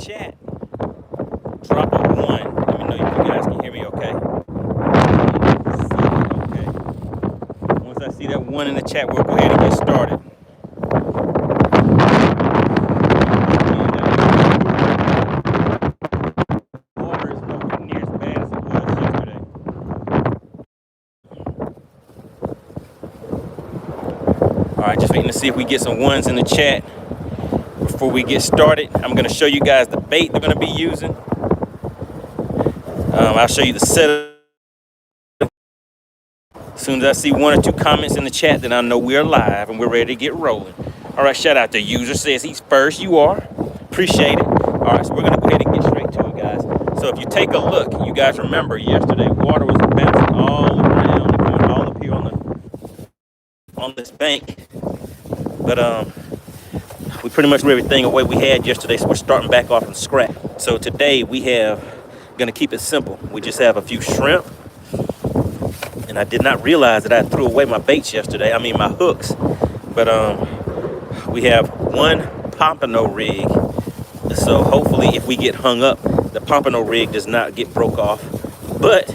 chat, drop a 1. Let me know if you guys can hear me okay. Okay. Once I see that 1 in the chat, we'll go ahead and get started. Water is nowhere near as bad as it was yesterday. All right, just waiting to see if we get some 1s in the chat before we get started. I'm going to show you guys the bait they're going to be using. I'll show you the setup. As soon as I see 1 or 2 comments in the chat, then I know we're live and we're ready to get rolling. All right, shout out to user says he's first. You are. Appreciate it. All right, so we're going to go ahead and get straight to it, guys. So if you take a look, you guys remember yesterday water was bouncing all around and coming all up here on this bank. But we pretty much threw everything away we had yesterday, so we're starting back off from scratch. So today we have going to keep it simple. We just have a few shrimp. And I did not realize that I threw away my baits yesterday. I mean, my hooks. But we have 1 pompano rig. So hopefully if we get hung up, the pompano rig does not get broke off. But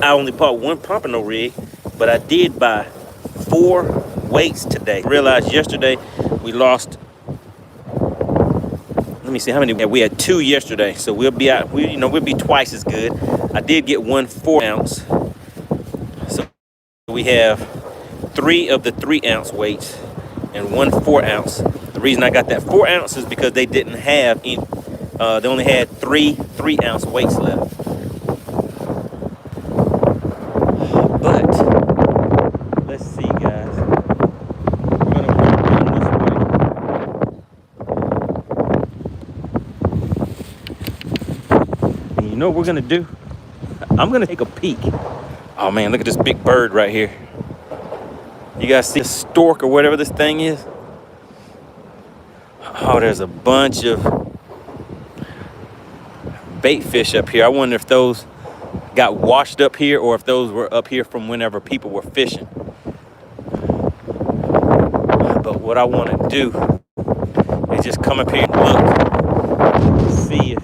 I only bought 1 pompano rig, but I did buy 4 weights today. I realized yesterday we lost, let me see how many we had. 2 yesterday, so we'll be out. We'll be twice as good. I did get 1 4-ounce. We have 3 of the 3-ounce weights and 1 4-ounce. The reason I got that 4 ounce is because they didn't have any, they only had 3 3-ounce weights left. But let's see, guys. We're gonna work this way. And you know what we're gonna do? I'm gonna take a peek. Oh man, look at this big bird right here. You guys see a stork or whatever this thing is? Oh, there's a bunch of bait fish up here. I wonder if those got washed up here or if those were up here from whenever people were fishing. But what I want to do is just come up here and look. See if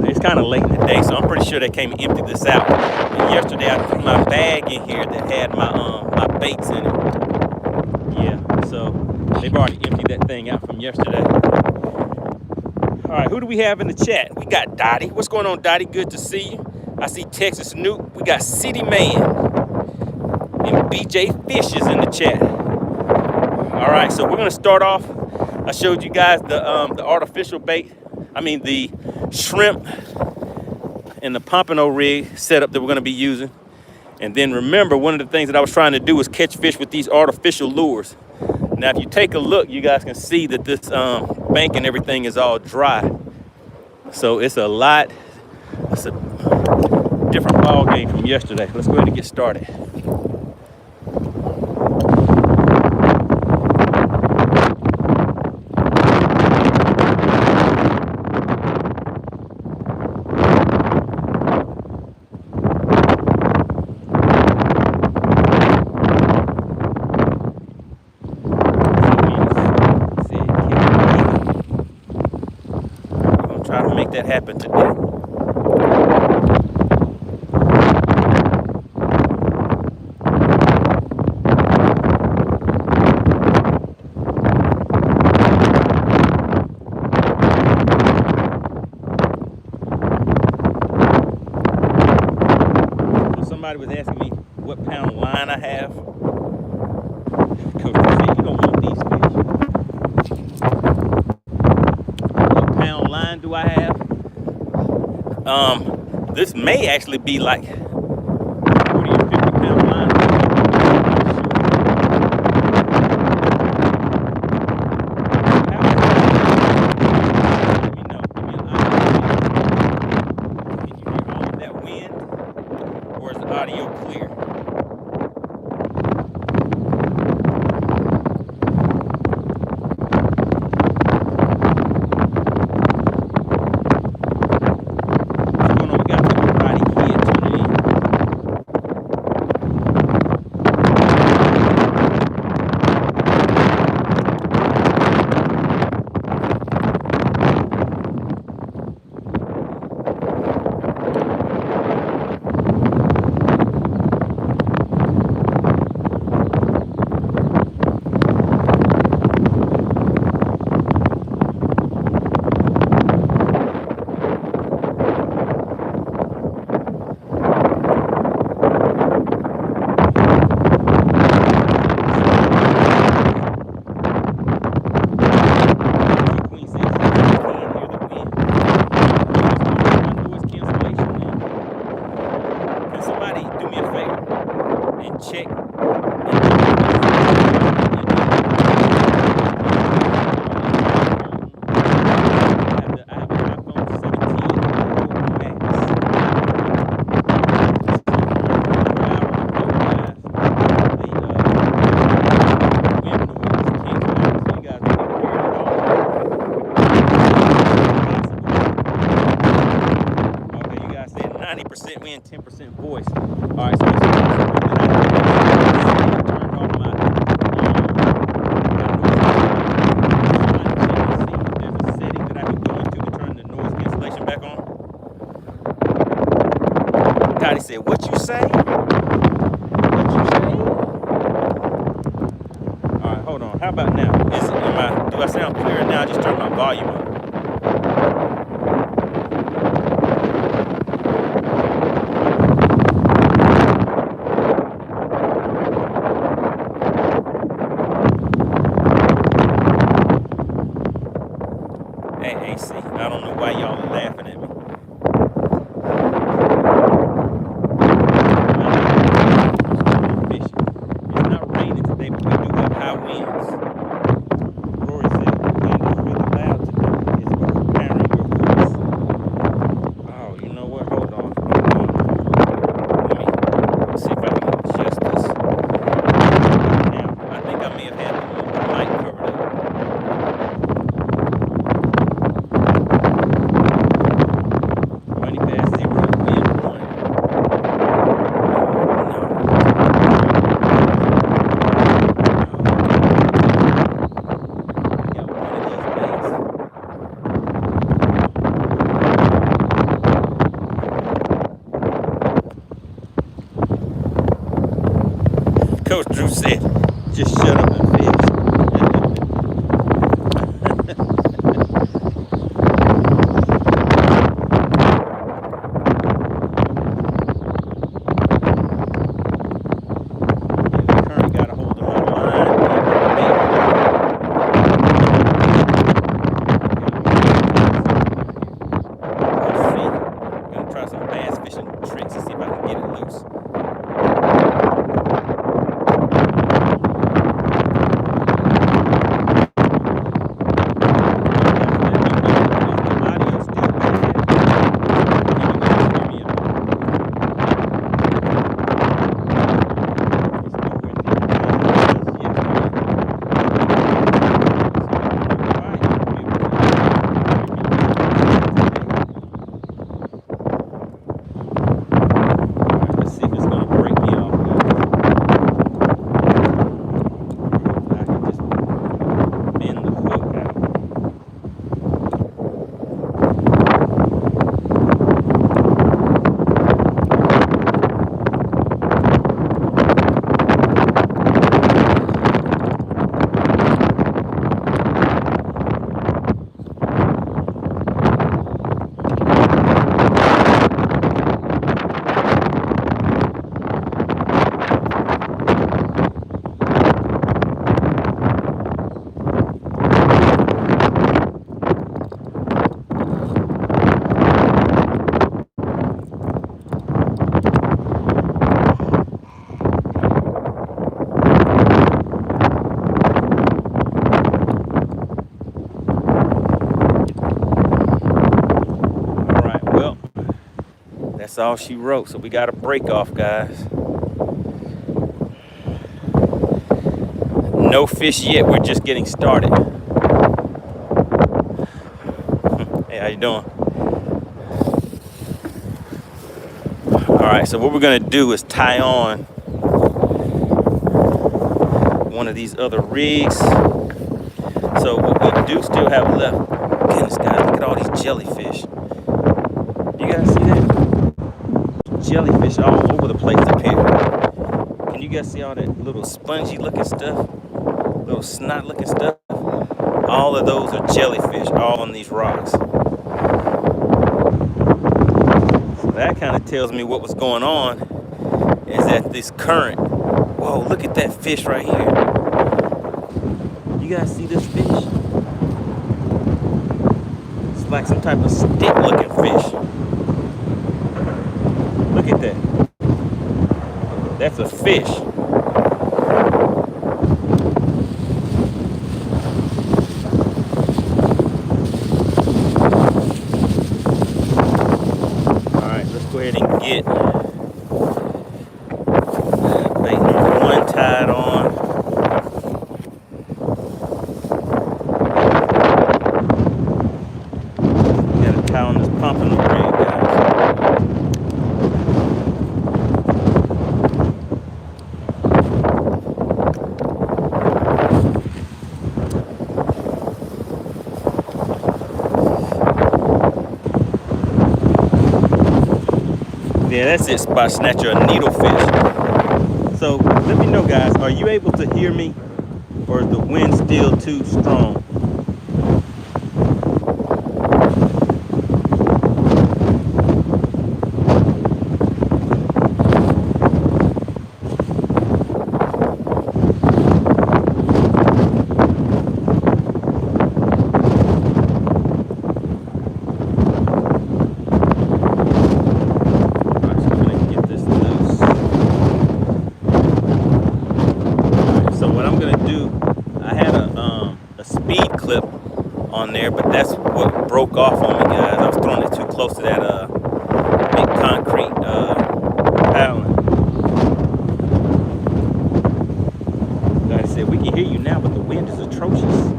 it's kind of late in the day, so I'm pretty sure they came and emptied this out. And yesterday I put my bag in here that had my baits in it. Yeah, so they've already emptied that thing out from yesterday. All right, who do we have in the chat? We got Dottie. What's going on, Dottie? Good to see you. I see Texas Snoop. We got City Man and BJ Fish is in the chat. All right, so we're gonna start off. I showed you guys the artificial bait. I mean the shrimp and the pompano rig setup that we're going to be using. And then remember, one of the things that I was trying to do was catch fish with these artificial lures. Now if you take a look, you guys can see that this bank and everything is all dry, so it's a different ball game from yesterday. Let's go ahead and get started. That happened today. Somebody was asking me what pound line I have. Coach said you don't want these fish. What pound line do I have? This may actually be like 40 or 50 pound line. Let me know. Give me an audio. Can you hear all of that wind? Or is the audio clear? What's going on? We got the karate kid tuning in. and 10% voice. All right, so let's turned off my there's a setting that I can go into to turn the noise cancellation back on. Gotti said, "What you say? What you say?" All right, hold on. How about now? Do I sound clearer now? I just turned my volume up. Hey, AC, I don't know why y'all are laughing at me. It's not raining today, but we do have high winds. Rory said the wind is really loud today. It's overpowering your voice. Oh, you know what? Hold on. Let me see if I can adjust this. Now, I think I may have had the mic covered up. MoneyBass 0, win 1. Coach Drew said, "Just shut up and fish." Current got a hold of my line. Let's see. Gonna try some bass fishing tricks and see if I can get it loose. That's all she wrote, so we got a break off, guys. No fish yet, we're just getting started. Hey, how you doing? All right, so what we're gonna do is tie on one of these other rigs. So what we do still have left, goodness guys, look at all these jellyfish. You guys see that? Jellyfish all over the place up here. Can you guys see all that little spongy looking stuff? Little snot looking stuff? All of those are jellyfish all on these rocks. So that kind of tells me what was going on is that this current, whoa, look at that fish right here. You guys see this fish? It's like some type of stick looking fish. Look at that. That's a fish. All right, let's go ahead and get bait number 1 tied on. Got a tie on this pump in the rig, guys. Yeah, that's it, spot snatcher, a needlefish. So let me know, guys, are you able to hear me, or is the wind still too strong? On there, but that's what broke off on me, guys. I was throwing it too close to that big concrete paddling. Like I said, we can hear you now, but the wind is atrocious.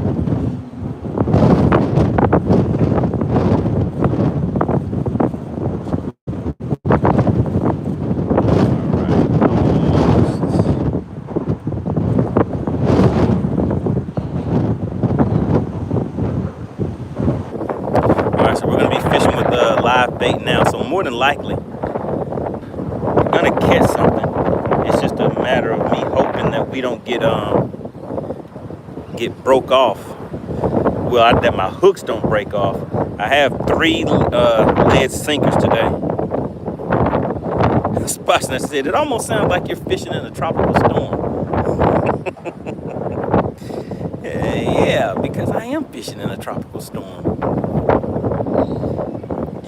Live bait now, so more than likely we're gonna catch something. It's just a matter of me hoping that we don't get broke off. Well, that my hooks don't break off. I have 3 lead sinkers today. Spotson said it almost sounds like you're fishing in a tropical storm. Yeah, because I am fishing in a tropical storm.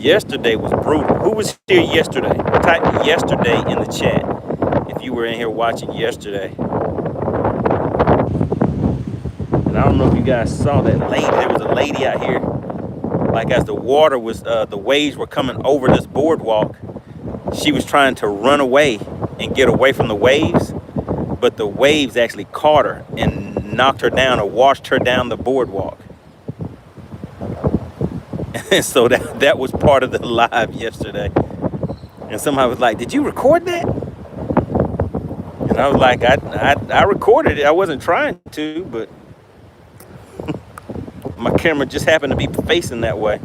Yesterday was brutal. Who was here yesterday? Type yesterday in the chat if you were in here watching yesterday. And I don't know if you guys saw that lady. There was a lady out here, like as the water was, the waves were coming over this boardwalk. She was trying to run away and get away from the waves, but the waves actually caught her and knocked her down or washed her down the boardwalk. And so that was part of the live yesterday. And somebody was like, did you record that? And I was like, I recorded it. I wasn't trying to, but my camera just happened to be facing that way.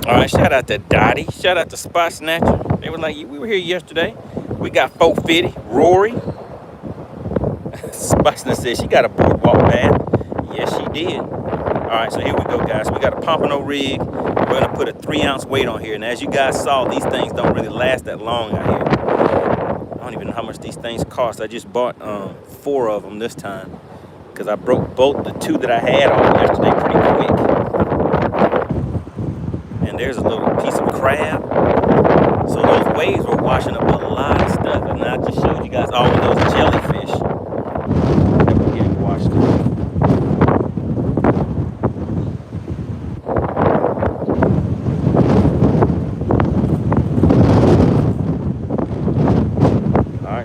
All right, shout out to Dottie. Shout out to Spot Snatcher. They were like, we were here yesterday. We got 450, Rory. Spot Snatcher said she got a boardwalk pad. Yes, she did. All right, so here we go, guys. We got a pompano rig. We're going to put a 3-ounce weight on here. And as you guys saw, these things don't really last that long out here. I don't even know how much these things cost. I just bought 4 of them this time because I broke both the 2 that I had off yesterday pretty quick. And there's a little piece of crab. So those waves were washing up a lot of stuff. And I just showed you guys all of those jellyfish that were getting washed up.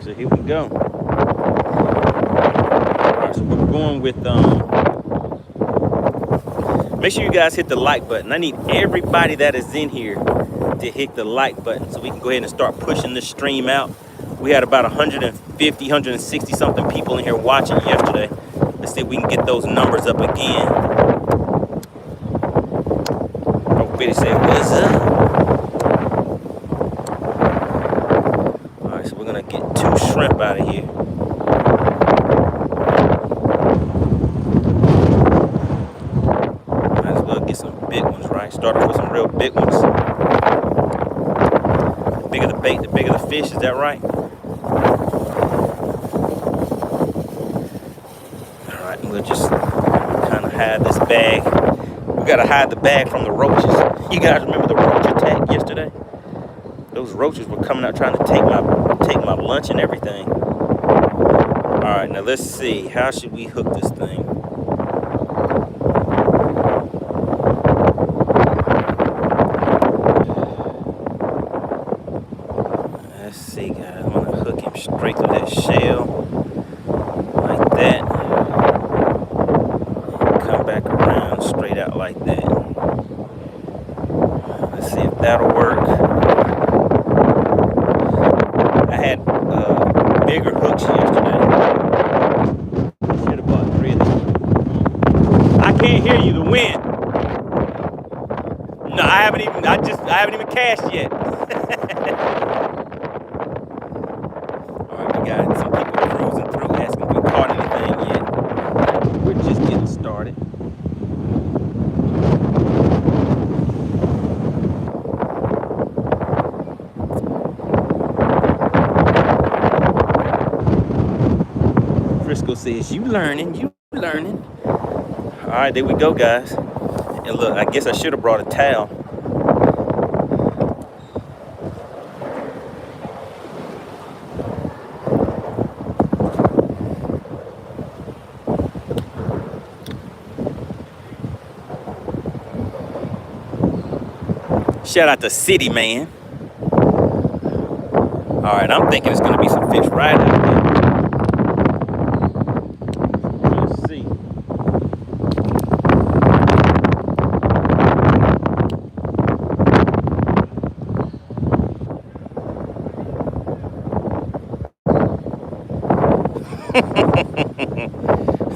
So here we go. All right, so we're going with make sure you guys hit the like button. I need everybody that is in here to hit the like button so we can go ahead and start pushing this stream out. We had about 150, 160 something people in here watching yesterday. Let's see if we can get those numbers up again. Oh, Betty said, what's up? Get 2 shrimp out of here. Might as well get some big ones, right? Start off with some real big ones. The bigger the bait, the bigger the fish. Is that right? All right, we'll just kind of hide this bag. We gotta hide the bag from the roaches. You guys remember the roach attack yesterday? Those roaches were coming out trying to take my lunch and everything. All right, now let's see. How should we hook this thing? Let's see, guys. I'm gonna hook him straight through that shell, like that. Come back around, straight out like that. Let's see if that'll work. Bigger hooks yesterday. Should have bought 3 of them. I can't hear you, the wind. No, I haven't even cashed yet. Alright, we got some people cruising through asking if we caught anything yet. We're just getting started. Frisco says, you learning. Alright, there we go, guys. And look, I guess I should have brought a towel. Shout out to City Man. Alright, I'm thinking it's gonna be some fish right out there. Let's see.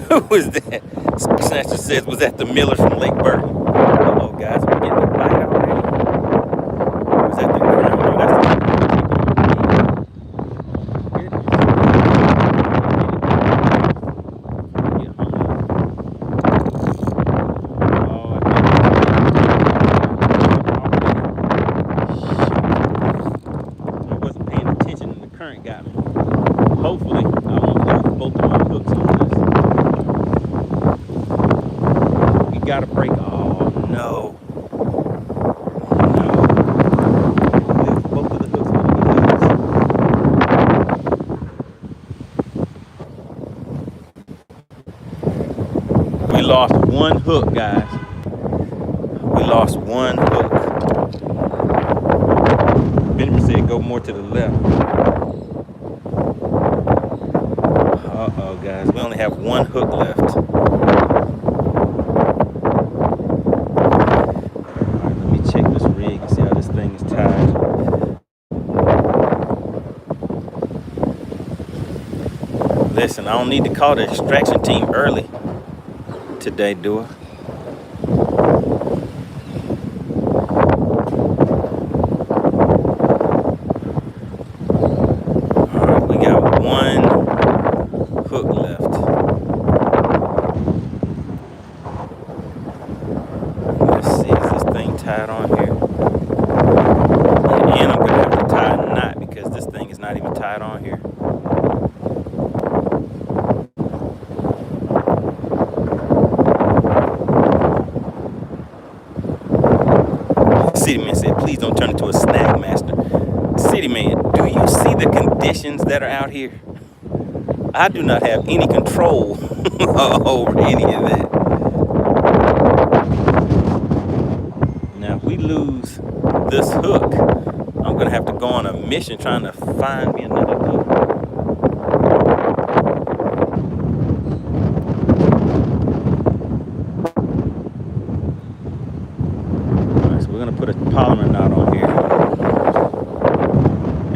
Who was that? Snatcher says, was that the Millers from Lake Burton? Uh-oh, guys, we're getting a bite already. Was that the ground? No, that's the I wasn't paying attention and the current got me. Hopefully, I won't lose both of my hooks on this. We got a break. Oh, no. Lose both of the hooks on the hooks. We lost one hook, guys. We lost one hook. Benjamin said go more to the left. Uh-oh, guys. We only have one hook left. Alright, let me check this rig and see how this thing is tied. Listen, I don't need to call the extraction team early today, do I? Alright, we got one hook left. Let's see, is this thing tied on here? And I'm gonna have to tie a knot because this thing is not even tied on here. City Man said, please don't turn into a snag master. City Man, do you see the conditions that are out here? I do not have any control over any of that. Now, if we lose this hook, I'm going to have to go on a mission trying to find me another hook. All right, so we're going to put a polymer knot on here.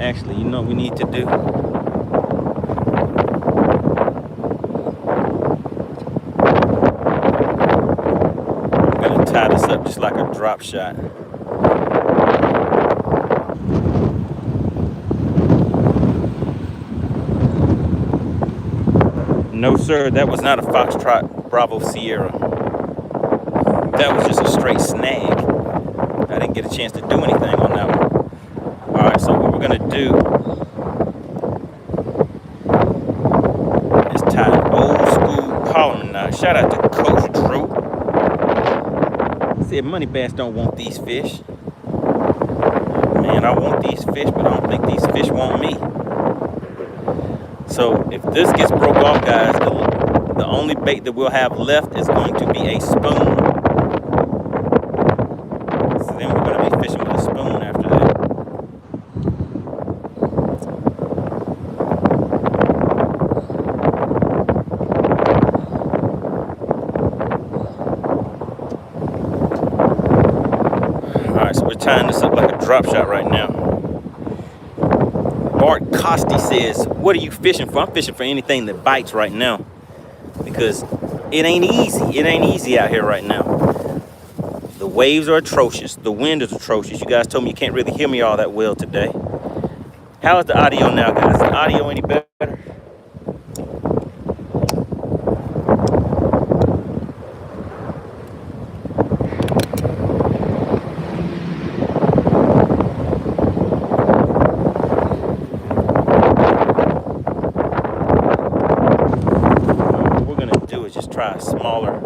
Actually, you know what we need to do? Tie this up just like a drop shot. No, sir, that was not a Foxtrot Bravo Sierra. That was just a straight snag. I didn't get a chance to do anything on that one. All right, so what we're gonna do is tie an old school polymer knot. Shout out to Coach Drew. Said MoneyBass don't want these fish. Man, I want these fish, but I don't think these fish want me. So if this gets broke off, guys, the only bait that we'll have left is going to be a spoon. So then we're going to be fishing with a spoon after that. Tying this up like a drop shot right now. Bart Costi says, what are you fishing for? I'm fishing for anything that bites right now because it ain't easy. It ain't easy out here right now. The waves are atrocious. The wind is atrocious. You guys told me you can't really hear me all that well today. How is the audio now, guys? Is the audio any better? What we're gonna do is just try a smaller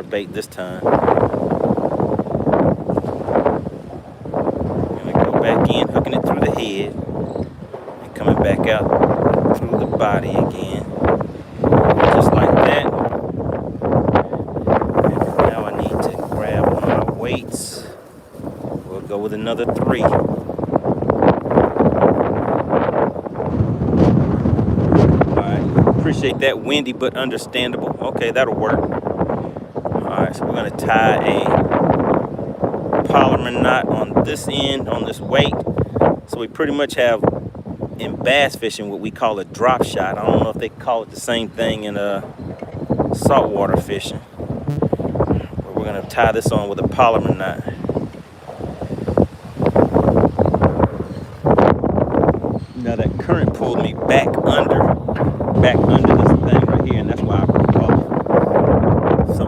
bait this time. Back in, hooking it through the head and coming back out through the body again, just like that. And now I need to grab one of my weights. We'll go with another 3. Alright, appreciate that. Windy but understandable. Okay, that'll work. Alright, so we're going to tie a polymer knot on this end, on this weight. So we pretty much have, in bass fishing, what we call a drop shot. I don't know if they call it the same thing in saltwater fishing. But we're going to tie this on with a polymer knot. Now that current pulled me back under this thing right here, and that's why I broke off. So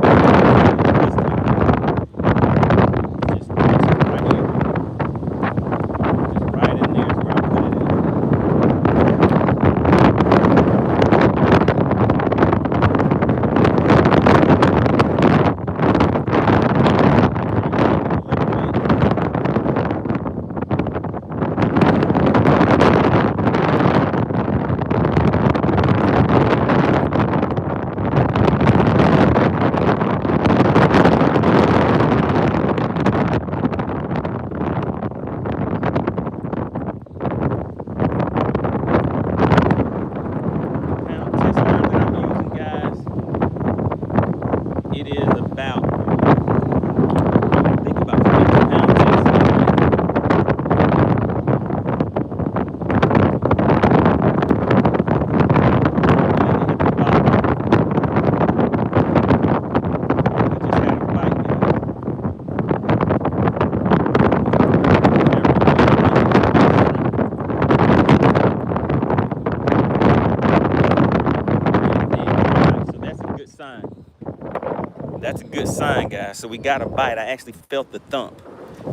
that's a good sign, guys. So we got a bite. I actually felt the thump.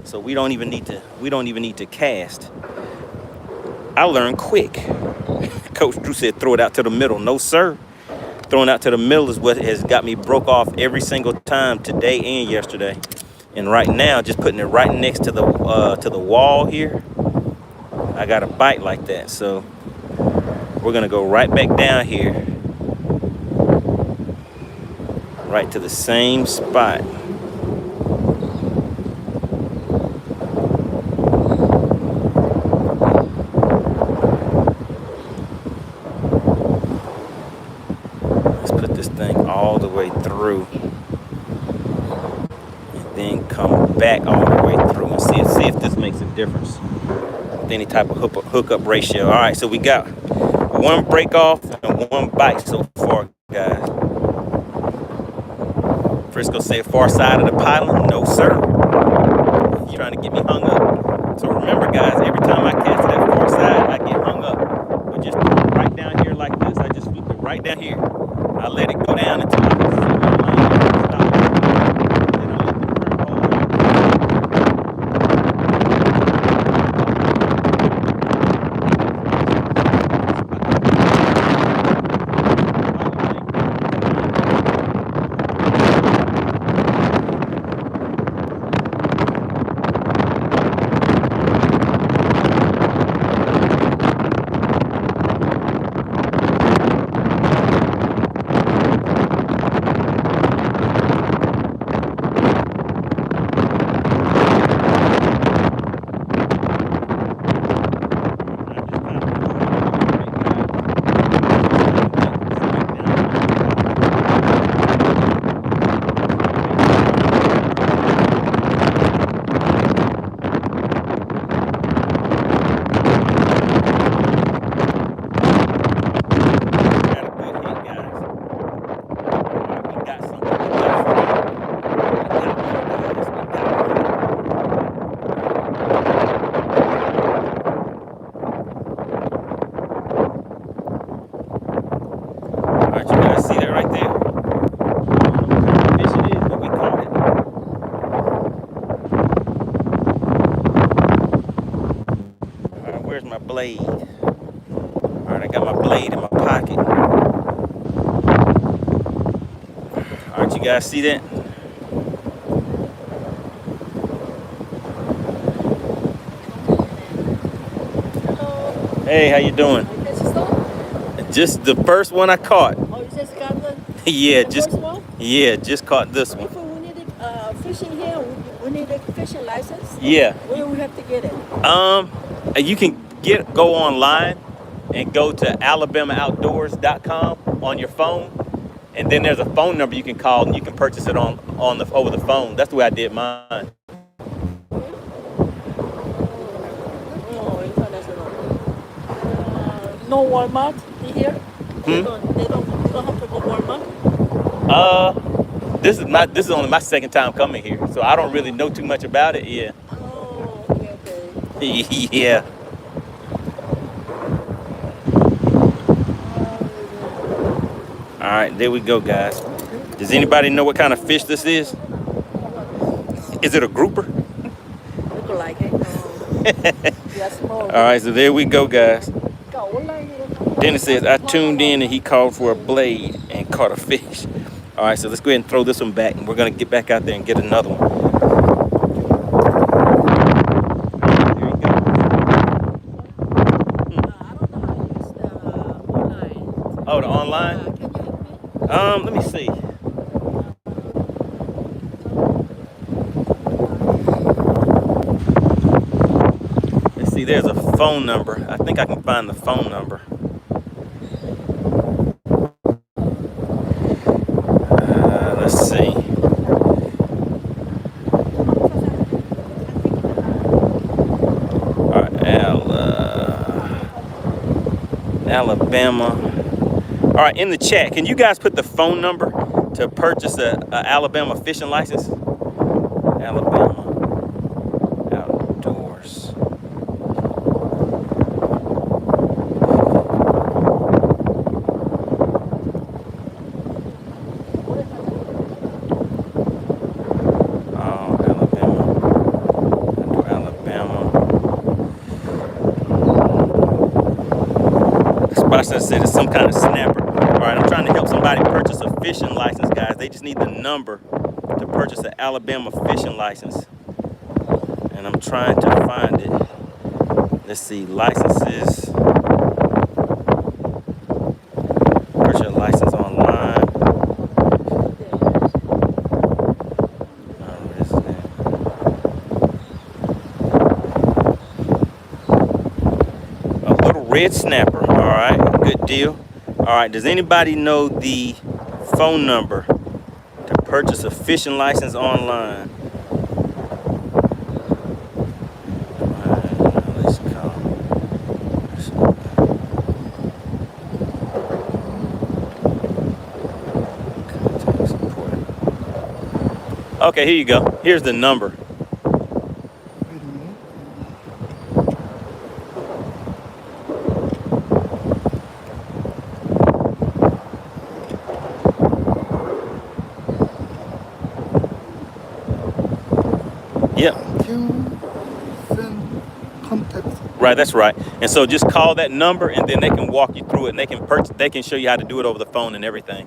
So we don't even need to cast. I learned quick. Coach Drew said throw it out to the middle. No, sir. Throwing out to the middle is what has got me broke off every single time today and yesterday. And right now, just putting it right next to the wall here, I got a bite like that. So we're gonna go right back down here, right to the same spot. Let's put this thing all the way through, and then come back all the way through and see if this makes a difference with any type of hookup ratio. All right, so we got one break off and one bite so far, guys. Frisco said far side of the pylon. No, sir. You're trying to get me hung up. So remember, guys, every time I cast to that far side, I get hung up. But just right down here like this. I just flip it right down here. I let it go down until I can see my line and stop it. Then I let the current hold it. blade. All right, I got my blade in my pocket. All right, you guys see that? Hello. Hey, how you doing? Just the first one I caught. Oh, you just got the Yeah, first one? yeah, just caught this one. If we needed fishing here, we need a fishing license. Yeah. Where do we have to get it? You can go online and go to alabamaoutdoors.com on your phone, and then there's a phone number you can call and you can purchase it over the phone. That's the way I did mine. Oh, international. No Walmart here? They don't have to go Walmart? This is only my second time coming here, so I don't really know too much about it. Yeah. Oh, okay. Yeah. All right, there we go, guys. Does anybody know what kind of fish this is? Is it a grouper? Look like it. Yeah, small. All right, so there we go, guys. Dennis says, I tuned in and he called for a blade and caught a fish. All right, so let's go ahead and throw this one back, and we're going to get back out there and get another one. There you go. I don't know how to use the online. Oh, the online? Can you help me? Let me see. Let's see, there's a phone number. I think I can find the phone number. Let's see. All right, Alabama. All right, in the chat, can you guys put the phone number to purchase a Alabama fishing license? Alabama Outdoors. Said it's some kind of snapper. All right, I'm trying to help somebody purchase a fishing license, guys. They just need the number to purchase an Alabama fishing license, and I'm trying to find it. Let's see, licenses. Purchase a license online. A little red snapper. All right. Good deal. All right, does anybody know the phone number to purchase a fishing license online? Let's call. Okay, here you go. Here's the number. Yep. Right, that's right. And so just call that number, and then they can walk you through it, and they can show you how to do it over the phone and everything.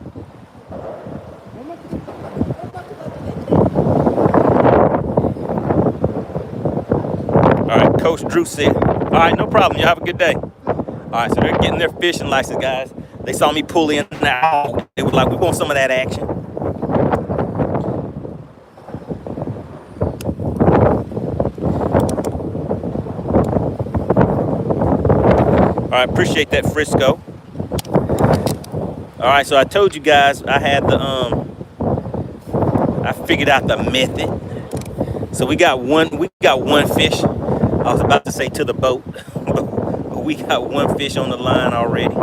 All right, Coach Drew said, all right, no problem. You have a good day. All right, so they're getting their fishing license, guys. They saw me pull in now. They were like, we want some of that action. All right, appreciate that, Frisco. All right, so I told you guys I had I figured out the method. So we got one fish. I was about to say to the boat, but we got one fish on the line already.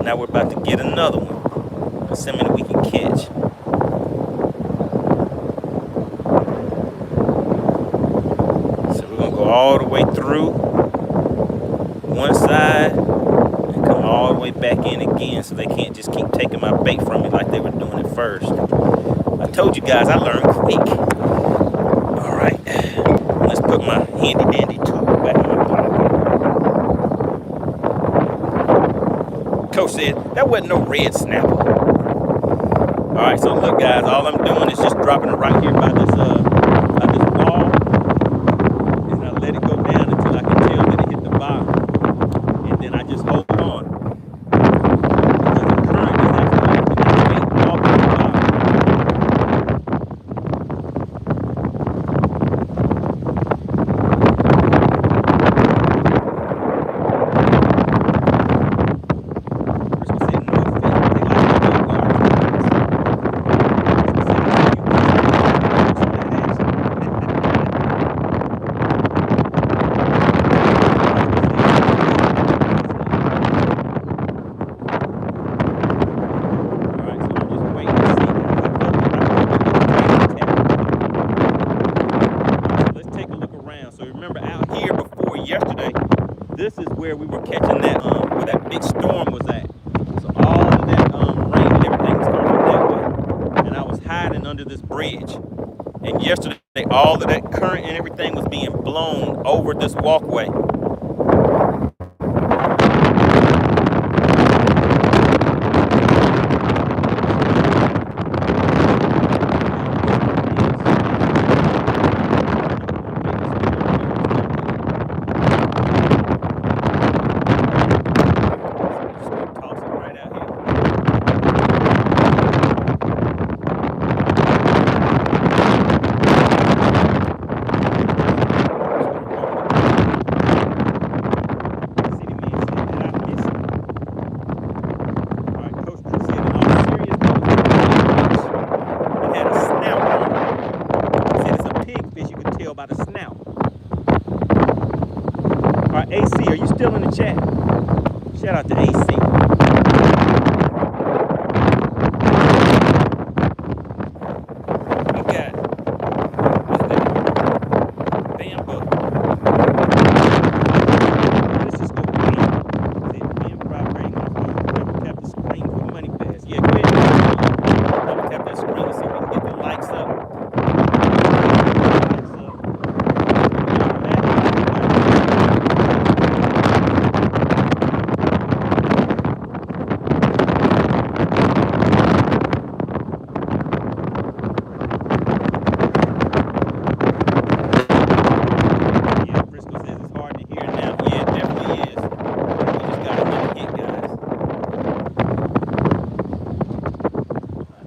Now we're about to get another one, assuming we can catch. So we're gonna go all the way through one side and come all the way back in again, so they can't just keep taking my bait from me like they were doing at first. I told you guys I learned quick. All right, let's put my handy dandy tool back in my pocket. said, that wasn't no red snapper. All right, so look, guys, all I'm doing is just dropping it right here by this wall, and I let it go down until I can tell that it hit the bottom, and then I just hold on. Because the current is actually making off the bottom. This is where we were catching that, where that big storm was at. So all of that rain and everything was coming from that way. And I was hiding under this bridge. And yesterday, all of that current and everything was being blown over this walkway. By the snout. All right, AC, are you still in the chat? Shout out to AC. Look at it. What's that? Bamboo. Let's just go green. Bamboo vibrating on the phone. Double tap the screen for MoneyBass. Yeah, go ahead. Double tap that screen so we can get the likes up.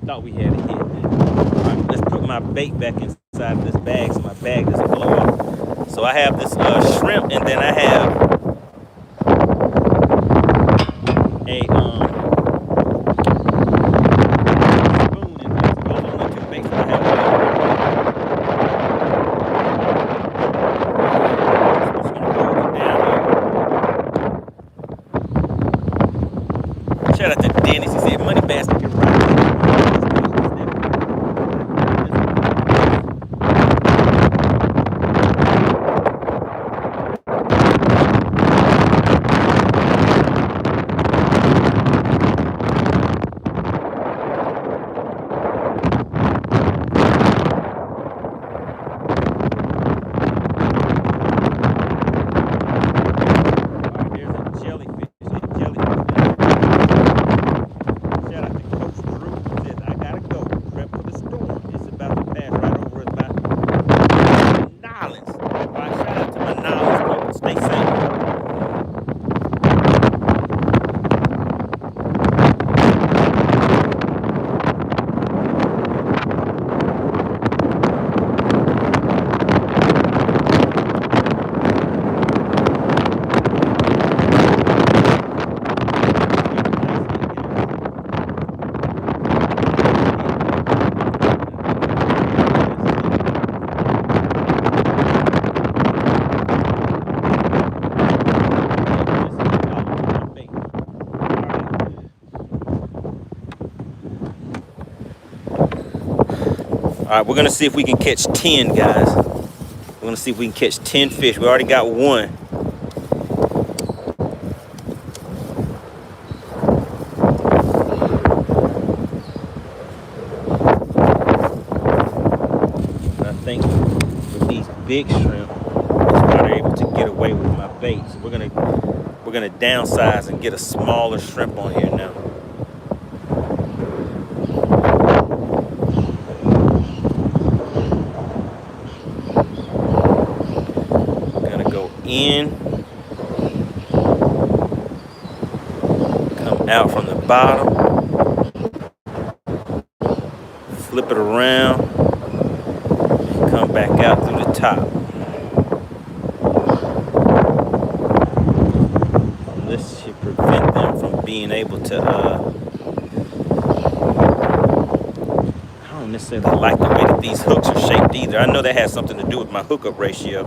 Thought we had a hit, man. All right, let's put my bait back inside of this bag so my bag doesn't blow up. So I have this shrimp, and then I have a spoon, and those are the only two baits that I have. So I'm just gonna hold it down here. Shout out to Dennis. He said MoneyBass to get right. All right, we're gonna see if we can catch 10, guys. We're gonna see if we can catch 10 fish. We already got one. And I think with these big shrimp, it's probably able to get away with my bait. So we're we're gonna downsize and get a smaller shrimp on here now. Gonna go in, come out from the bottom, flip it around, and come back out through the top. This should prevent them from being able to, I don't necessarily like the way that these hooks are shaped either. I know that has something to do with my hookup ratio.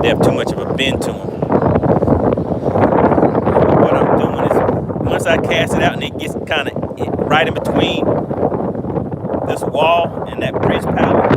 They have too much of a bend to them. What I'm doing is, once I cast it out and it gets kind of right in between this wall and that bridge pallet,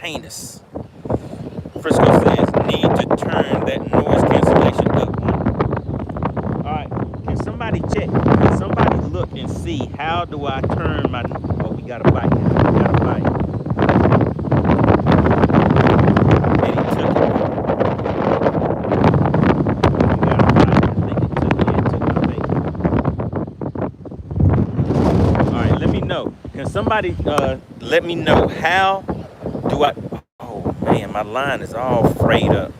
heinous. Frisco says need to turn that noise cancellation up. Alright, can somebody check? Can somebody look and see how do I turn my, oh, we got a bite. We got a bite. And he took it. We got a bite. I think it took my bait. Alright, let me know. Can somebody let me know how do I, oh man, my line is all frayed up.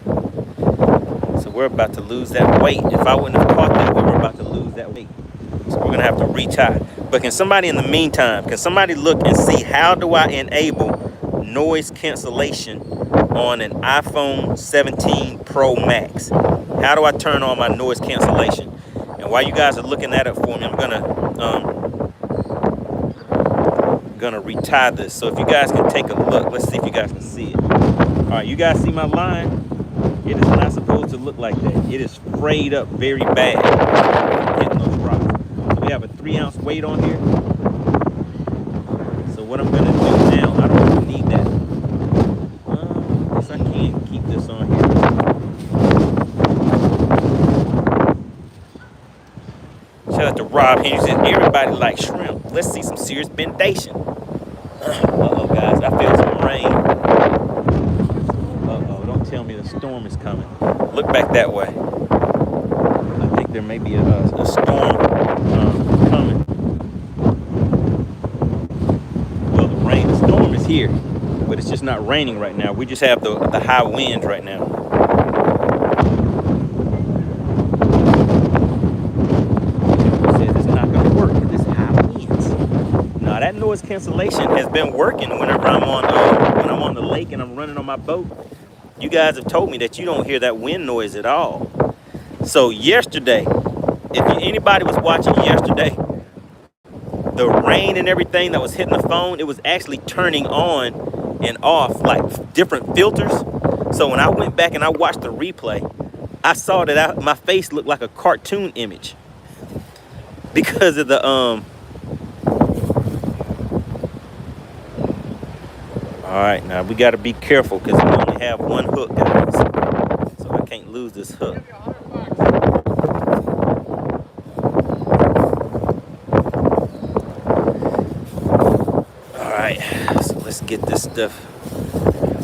So we're about to lose that weight. If I wouldn't have caught that, we were about to lose that weight. So we're gonna have to retie. But can somebody in the meantime, can somebody look and see how do I enable noise cancellation on an iPhone 17 Pro Max? How do I turn on my noise cancellation? And while you guys are looking that up for me, I'm gonna retie this. So if you guys can take a look, let's see if you guys can see it. All right, you guys see my line? It is not supposed to look like that. It is frayed up very bad. Hitting those rocks. So we have a 3-ounce weight on here. So what I'm gonna do now, I don't even need that. Yes, I can keep this on here. Shout out to Rob. He said everybody likes shrimp. Let's see some serious bendation. Uh-oh, guys, I feel some rain. Uh-oh, don't tell me the storm is coming. Look back that way. I think there may be a storm coming. Well, the storm is here, but it's just not raining right now. We just have the high winds right now. That noise cancellation has been working whenever I'm on when I'm on the lake and I'm running on my boat. You guys have told me that you don't hear that wind noise at all. So yesterday, if anybody was watching yesterday, the rain and everything that was hitting the phone, it was actually turning on and off like different filters. So when I went back and I watched the replay, I saw that my face looked like a cartoon image because of the All right, now we got to be careful because we only have one hook, guys. So I can't lose this hook. All right, so let's get this stuff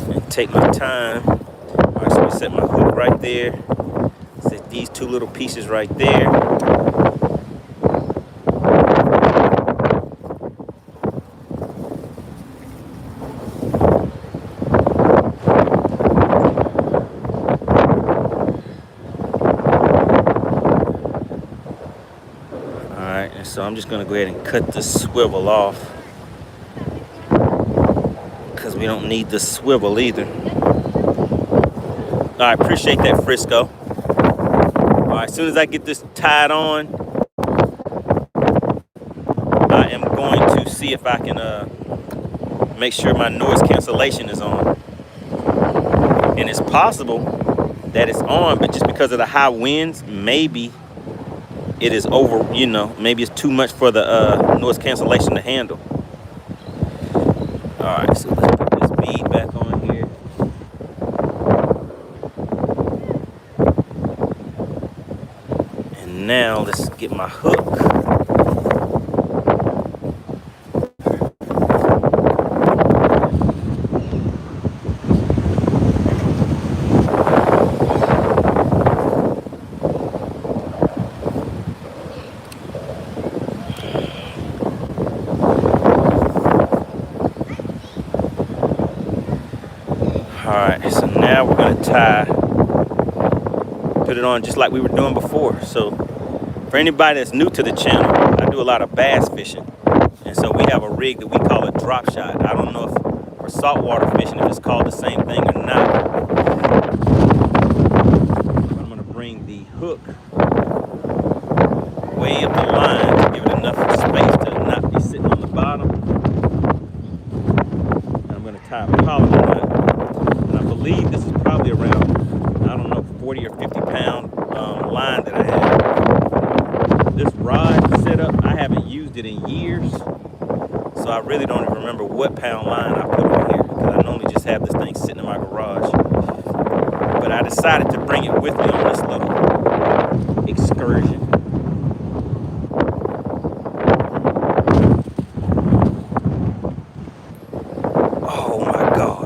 and take my time. All set my hook right there. Set these two little pieces right there. Alright, and so I'm just gonna go ahead and cut the swivel off, because we don't need the swivel either. Alright, appreciate that, Frisco. Alright, as soon as I get this tied on, I am going to see if I can make sure my noise cancellation is on. And it's possible that it's on, but just because of the high winds, maybe it is over, you know, maybe it's too much for the noise cancellation to handle. Alright, so let's put this bead back on here. And now let's get my hook. Alright, so now we're going to tie, put it on just like we were doing before. So for anybody that's new to the channel, I do a lot of bass fishing. And so we have a rig that we call a drop shot. I don't know if for saltwater fishing if it's called the same thing or not. I'm going to bring the hook way up the line to give it enough space to not be sitting on the bottom. And I'm going to tie a polymer knot. I believe this is probably around, I don't know, 40 or 50 pound line that I have. This rod setup, I haven't used it in years, so I really don't even remember what pound line I put on here, because I normally just have this thing sitting in my garage. But I decided to bring it with me on this little excursion. Oh my God.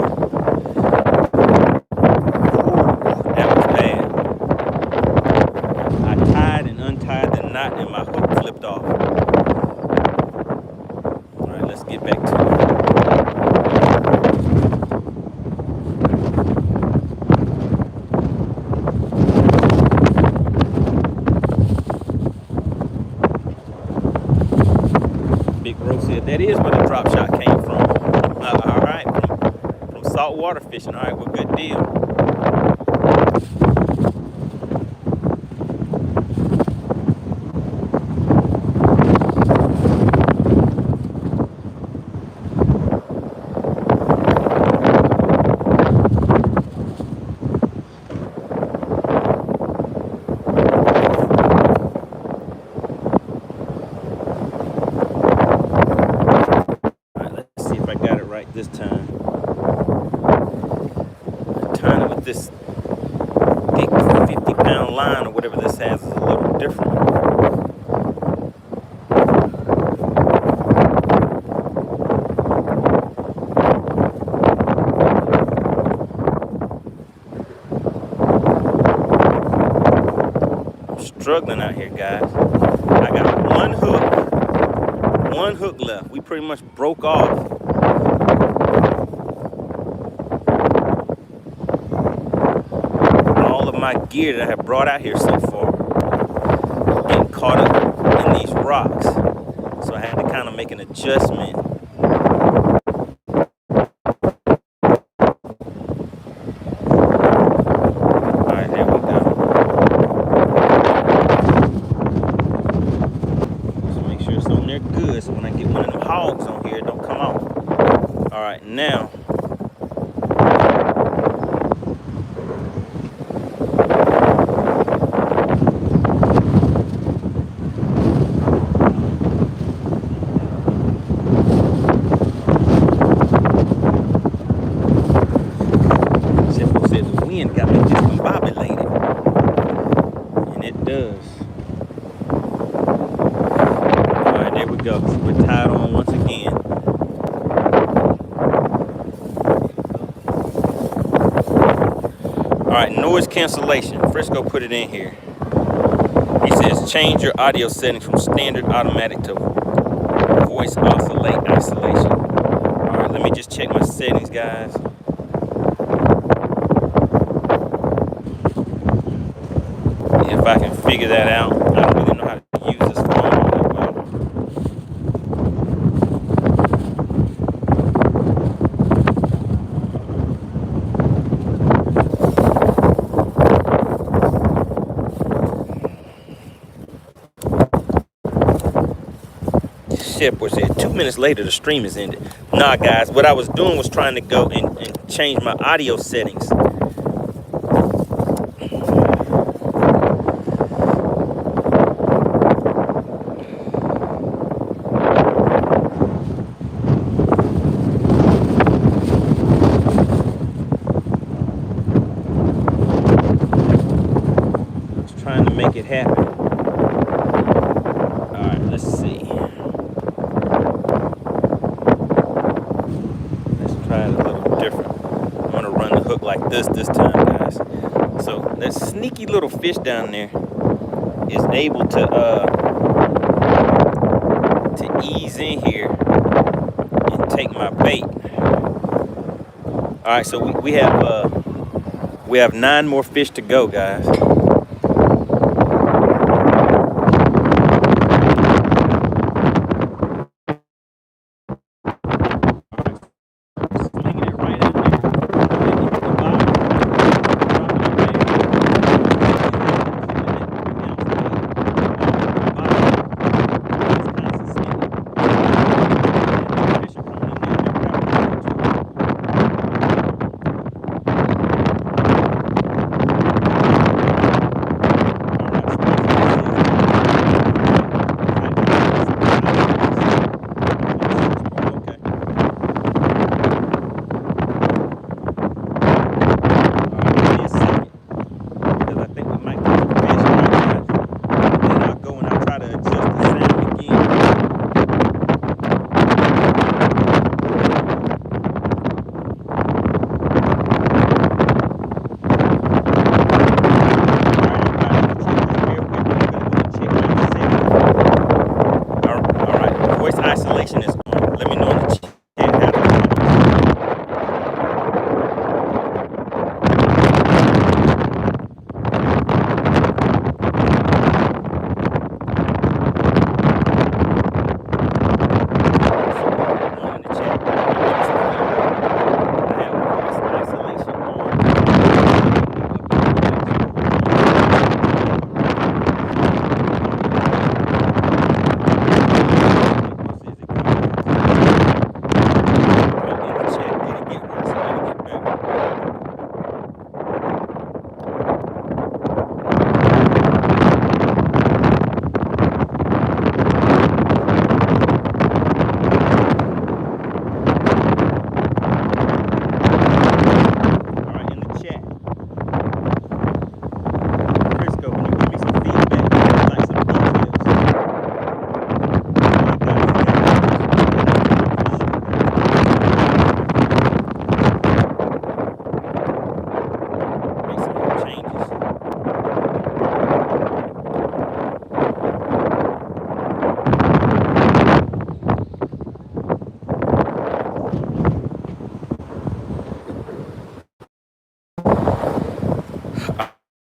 And my hook flipped off. Alright, let's get back to it. Big Bro said that is where the drop shot came from. Alright, from saltwater fishing. Alright, well, good deal. This time, tying it with this big 50-pound line or whatever this has is a little different. I'm struggling out here, guys. I got one hook left. We pretty much broke off. My gear that I have brought out here so far getting caught up in these rocks, so I had to kind of make an adjustment. Alright, there we go. So make sure it's on there good, so when I get one of them hogs on here, it don't come off. Alright, now got me discombobulated, and it does. All right, there we go. So we're tied on once again. right, noise cancellation. Frisco put it in here. He says change your audio settings from standard automatic to voice oscillate isolation. All right, let me just check my settings, guys. If I can figure that out. I don't really know how to use this phone all that well. Shep was there. 2 minutes later, the stream is ended. Nah, guys, what I was doing was trying to go and change my audio settings. Trying to make it happen. All right, let's see. Let's try it a little different. I'm gonna run the hook like this time, guys. So that sneaky little fish down there is able to ease in here and take my bait. All right, so we have 9 more fish to go, guys.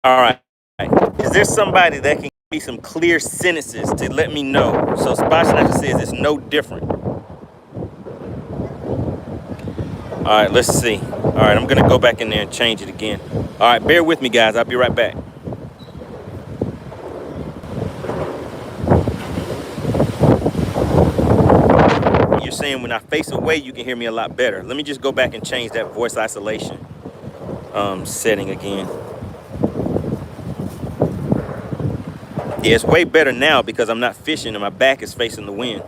All right. Is there somebody that can give me some clear sentences to let me know? So Spot Snatcher says it's no different. All right, let's see. All right, I'm gonna go back in there and change it again. All right, bear with me, guys. I'll be right back. You're saying when I face away, you can hear me a lot better. Let me just go back and change that voice isolation setting again. Yeah, it's way better now because I'm not fishing and my back is facing the wind.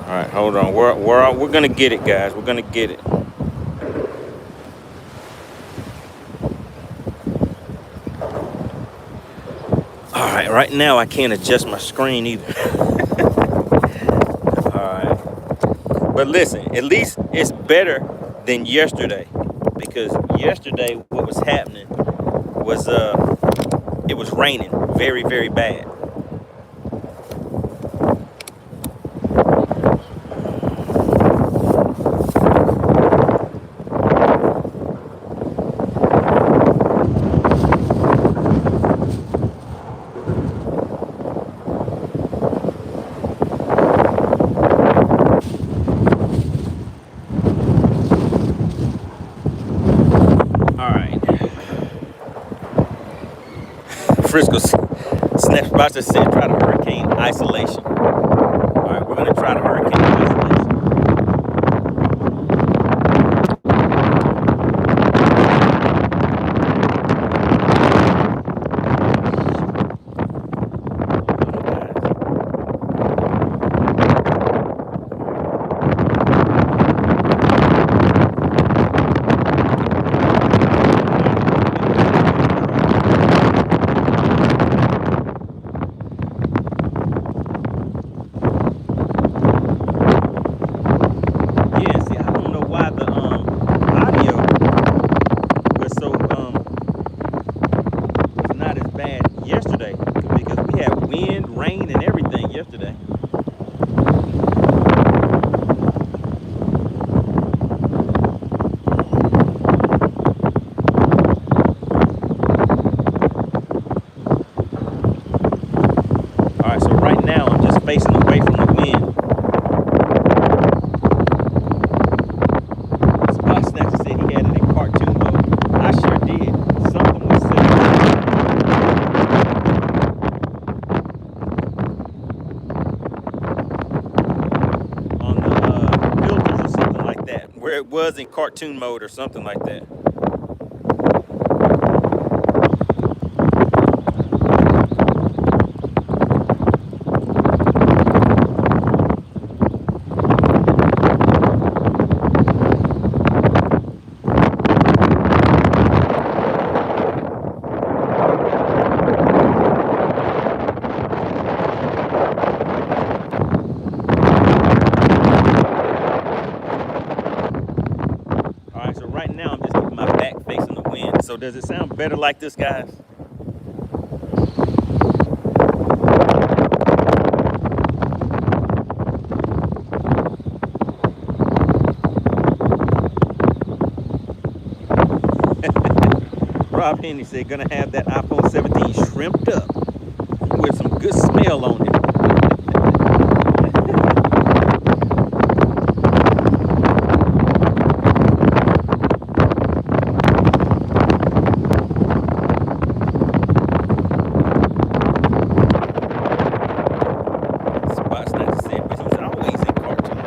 All right, hold on. We're gonna get it, guys. We're gonna get it. All right, right now I can't adjust my screen either. All right, but listen, at least it's better than yesterday, because yesterday what was happening was it was raining very, very bad. All right, Frisco Snap Spotter said try the hurricane isolation. All right, we're gonna try the hurricane isolation. Yeah, see, I don't know why the audio was so was not as bad yesterday, because we had wind, rain, and everything yesterday. All right, so right now I'm just facing away from the wind. Spot Snatcher said he had it in cartoon mode. I sure did. Something was said on the filters or something like that, where it was in cartoon mode or something like that. All right, so right now I'm just keeping my back facing the wind. So does it sound better like this, guys? Rob Henry said gonna have that iPhone 17 shrimped up with some good smell on it. Spot Snatcher said, but he's always in cartoon.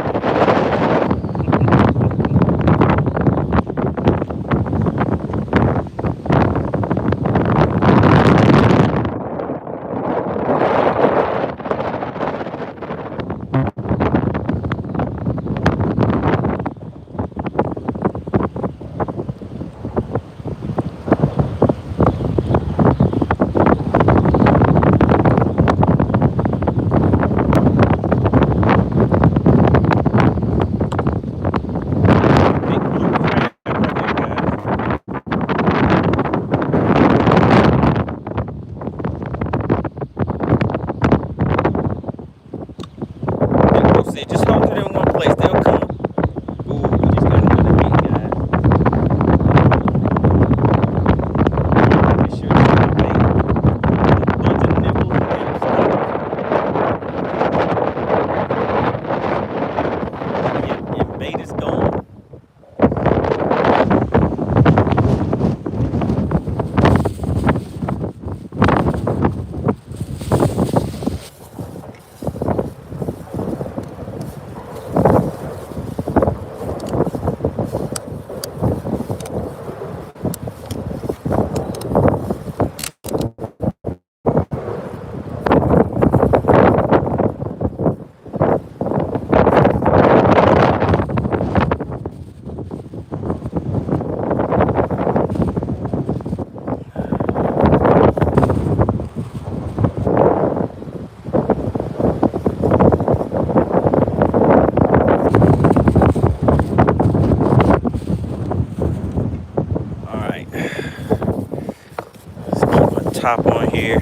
hop on here.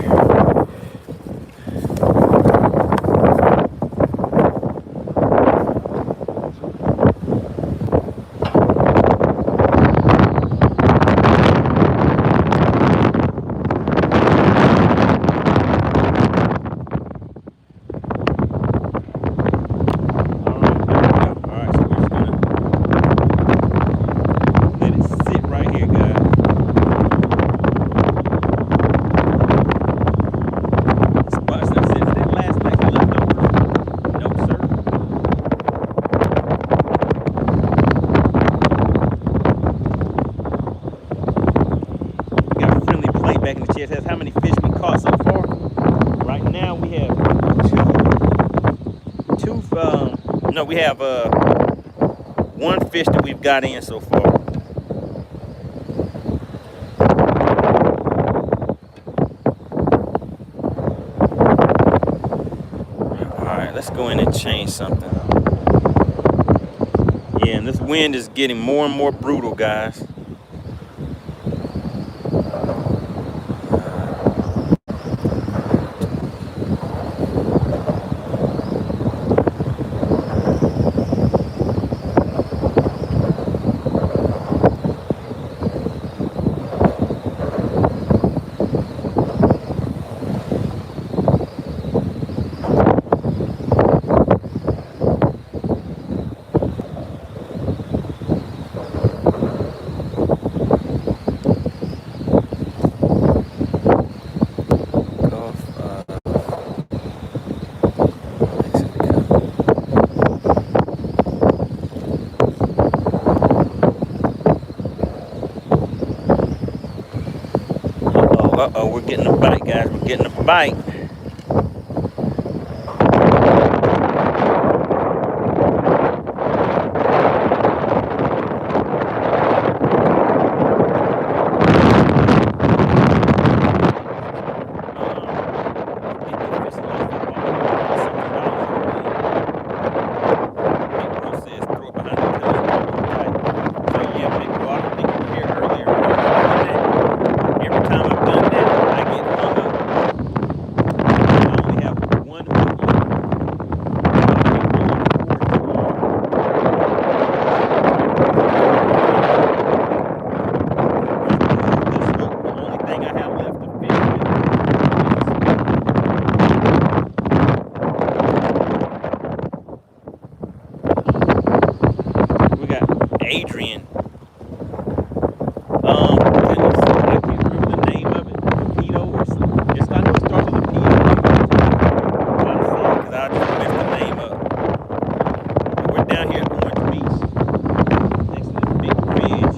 It says how many fish we caught so far. Right now we have we have one fish that we've got in so far. Alright, let's go in and change something. Yeah, and this wind is getting more and more brutal, guys. Uh-oh, we're getting a bite, guys. We're getting a bite. Adrian. I can't remember the name of it. Pito or something. I know it starts with a P. I'm trying to say it because I just messed the name up. But we're down here at Orange Beach. Next to the big bridge.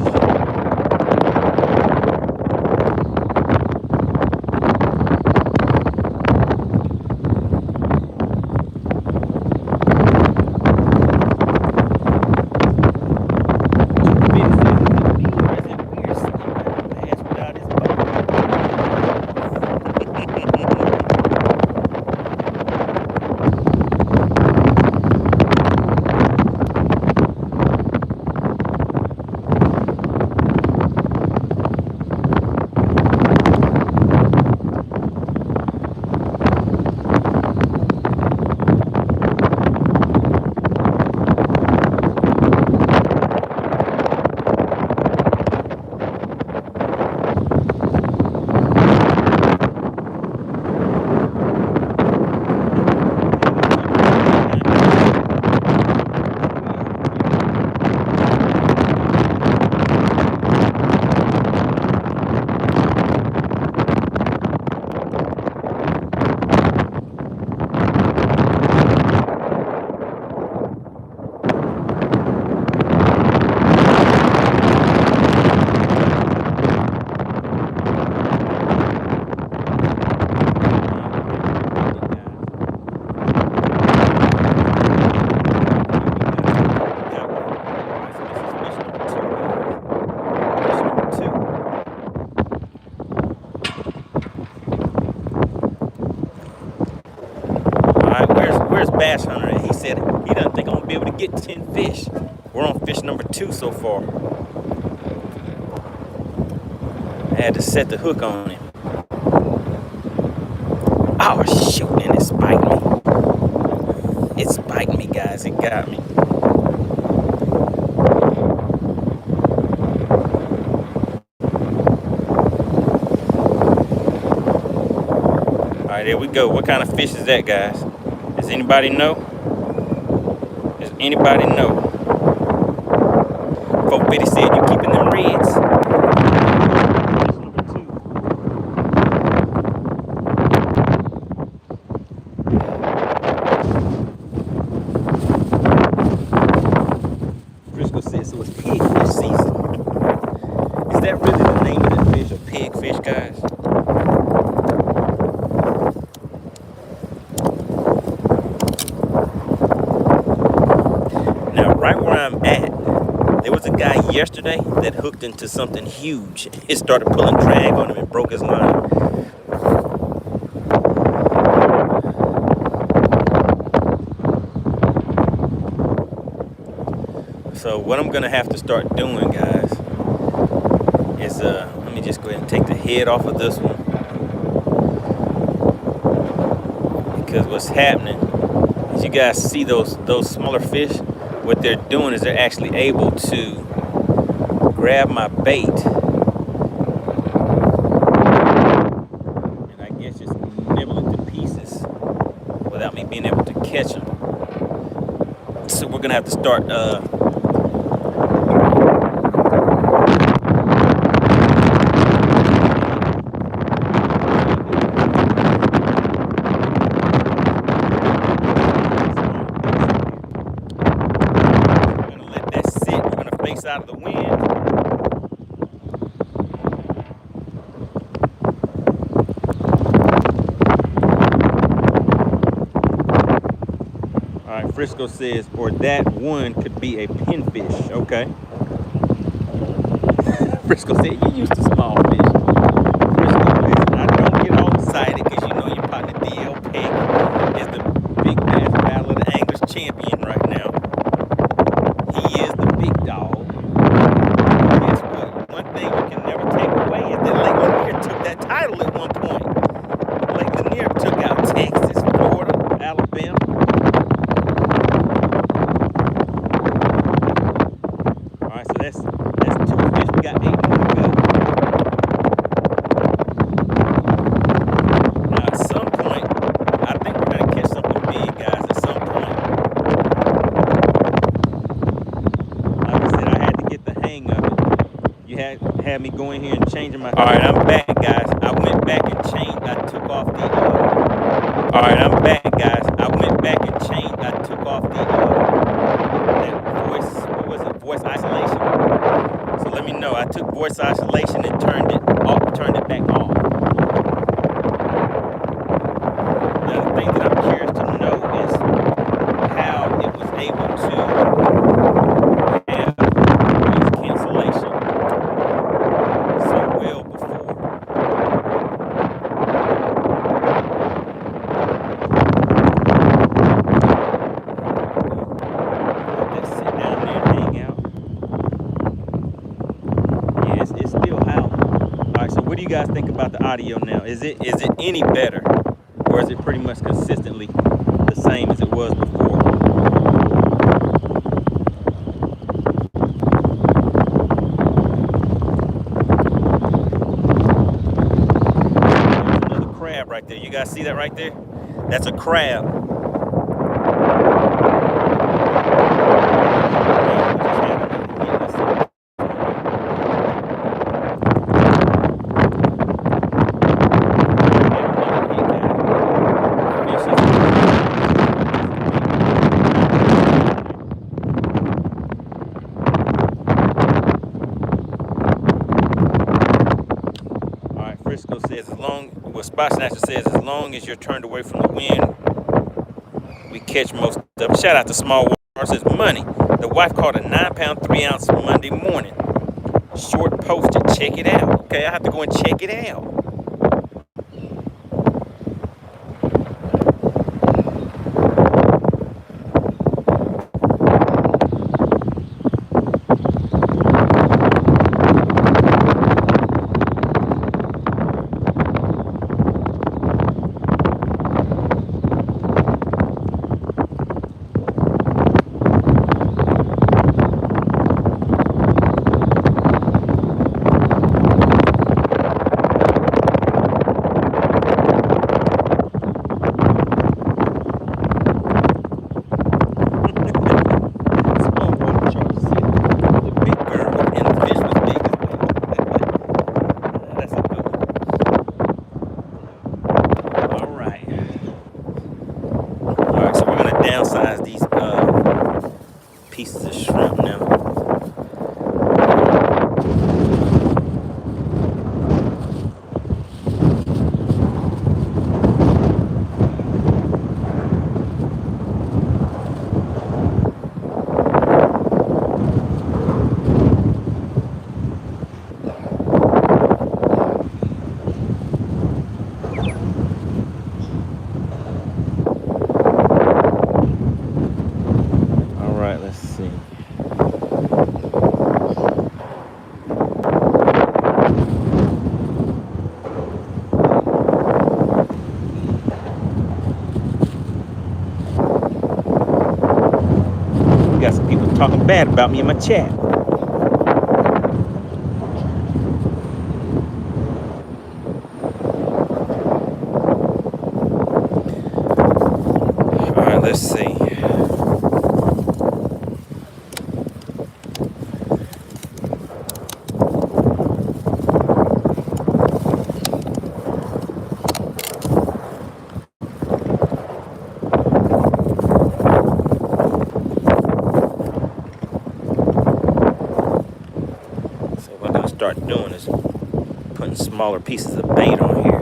Bass hunter, and he said he doesn't think I'm gonna be able to get 10 fish. We're on fish number 2 so far. I had to set the hook on him. Oh, shoot, and it's biting me. It's biting me, guys. It got me. All right, there we go. What kind of fish is that, guys? Does anybody know? Does anybody know? 450 said you keeping them reds. Frisco said so it's pigfish season. Is that really the name of that fish, or pigfish, guys? Now, right where I'm at, there was a guy yesterday that hooked into something huge. It started pulling drag on him and broke his line. So what I'm gonna have to start doing, guys, is let me just go ahead and take the head off of this one, because what's happening is, you guys see those smaller fish. What they're doing is they're actually able to grab my bait and I guess just nibble it to pieces without me being able to catch them. So we're gonna have to start out of the wind. All right, Frisco says, or that one could be a pinfish. Okay. Frisco said, you used to small fish. Frisco, listen, I don't get all excited because you know your partner DL Peck is the big bass battle of the anglers champion right now. He is the big dog. Title at one point. Lake Lanier took out Texas, Florida, Alabama. All right, so that's 2 fish. We got 8 more to go. Now, at some point, I think we're gonna catch something big, guys. At some point, like I said, I had to get the hang of it. You had me going here and changing my. All right, I'm back, guys. I went back and changed. I took off the. All right, I'm back, guys. I went back and changed. I took off the that voice. What was it? Voice isolation. So let me know. I took voice isolation and turned it off. Turned it back on. Now the thing that I'm curious to know is how it was able to have voice cancellation so well before. Let's sit down there and hang out. Yeah, it's still howling. All right, so what do you guys think about the audio now? Is it any better, or is it pretty much consistently the same as it was before? Right there, you guys see that right there? That's a crab. Frisco says, Spot Snatcher says, as long as you're turned away from the wind, we catch most of them. Shout out to Small Water. Says, money. The wife caught a 9-pound, 3-ounce Monday morning. Short posted. Check it out. Okay, I have to go and check it out. bad about me in my chat. All right, let's see. Start doing is putting smaller pieces of bait on here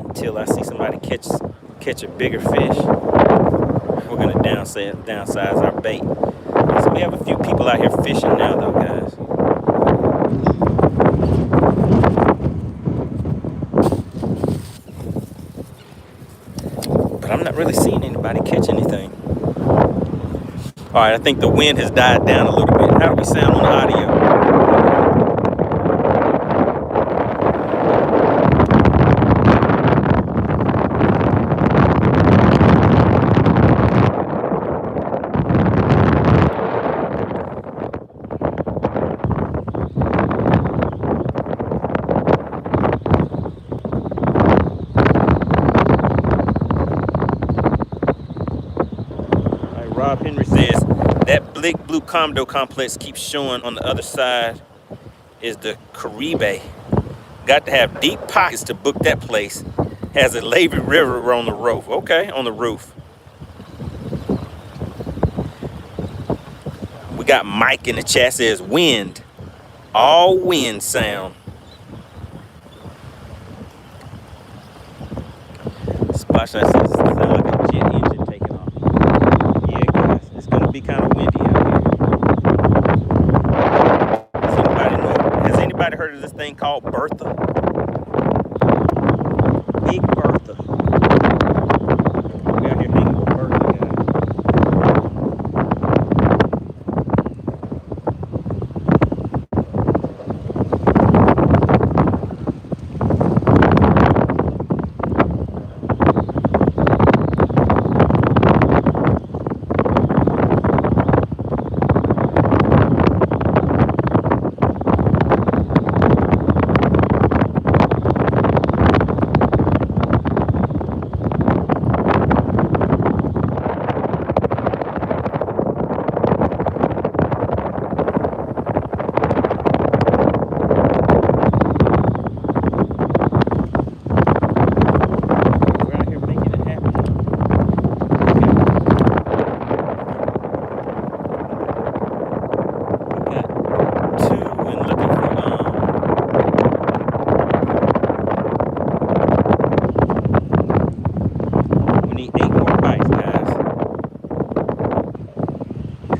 until I see somebody catch a bigger fish. We're gonna downsize our bait. So we have a few people out here fishing now though, guys. But I'm not really seeing anybody catch anything. All right, I think the wind has died down a little bit. How do we sound on the audio? Rob Henry says that big blue condo complex keeps showing on the other side is the Caribe. Got to have deep pockets to book that place. Has a Levy River on the roof. Okay, on the roof. We got Mike in the chat says wind. All wind sound. Spotlight says it sounds like a jet engine taking off. Yeah, guys, it's gonna be kind of windy out here. Has anybody heard of this thing called Bertha? Big Bertha. We out here hanging with Bertha, guys.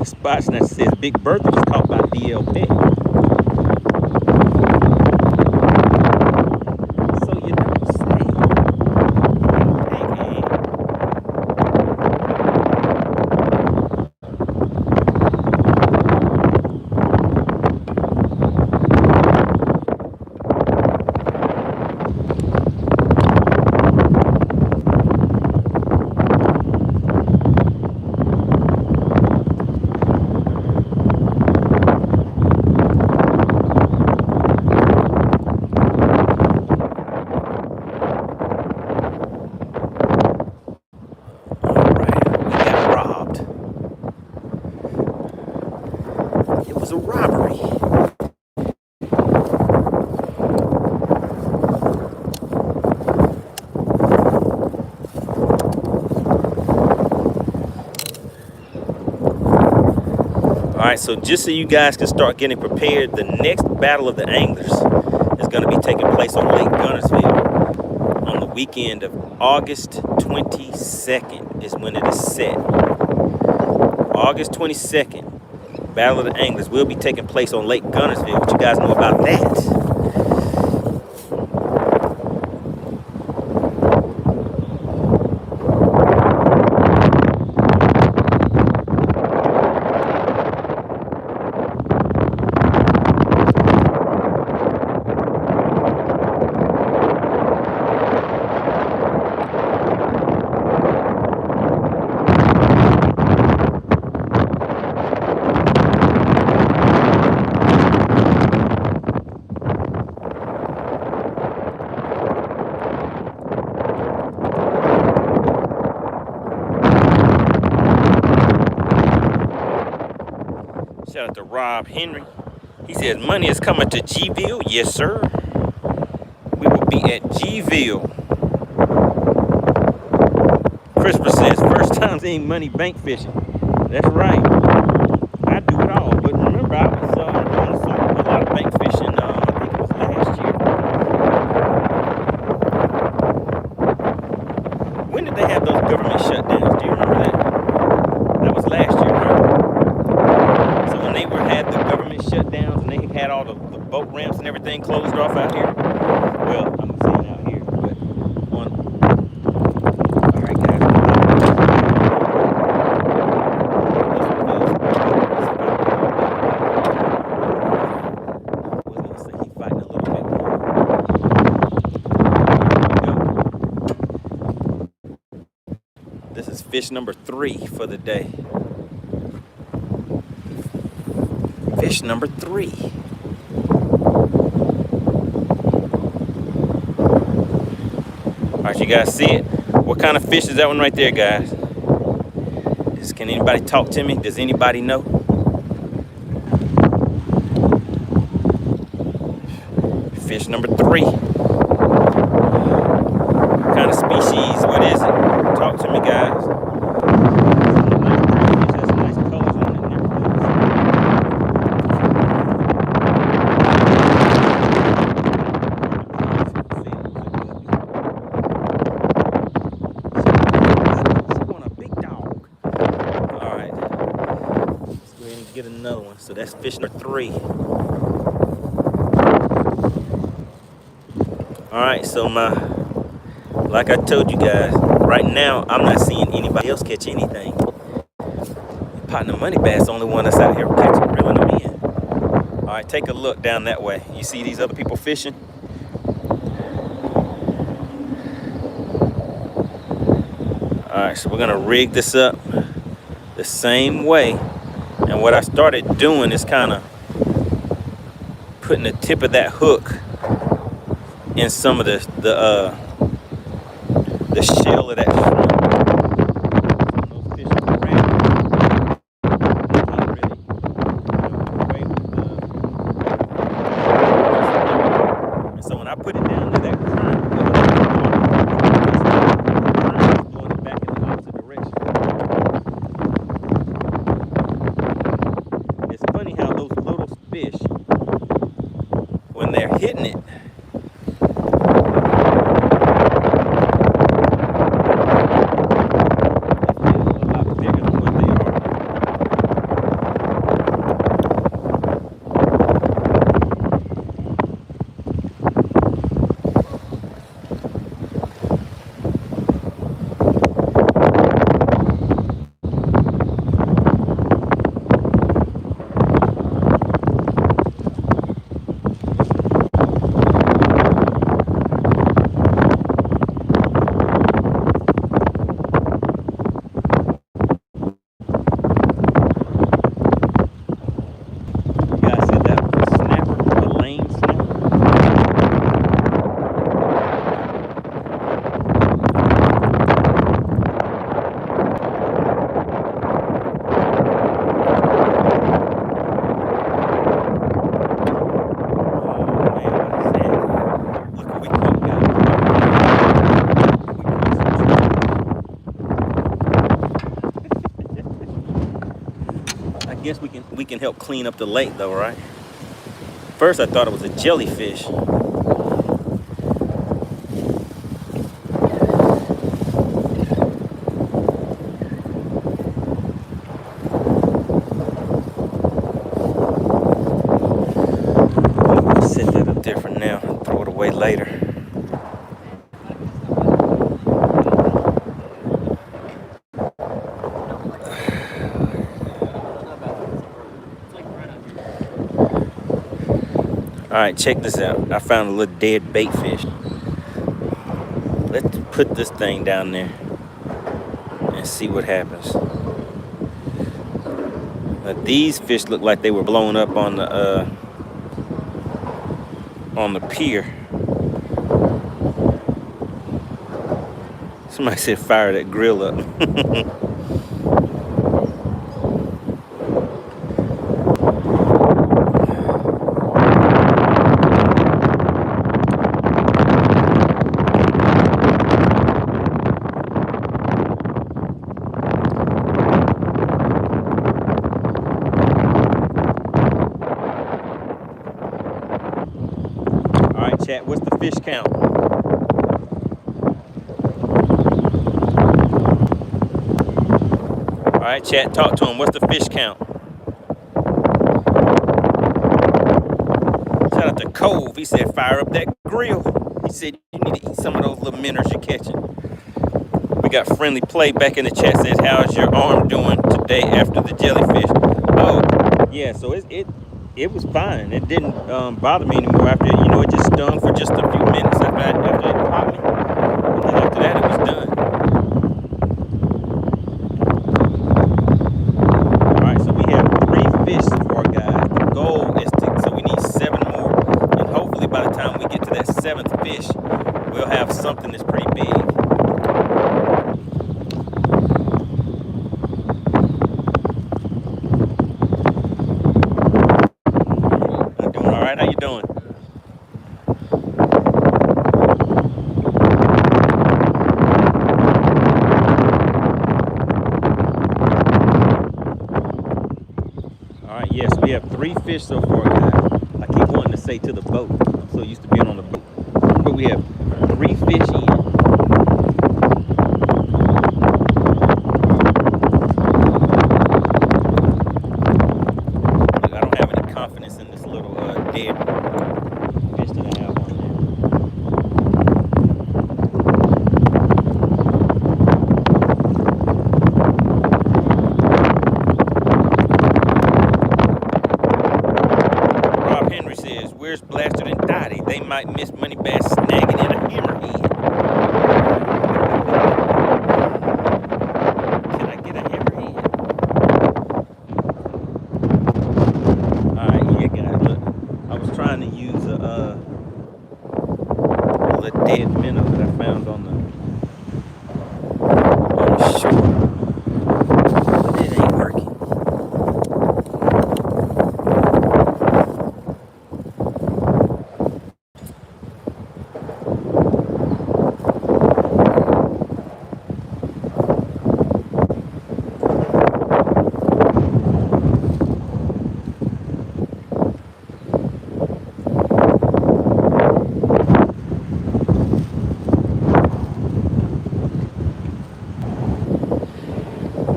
Spots that says Big Bertha was caught by DL Beck. So you don't say. Hey. A robbery. All right, so just so you guys can start getting prepared, the next Battle of the Anglers is going to be taking place on Lake Guntersville on the weekend of August 22nd is when it is set. August 22nd. Battle of the Anglers will be taking place on Lake Guntersville. What you guys know about that? Shout out to Rob Henry. He says money is coming to Gville. Yes, sir. We will be at Gville. Christopher says first time seeing money bank fishing. That's right. I do it all, but remember I was doing a lot of bank fishing. I think it was last year. When did they have those government shutdowns? Do you remember that? That was last year, right? So when they had the government shutdowns and they had all the boat ramps and everything closed off out here. Well, I'm saying out here, but on. All right, guys. I was gonna say he's fighting a little bit more. This is fish number 3 for the day. Fish number 3. All right, you guys see it? What kind of fish is that one right there, guys? Can anybody talk to me? Does anybody know? Fish number 3. What kind of species? What is it? Talk to me, guys. Get another one. So that's fish number 3. All right, so like I told you guys, right now I'm not seeing anybody else catch anything. Partner MoneyBass, the only one that's out here catching, reeling them in. All right, take a look down that way. You see these other people fishing? All right, so we're gonna rig this up the same way. And what I started doing is kind of putting the tip of that hook in some of the shell of that shrimp. Those fish are grabbing. They can't really get away with and so when I put it down to that current, it's blowing it back in the opposite direction. It's funny how those little fish, when they're hitting it, I guess we can help clean up the lake though, right? First I thought it was a jellyfish. Set that up there for now, throw it away later. All right, check this out. I found a little dead bait fish. Let's put this thing down there and see what happens. Now, these fish look like they were blown up on the pier. Somebody said fire that grill up. What's the fish count? All right, chat, talk to him. What's the fish count? Shout out to Cove. He said, fire up that grill. He said, you need to eat some of those little minnows you're catching. We got Friendly Play back in the chat. Says, how's your arm doing today after the jellyfish? Oh, yeah, so it was fine. It didn't bother me anymore after, it just stung for just a few minutes after it popped me. And then after that, it was done. All right, so we have 3 fish so far, guys. The goal is so we need 7 more. And hopefully by the time we get to that 7th fish, we'll have something that's pretty big. How you doing? All right, yes, we have 3 fish so far, guys. I keep wanting to say to the boat. I'm so used to being on the boat. But we have 3 fish in. Look, I don't have any confidence in this little dead fish that I have on there. Rob Henry says, where's Blaster and Dottie? They might miss MoneyBass snagging in a hammerhead. Can I get a hammerhead? Alright, yeah guys, look. I was trying to use a dead minnow that I found on the shore. But it ain't working.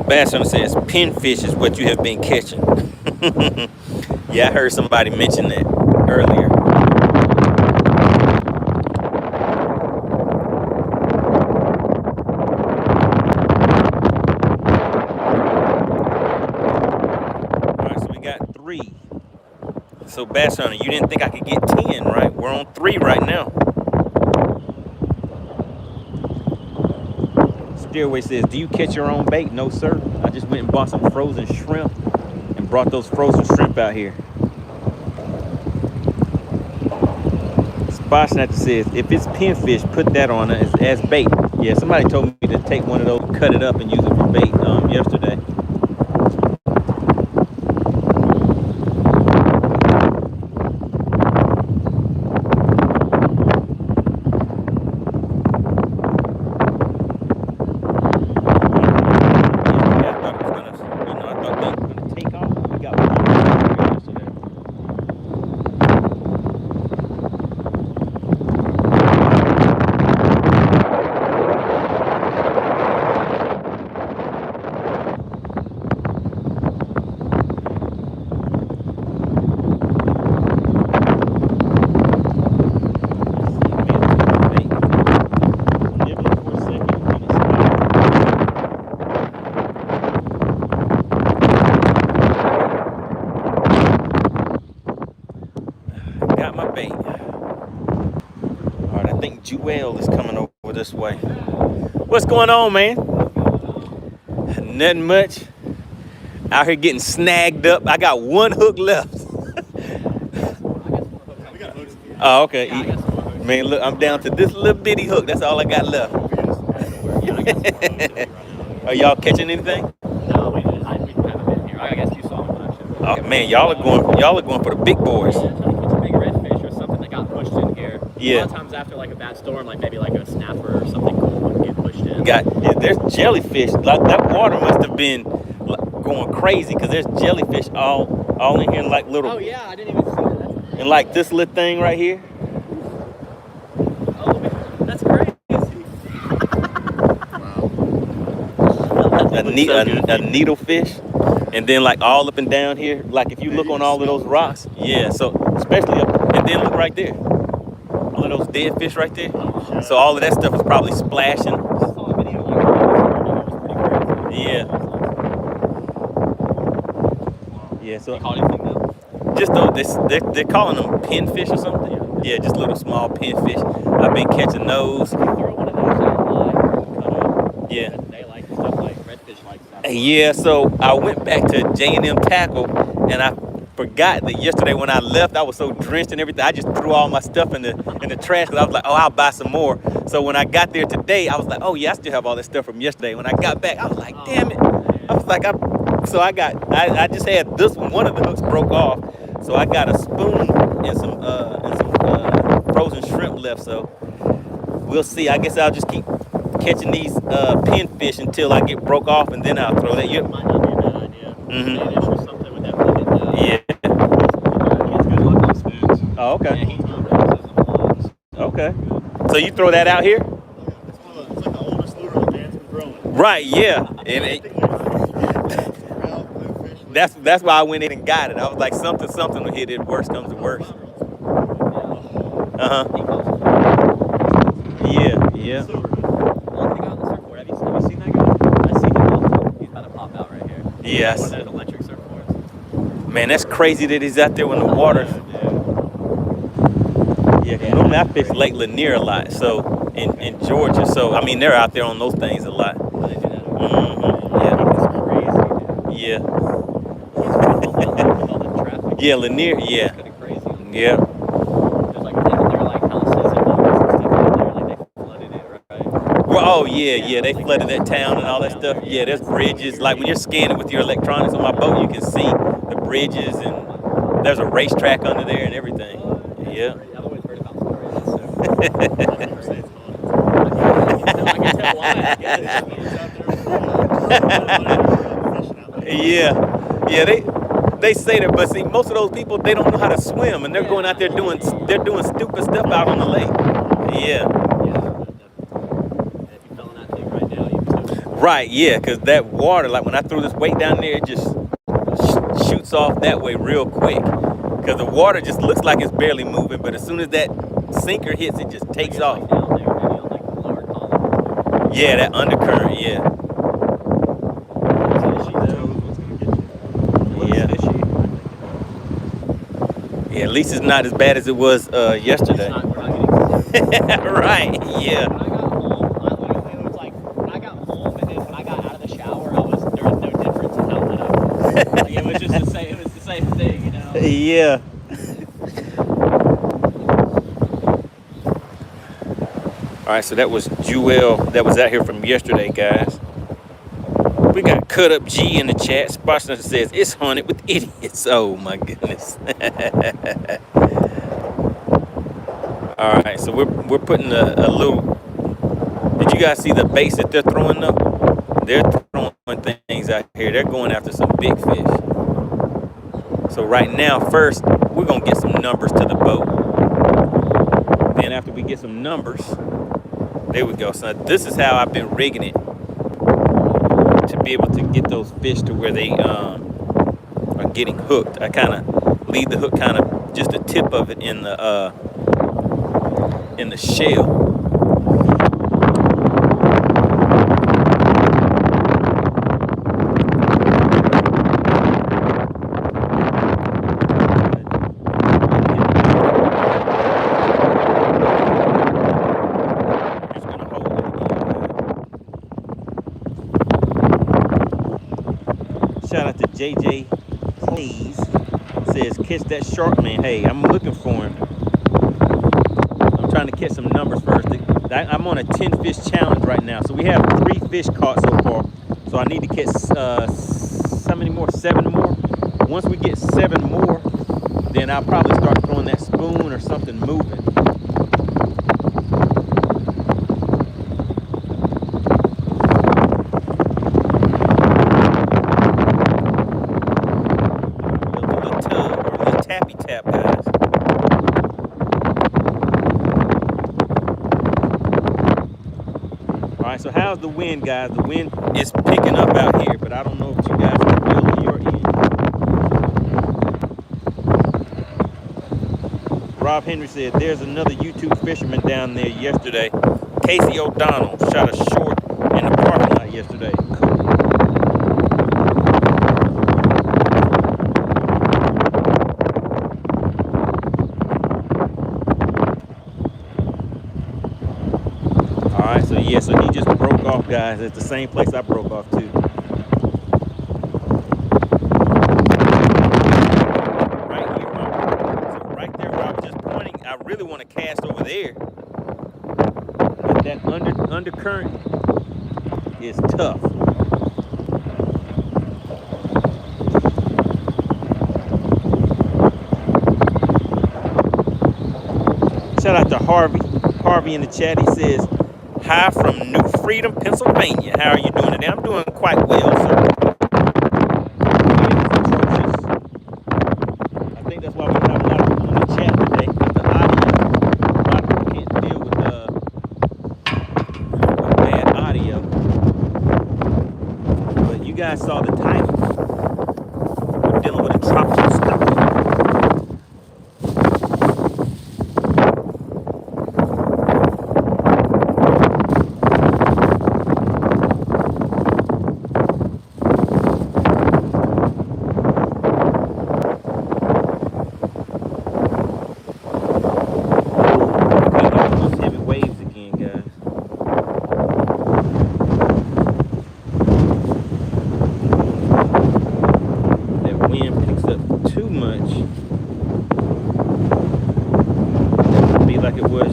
Bass Hunter says pinfish is what you have been catching. Yeah, I heard somebody mention that earlier. All right, so we got 3. So Bass Hunter, you didn't think I could get 10, right? We're on 3 right now. Stairway says, do you catch your own bait? No, sir. I just went and bought some frozen shrimp and brought those frozen shrimp out here. Spot Snatcher says, if it's pinfish, put that on as bait. Yeah, somebody told me to take one of those, cut it up, and use it for bait yesterday. Jewel is coming over this way. What's going on, man? Nothing much. Out here getting snagged up. I got 1 hook left. Oh, okay. Man, look, I'm down to this little bitty hook. That's all I got left. Are y'all catching anything? No, we haven't been here. I guess you saw them last year. Oh man, y'all are going for the big boys. Yeah, trying to catch a big redfish or something that got pushed in here. Yeah. A lot of times after like a bad storm, like maybe like a snapper or something cool would get pushed in. There's jellyfish. Like that water must have been going crazy because there's jellyfish all in here, like little. Oh yeah, I didn't even see that. And like this little thing right here. a needle fish. And then like all up and down here, like if you look on all of those rocks, yeah, so especially up, and then look right there. All of those dead fish right there. So all of that stuff is probably splashing. Yeah. Yeah, so just though they're calling them pinfish or something. Yeah, just little small pinfish. I've been catching those. Yeah. They like stuff like redfish like that. Yeah, so I went back to J&M Tackle, and I forgot that yesterday when I left, I was so drenched and everything. I just threw all my stuff in the trash because I was like, oh, I'll buy some more. So when I got there today, I was like, oh yeah, I still have all that stuff from yesterday. When I got back, I was like, damn it. I was like, I just had this one of the hooks broke off, so I got a spoon and some frozen shrimp left. So we'll see. I guess I'll just keep catching these pinfish until I get broke off, and then I'll throw that. Might not be a bad idea. Mm-hmm. Or something with that limit. Yeah. It's good luck on spoons. Oh, okay. Yeah, he's not really Okay. So you throw that out here? It's like the oldest lure the man's been growing. Right. Yeah. And that's why I went in and got it. I was like, something will hit it. Worst comes to worst. Yeah. Yeah. Have you seen that guy? I see him. He's about to pop out right here. Yes. One of those electric surfboards. Man, that's crazy that he's out there in the water. Yeah, normally I fish Lake Lanier a lot, so in Georgia. So I mean, they're out there on those things a lot. Oh, they do that. Yeah. It's crazy, dude. Yeah. With all the traffic. Yeah, Lanier. Yeah. It's kind of crazy. Yeah. There's like there are like houses and buildings and stuff out there. Like they flooded it, right? Well, oh yeah. They flooded that town and all that stuff. Yeah, there's bridges. Like when you're scanning with your electronics on my boat, you can see the bridges, and there's a racetrack under there and everything. Yeah. I've always heard about stories. I can tell why. Yeah, they say that, but see, most of those people, they don't know how to swim, and they're going out there doing stupid stuff out on the lake. Yeah. If you fell in that thing right now, you too. Right. Yeah, because that water, like when I threw this weight down there, it just shoots off that way real quick. Because the water just looks like it's barely moving, but as soon as that sinker hits, it just takes off. Like down there, maybe on like the lower column. Yeah, that undercurrent. Yeah. Yeah, at least it's not as bad as it was yesterday. We're not getting Right, yeah. When I got home, and then when I got out of the shower, there was no difference in how lit I was. Like, it was just the same thing, you know? Yeah. All right, so that was Jewel that was out here from yesterday, guys. We got Cut Up G in the chat. Sparshner says, it's haunted with idiots. Oh, my goodness. All right, so we're putting a little... Did you guys see the baits that they're throwing up? They're throwing things out here. They're going after some big fish. So right now, first, we're going to get some numbers to the boat. Then after we get some numbers, there we go. So this is how I've been rigging it to be able to get those fish to where they are getting hooked. I kind of leave the hook kind of just the tip of it in the shell. Shout out to JJ Please says catch that shark man. Hey, I'm looking for him. I'm trying to catch some numbers first. I'm on a 10 fish challenge right now. So we have 3 fish caught so far. So I need to catch how many more? 7 more. Once we get 7 more, then I'll probably start throwing that spoon or something moving. right, so how's the wind, guys? The wind is picking up out here, but I don't know if you guys can feel it your end. Rob Henry said there's another YouTube fisherman down there yesterday. Casey O'Donnell shot a short in the parking lot yesterday. All right, so yeah, so he just broke off, guys. It's the same place I broke off to. Right here, so right there where I was just pointing, I really want to cast over there. But that undercurrent is tough. Shout out to Harvey. Harvey in the chat, he says, hi from New Freedom, Pennsylvania. How are you doing today? I'm doing quite well, sir. I think that's why we have a lot of people in the chat today. The audio, a lot of people can't deal with bad audio. But you guys saw the title. We're dealing with a tropical storm.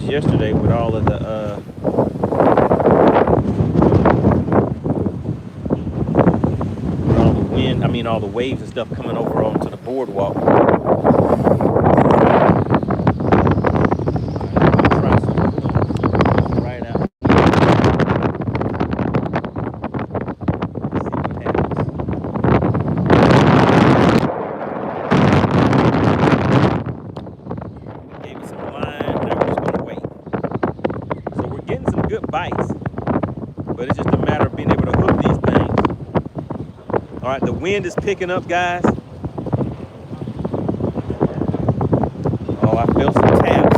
Yesterday with all of the all the wind, all the waves and stuff coming over onto the boardwalk. Right out. Gave it some line. Now we're just gonna wait. So we're getting some good bites, but it's just a matter of being able to hook these things. All right, the wind is picking up, guys. Oh, I feel some taps.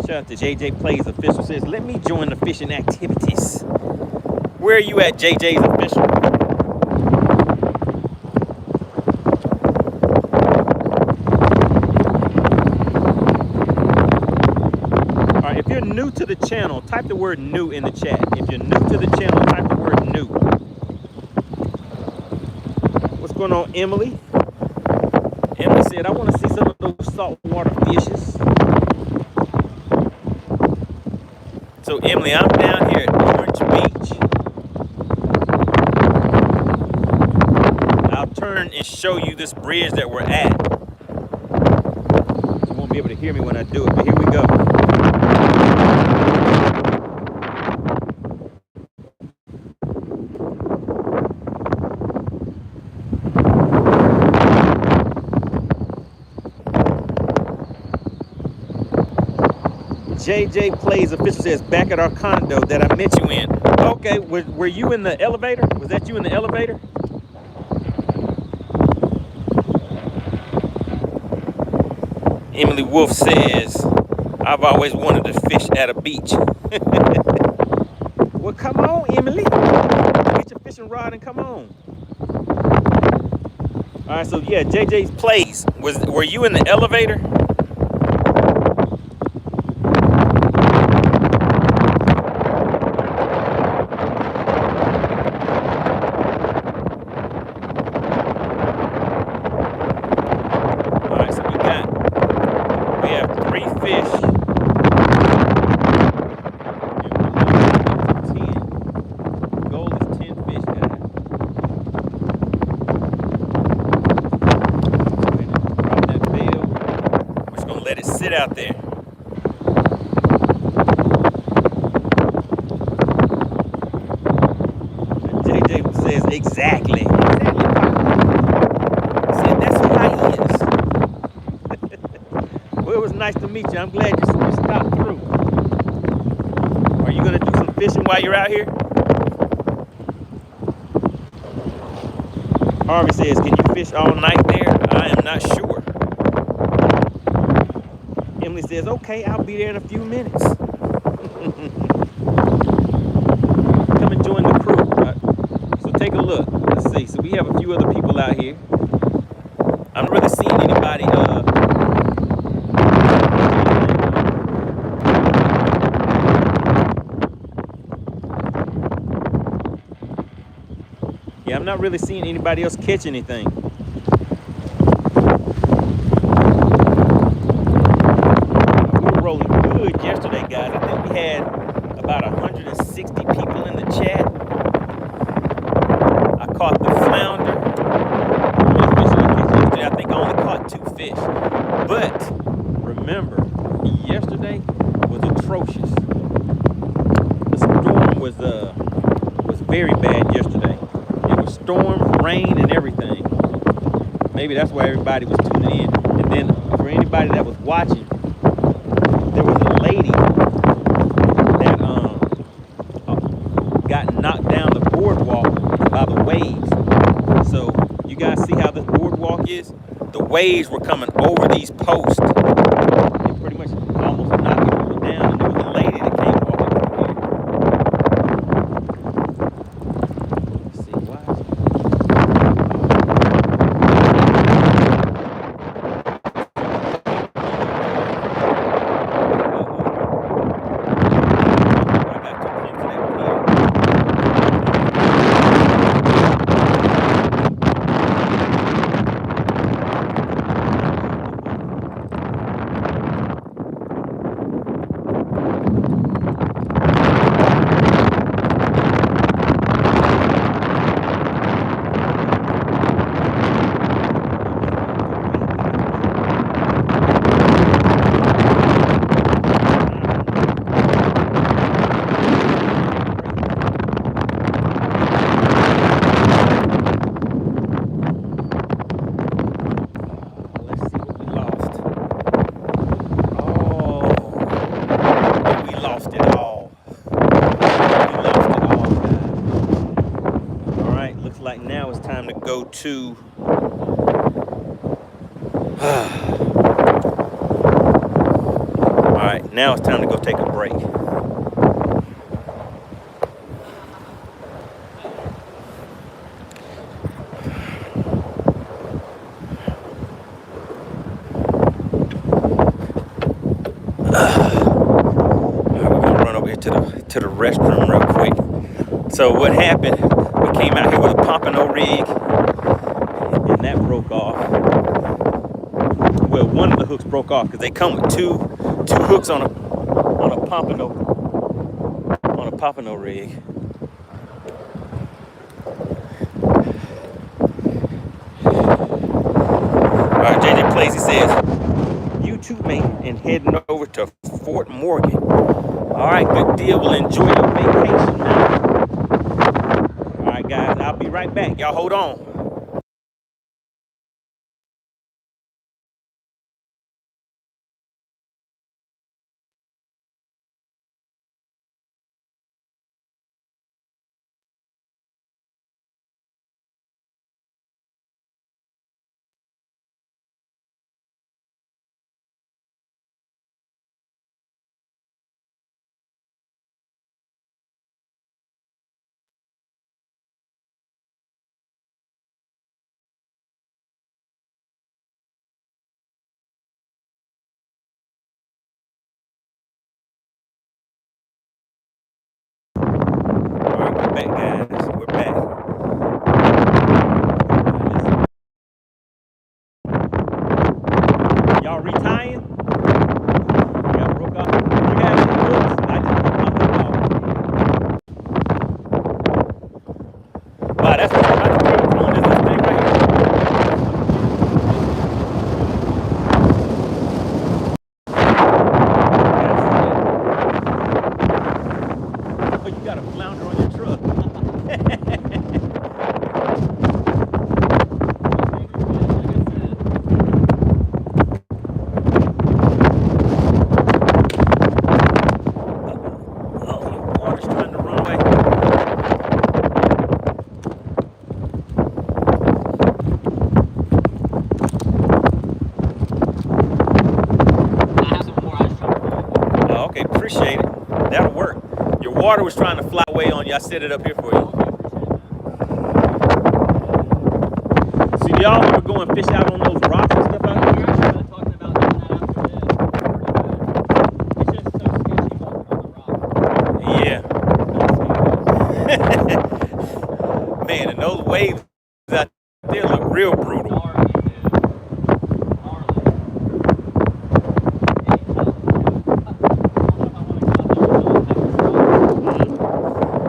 Shout out to JJ Plays Official, says, let me join the fishing activities. Where are you at, JJ's Official? If you're new to the channel, type the word new in the chat. If you're new to the channel, type the word new. What's going on, Emily? Emily said, I want to see some of those saltwater fishes. So, Emily, I'm down here at Orange Beach. I'll turn and show you this bridge that we're at. You won't be able to hear me when I do it, but here we go. JJ Plays Official says, back at our condo that I met you in. Okay, were you in the elevator? Was that you in the elevator? Emily Wolf says, I've always wanted to fish at a beach. Well, come on, Emily. Get your fishing rod and come on. All right, so yeah, JJ's Plays. Were you in the elevator? Out there. JJ says exactly. Said that's nice to meet you. I'm glad you stopped through. Are you gonna do some fishing while you're out here? Harvey says, can you fish all night there? I am not sure. Emily says, okay, I'll be there in a few minutes. Come and join the crew. So take a look. Let's see. So we have a few other people out here. I'm not really seeing anybody. Yeah, I'm not really seeing anybody else catch anything. We were rolling good yesterday, guys. I think we had about 160 people in the chat. I caught the flounder. I think I only caught 2 fish. But remember, yesterday was atrocious. The storm was very bad yesterday. It was storm, rain, and everything. Maybe that's why everybody was tuning in. And then for anybody that was watching, there was a lady that got knocked down the boardwalk by the waves. So you guys see how this boardwalk is? The waves were coming over these posts and pretty much almost knocking people down. And there was a lady that came walking through here. Let's see, why is it? I got too close to that pier. Let's see what we lost. Oh, we lost it all. We lost it all, guys. All right, looks like now it's time to go to. All right, now it's time to go take a break. We're gonna run over here to the restroom real quick. So what happened? We came out here with a pompano rig, and that broke off. Well, one of the hooks broke off because they come with two hooks on a pompano rig. All right, JJ Plazy says, you too, mate, and heading over to Fort Morgan. All right, good deal. Well, enjoy your vacation, man. All right, guys, I'll be right back. Y'all hold on. water was trying to fly away on you, I set it up here for you. So y'all ever go and fish out on those rocks and stuff out We're actually kind of talking about doing that after this. It's just so sketchy walking on the rock. there? Yeah. Man, and those waves out there look real brutal. Gnarly, dude. Gnarly.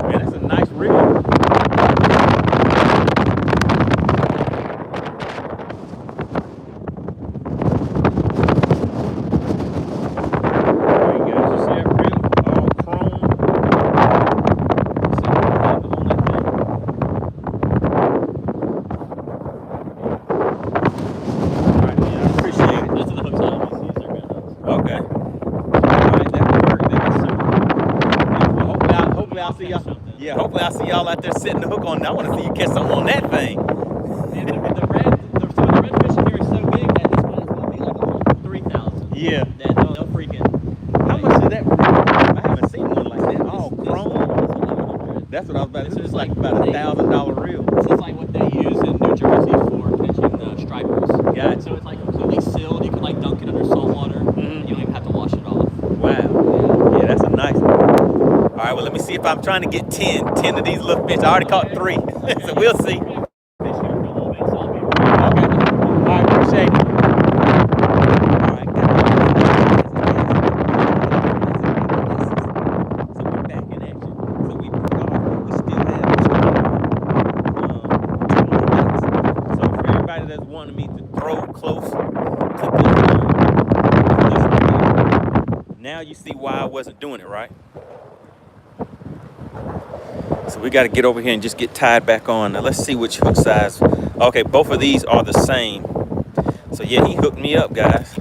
Man, that's a nice reel. Alright guys, you see that reel? All chrome. See the handle on that thing? Alright, man, I appreciate it. Those are the hooks on them. These are good hooks. Okay. Alright, that worked. That is super. Well, hopefully I'll see y'all. Yeah, hopefully I'll see y'all out there setting the hook on. I want to see you catch something on that thing. And the red fish in here is so big that this one is going to be like 3,000. Yeah. That no freaking. How much is that? I haven't seen one like that. All chrome. 1,100. That's what I was about to say. This It's is like like about $1,000 reel. This is like what they use in New Jersey for catching stripers. Gotcha. So it's like completely sealed. You can like dunk it under salt water. And you don't even have to wash it off. Wow. Yeah, that's a nice one. All right, well, let me see if I'm trying to get 10 of these little fish. I already caught 3, so we'll see. Fish here for a little bit, so I'll be Okay. All right, appreciate it. All right, guys. So we're back in action. So we broke off, but we still have 2 more minutes. So for everybody that's wanting me to throw close to this video, now you see why I wasn't doing it, right? So we got to get over here and just get tied back on. Now let's see which hook size. Okay, both of these are the same. So yeah, he hooked me up, guys.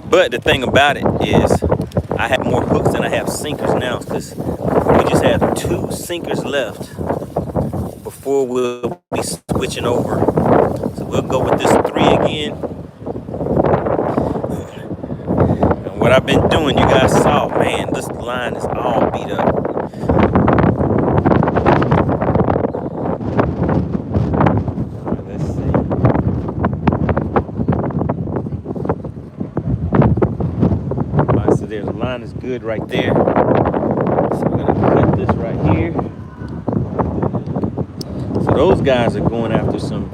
But the thing about it is I have more hooks than I have sinkers now, because we just have 2 sinkers left before we'll be switching over. So we'll go with this 3 again. What I've been doing, you guys saw, man, this line is all beat up. All right, let's see. All right, so there's a line is good right there. So we're gonna cut this right here. So those guys are going after some.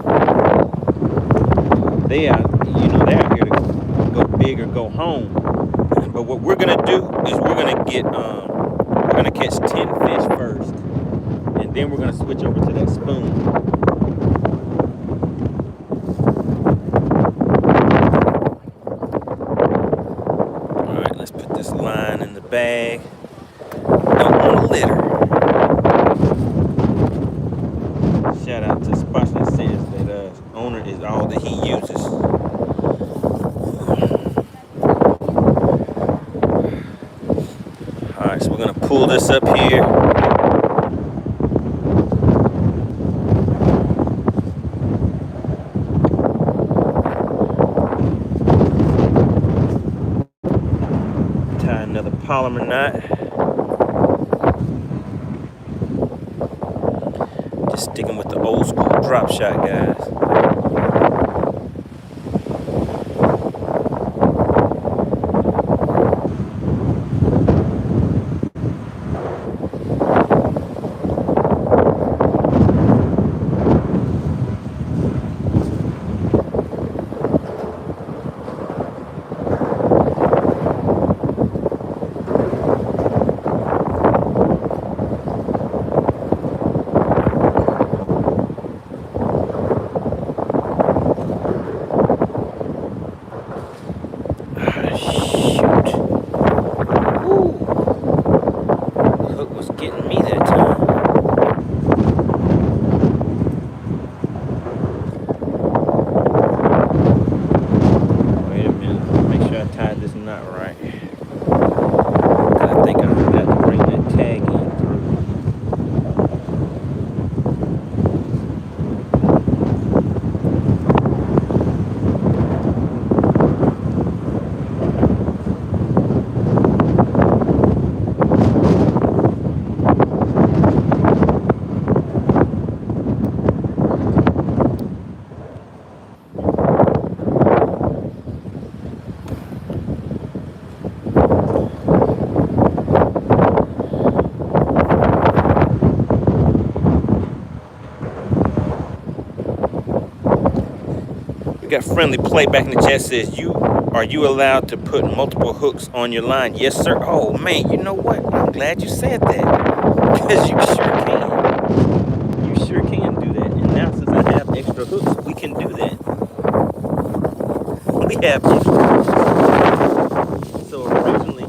They're out here to go big or go home. But what we're gonna do is we're gonna catch 10 fish first, and then we're gonna switch over to that spoon. All right, let's put this line in the bag. Don't want to litter. Shout out to Spots that says that owner is all that he uses. Alright, so we're going to pull this up here. Tie another polymer knot. Just sticking with the old school drop shot, guys. We got friendly play back in the chat. Says, are you allowed to put multiple hooks on your line? Yes, sir. Oh man, you know what? I'm glad you said that, because you sure can. You sure can do that. And now since I have extra hooks, we can do that. We have extra hooks. So originally,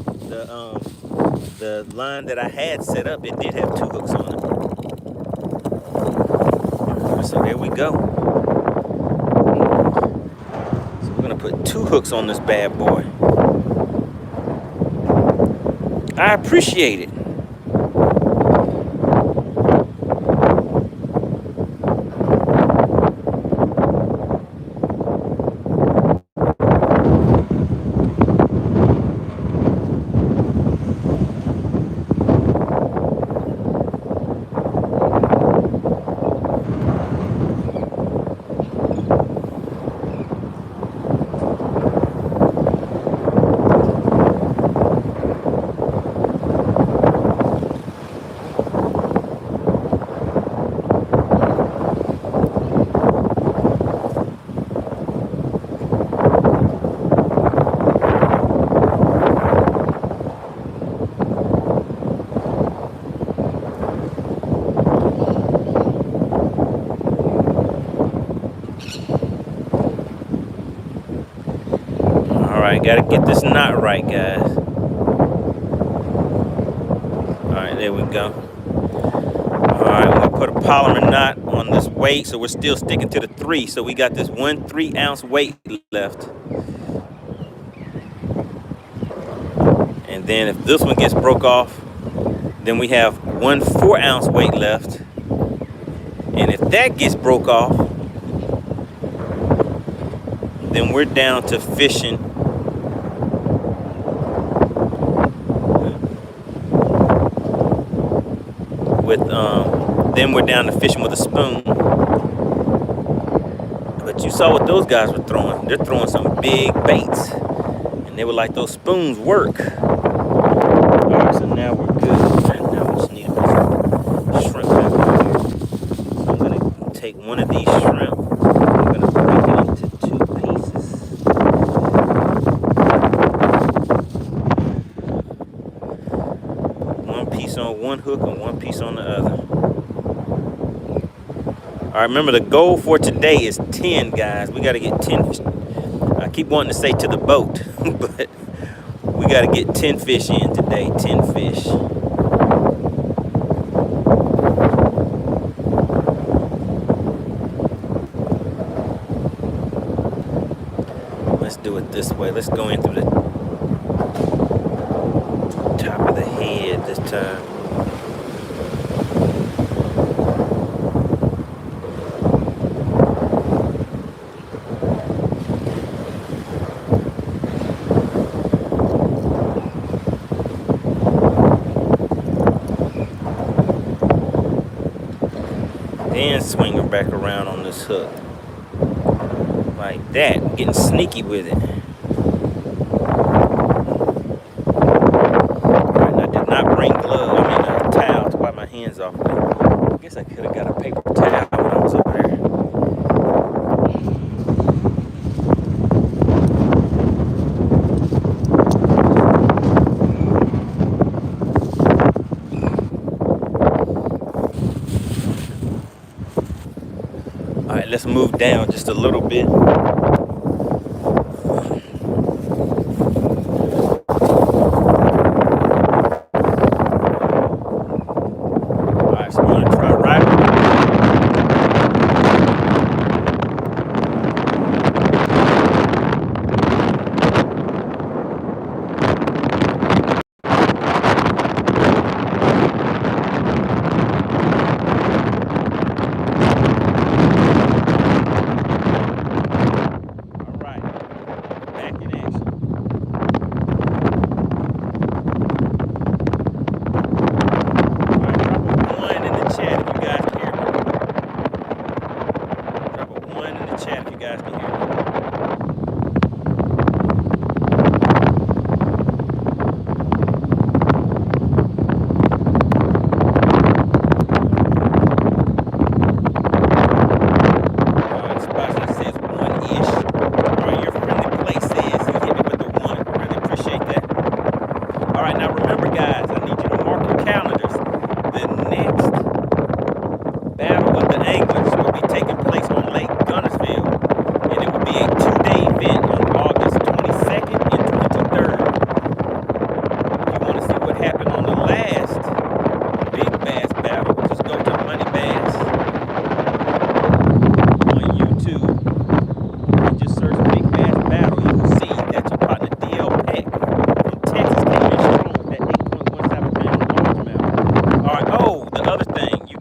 the line that I had set up, it did have 2 hooks on it. So there we go. So we're gonna put 2 hooks on this bad boy. I appreciate it. Alright, gotta get this knot right, guys. Alright, there we go. Alright, we're gonna put a polymer knot on this weight, so we're still sticking to the 3. So we got this 1 3-ounce weight left. And then if this one gets broke off, then we have 1 4-ounce weight left. And if that gets broke off, then we're down to fishing with then we're down to fishing with a spoon. But you saw what those guys were throwing. They're throwing some big baits, and they were like, those spoons work. All right, so now we're good. And now we just need a shrimp back over here. So I'm gonna take one of these shrimp. I'm gonna break it into 2 pieces. One piece on one hook and 1 piece on the other. All right, remember the goal for today is 10, guys. We got to get 10. I keep wanting to say to the boat, but we got to get 10 fish in today. 10 fish. Let's do it this way. Let's go in through the top of the head this time. Then swing her back around on this hook. Like that. Getting sneaky with it. Alright, I did not bring gloves. A towel to wipe my hands off with. I guess I could have got a paper towel when I was over there. Alright, let's move down just a little bit. Alright, so we're gonna try right.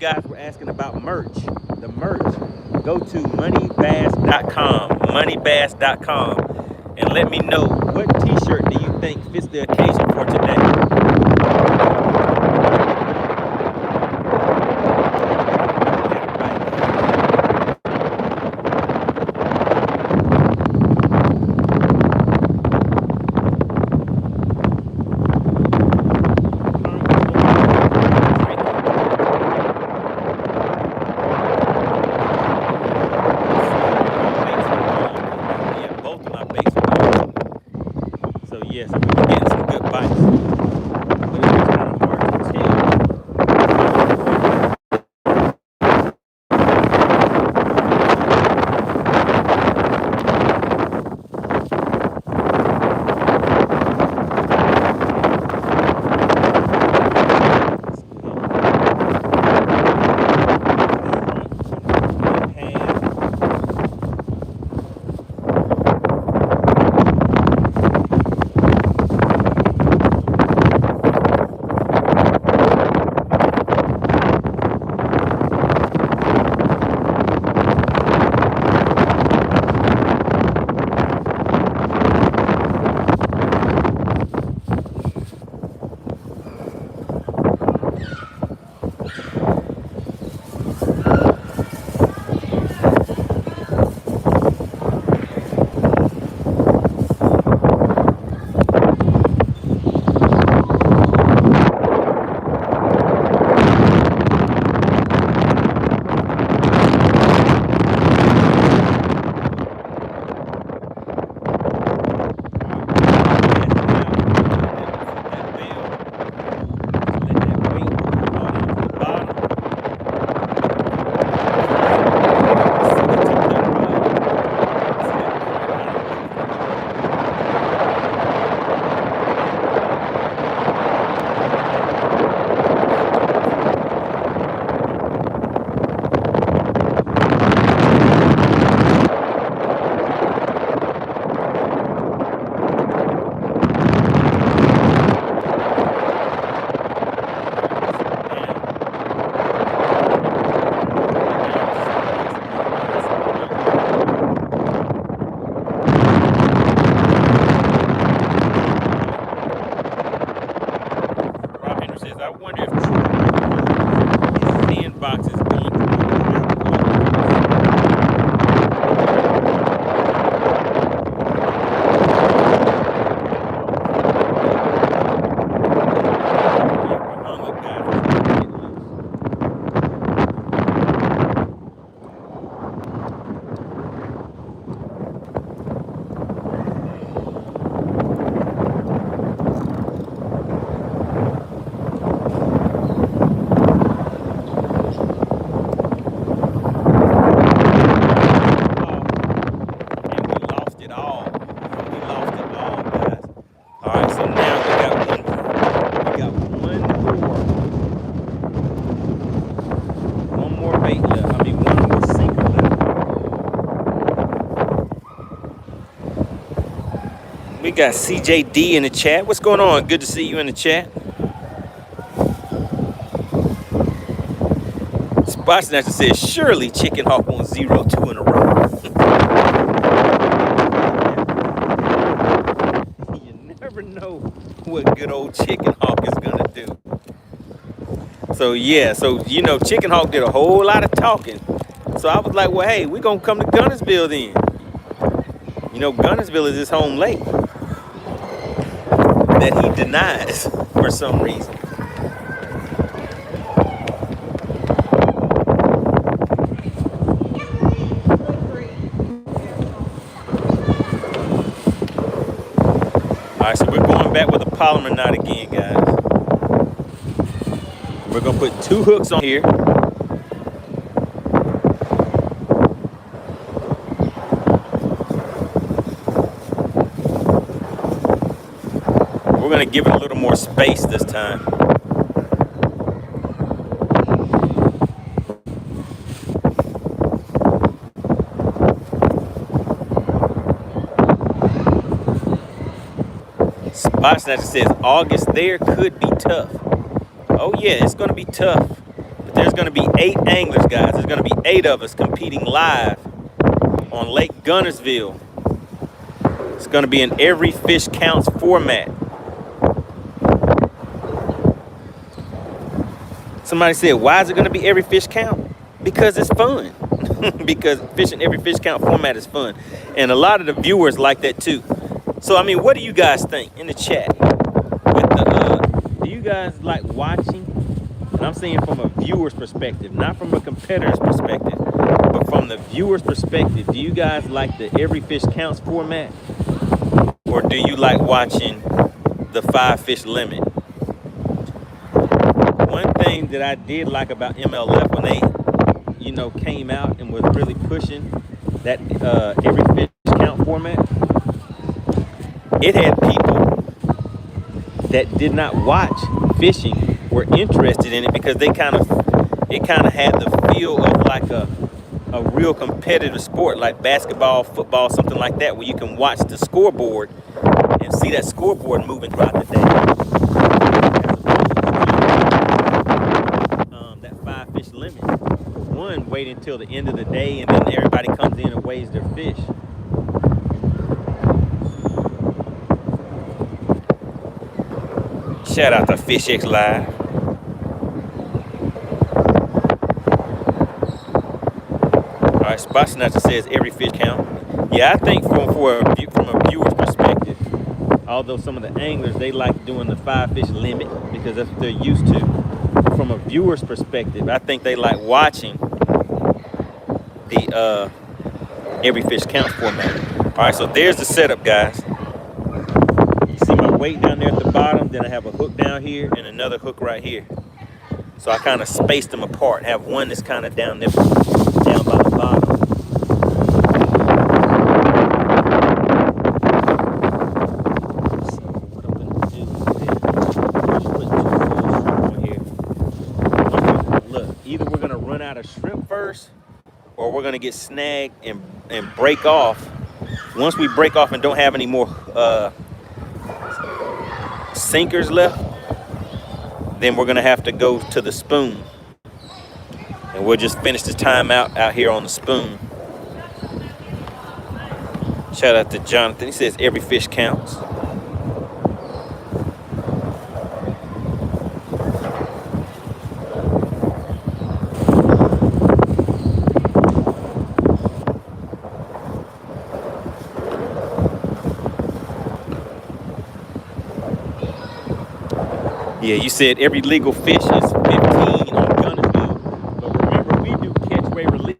you guys were asking about merch. The merch. Go to MoneyBass.com. MoneyBass.com. And let me know, what t-shirt do you think fits the occasion for today? Yes, we've been getting some good bites. But it's just kind of hard to tell. We got CJD in the chat. What's going on? Good to see you in the chat. Spot Snatcher says, surely Chicken Hawk won 0-2 in a row. You never know what good old Chicken Hawk is going to do. So, yeah. So, you know, Chicken Hawk did a whole lot of talking. So, I was like, well, hey, we're going to come to Gunnersville then. You know, Gunnersville is his home lake that he denies for some reason. All right, so we're going back with a polymer knot again, guys. We're gonna put 2 hooks on here. We're gonna give it a little more space this time. Spot Snatcher says August there could be tough. Oh yeah, it's gonna be tough. But there's gonna be 8 anglers, guys. There's going to be 8 of us competing live on Lake Gunnersville. It's going to be in every fish counts format. Somebody said, why is it going to be every fish count? Because it's fun. Because fishing every fish count format is fun. And a lot of the viewers like that too. So, I mean, what do you guys think in the chat? Do you guys like watching? And I'm saying from a viewer's perspective, not from a competitor's perspective, but from the viewer's perspective. Do you guys like the every fish counts format? Or do you like watching the 5 fish limit? One thing that I did like about MLF when they, you know, came out and was really pushing that every fish count format, it had people that did not watch fishing were interested in it because it kind of had the feel of like a real competitive sport, like basketball, football, something like that, where you can watch the scoreboard and see that scoreboard moving throughout the day. That 5 fish limit. One, wait until the end of the day and then everybody comes in and weighs their fish. Shout out to FishXLive. All right, Spot Snatcher says every fish count. Yeah, I think from a viewer's perspective, although some of the anglers, they like doing the 5 fish limit because that's what they're used to. From a viewer's perspective, I think they like watching the every fish count format. All right, so there's the setup, guys. You see my weight down there at the bottom, then I have a hook down here and another hook right here. So I kind of spaced them apart. Have one that's kind of down there, down by the bottom. So what I'm gonna do is put 2 full shrimp on here. Look, either we're gonna run out of shrimp first, or we're gonna get snagged and break off. Once we break off and don't have any more sinkers left, then we're gonna have to go to the spoon, and we'll just finish the time out here on the spoon. Shout out to Jonathan. He says every fish counts. Yeah, you said every legal fish is 15 on Gunnersville, but remember we do catch, weigh, release.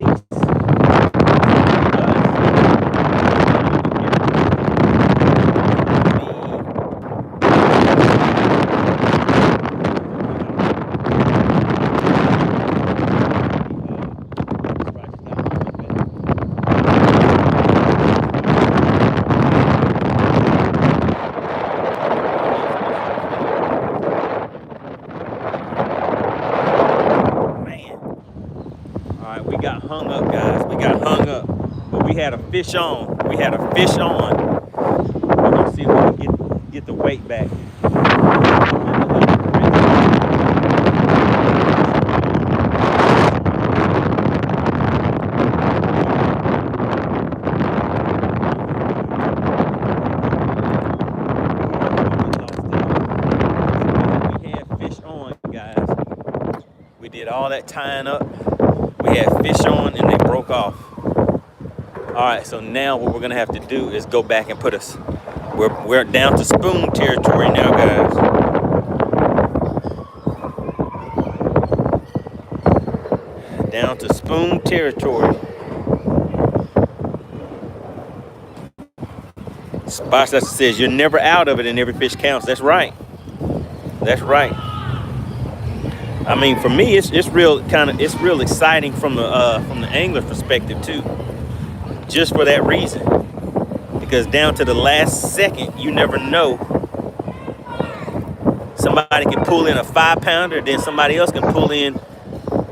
Hung up, guys. We got hung up, but we had a fish on. We had a fish on. We're gonna see if we can get the weight back. We had fish on, guys. We did all that tying up. We had fish on and they broke off. All right, so now what we're gonna have to do is go back and put us. We're down to spoon territory now, guys. Down to spoon territory. Spot that says you're never out of it and every fish counts. That's right. That's right. I mean, for me, it's real exciting from the angler perspective too, just for that reason. Because down to the last second, you never know. Somebody can pull in a 5-pounder, then somebody else can pull in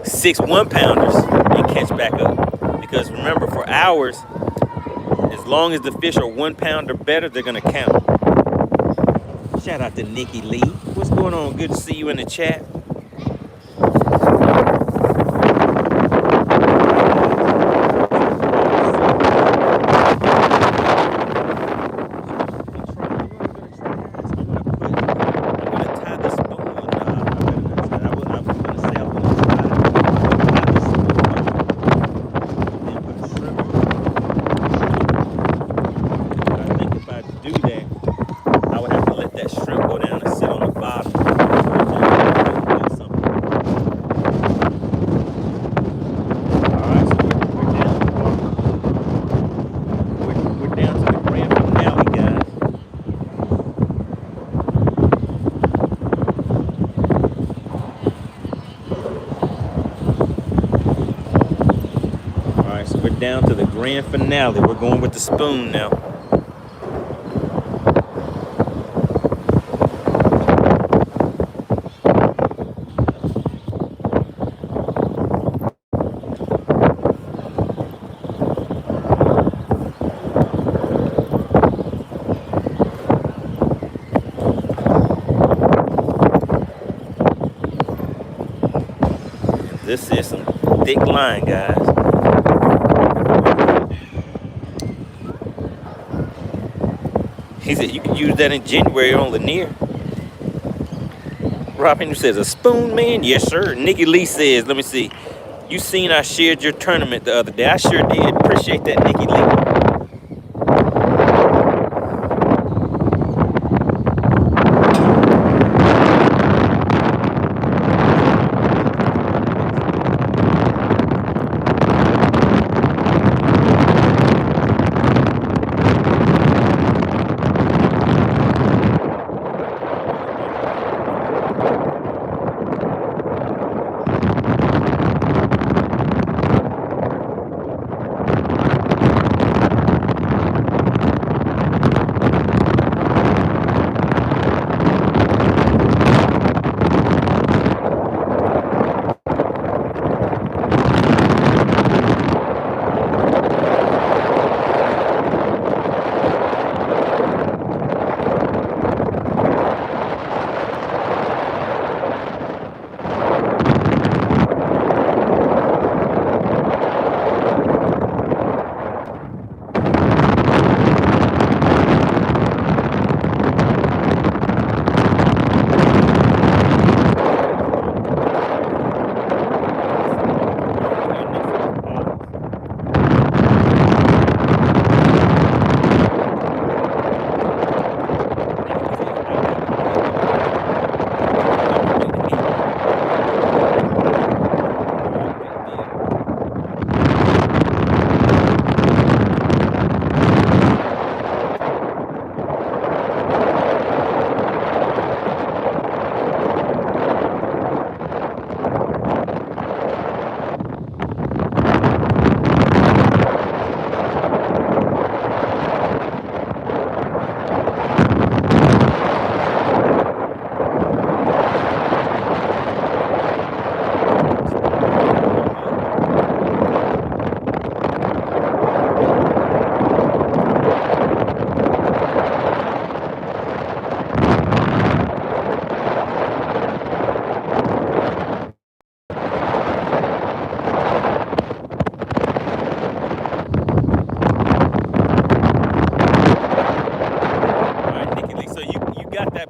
6 1-pounders and catch back up. Because remember, for hours, as long as the fish are 1 pound or better, they're gonna count. Shout out to Nikki Lee. What's going on? Good to see you in the chat. We're down to the grand finale. We're going with the spoon now. This is some thick line, guys. He said you can use that in January on Lanier. Rob Henry says, a spoon, man? Yes, sir. Nikki Lee says, let me see. You seen I shared your tournament the other day. I sure did. Appreciate that, Nikki Lee.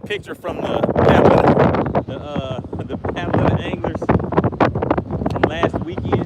Picture from the Paddler anglers from last weekend.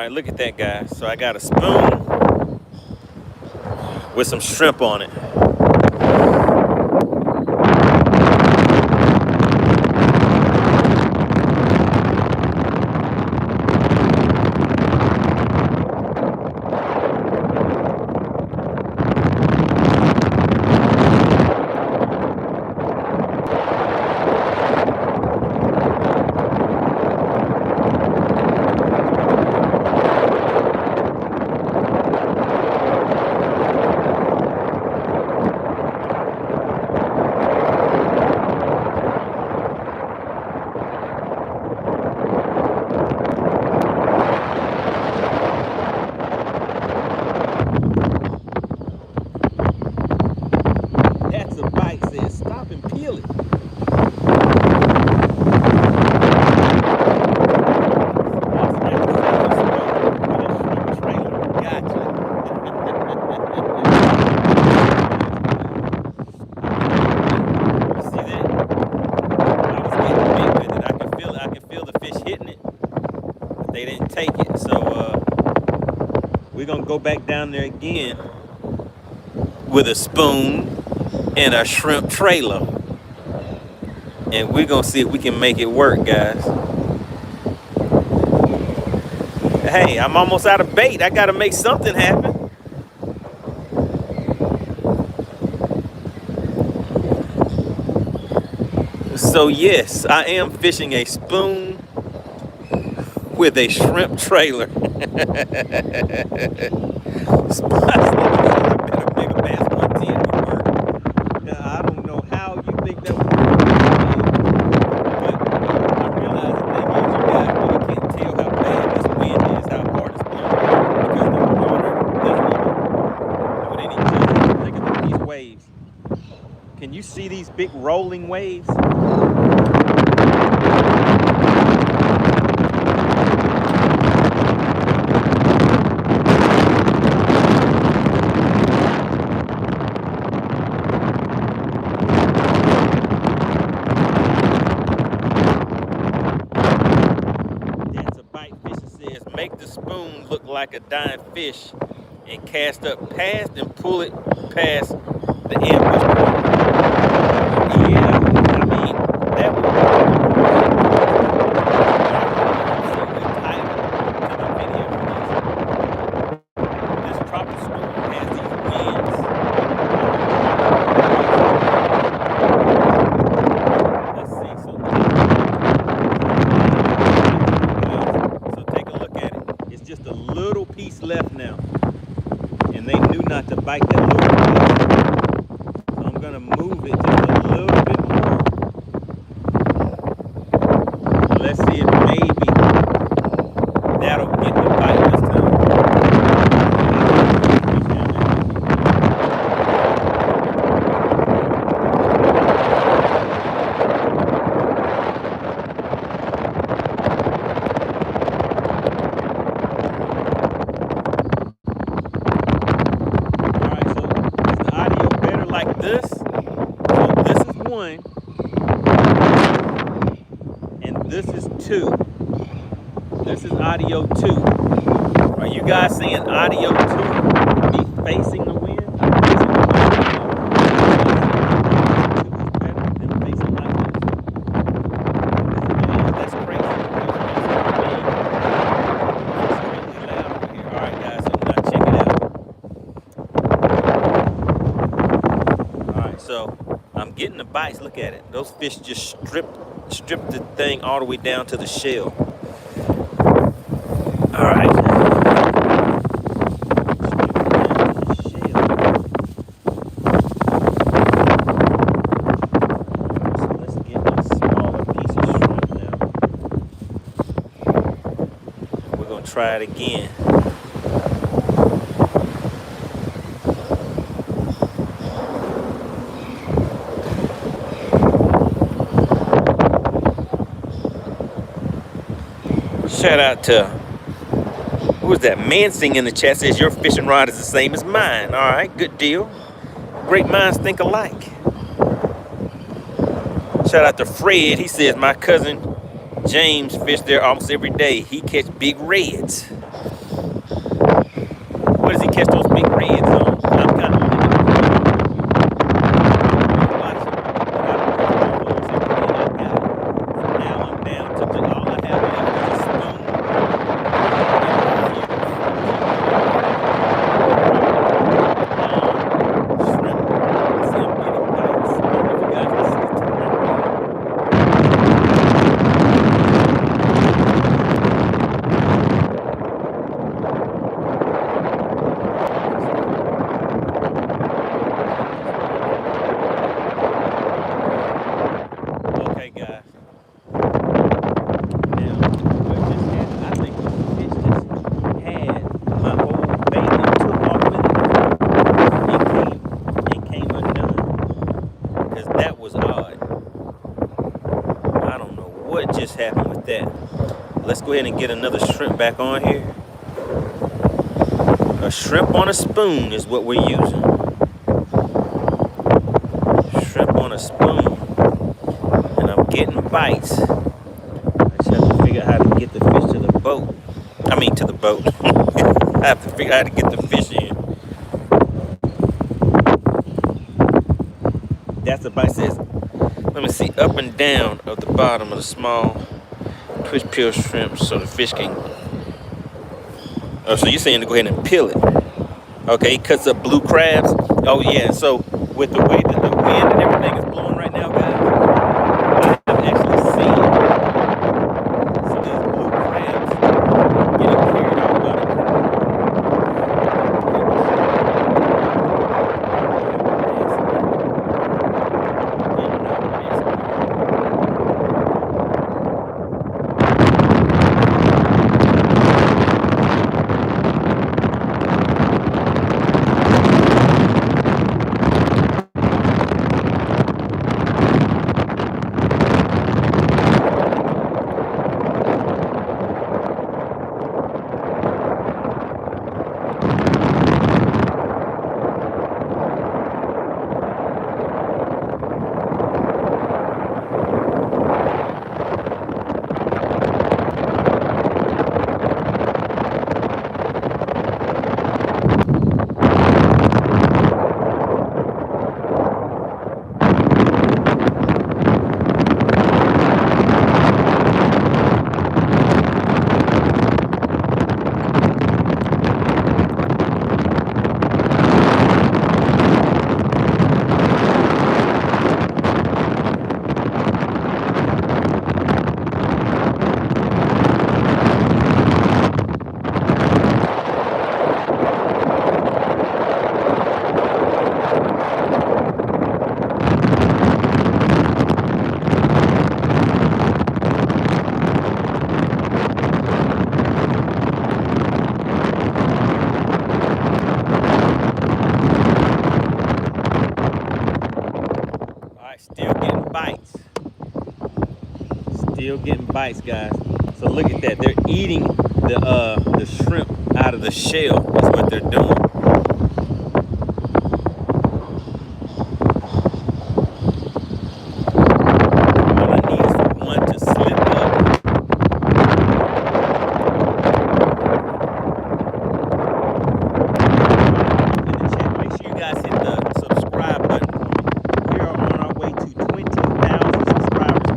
right, look at that, guys. So I got a spoon with some shrimp on it. We're gonna go back down there again with a spoon and a shrimp trailer, and we're gonna see if we can make it work, guys. Hey, I'm almost out of bait. I gotta make something happen. So yes, I am fishing a spoon with a shrimp trailer. Spots like MoneyBass 110 would work. Now, I don't know how you think that would work, but I realize the thing is you guys really can't tell how bad this wind is, how hard it's blowing, because the water doesn't even do any justice. Look at these waves. Can you see these big rolling waves? Make the spoon look like a dying fish and cast up past and pull it past the ambush point. Yeah, I mean, that would this tropical spoon has these winds. Let's see, just a little piece left now, and they knew not to bite that little piece, so I'm gonna move it just a little bit more. Let's see if maybe that'll get the bite this time. This, so this is one, and this is two. This is audio 2. Are you guys seeing audio 2? Me facing the wind? Facing like this. That's crazy. It's extremely loud over here. Alright guys, so now check it out. Alright, so I'm getting the bites. Look at it. Those fish just stripped the thing all the way down to the shell. All right. So let's get a smaller piece of shrimp now. We're gonna try it again. Shout out to, who is that? Mansing in the chat says your fishing rod is the same as mine. All right, good deal. Great minds think alike. Shout out to Fred. He says my cousin James fished there almost every day. He catch big reds. catch those big red zones. I'm kind of now I'm down to just all I have left is a spoon. Shrimp. See, I'm getting bites. I don't know if you guys can see it to the right. Okay, guys. Now, what just happened, I think the fish just had my whole bait and took off with it. It came undone. Because that was odd. I don't know what just happened with that. Let's go ahead and get another shrimp back on here. A shrimp on a spoon is what we're using. Shrimp on a spoon. And I'm getting bites. I just have to figure out how to get the fish to the boat. I mean to the boat. I have to figure out how to get the fish in. That's the bite. Says, let me see, up and down of the bottom of the small twitch peel shrimp so the fish can. Oh, so you're saying to go ahead and peel it. Okay, he cuts up blue crabs. Oh yeah, so with the way that the wind and everything is blowing right now, guys, I've actually seen some of these blue crabs getting carried out by the current. Still getting bites, guys. So look at that. They're eating the shrimp out of the shell. That's what they're doing. All I need is for one to slip up. In the chat, make sure you guys hit the subscribe button. We are on our way to 20,000 subscribers.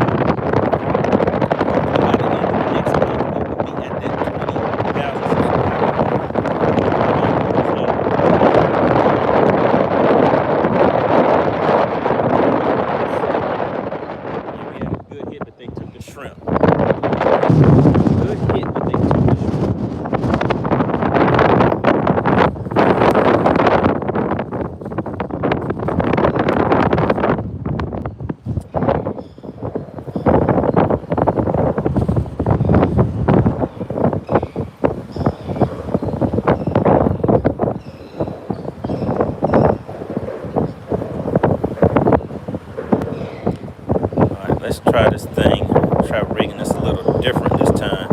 Let's try this thing. Try rigging this a little different this time.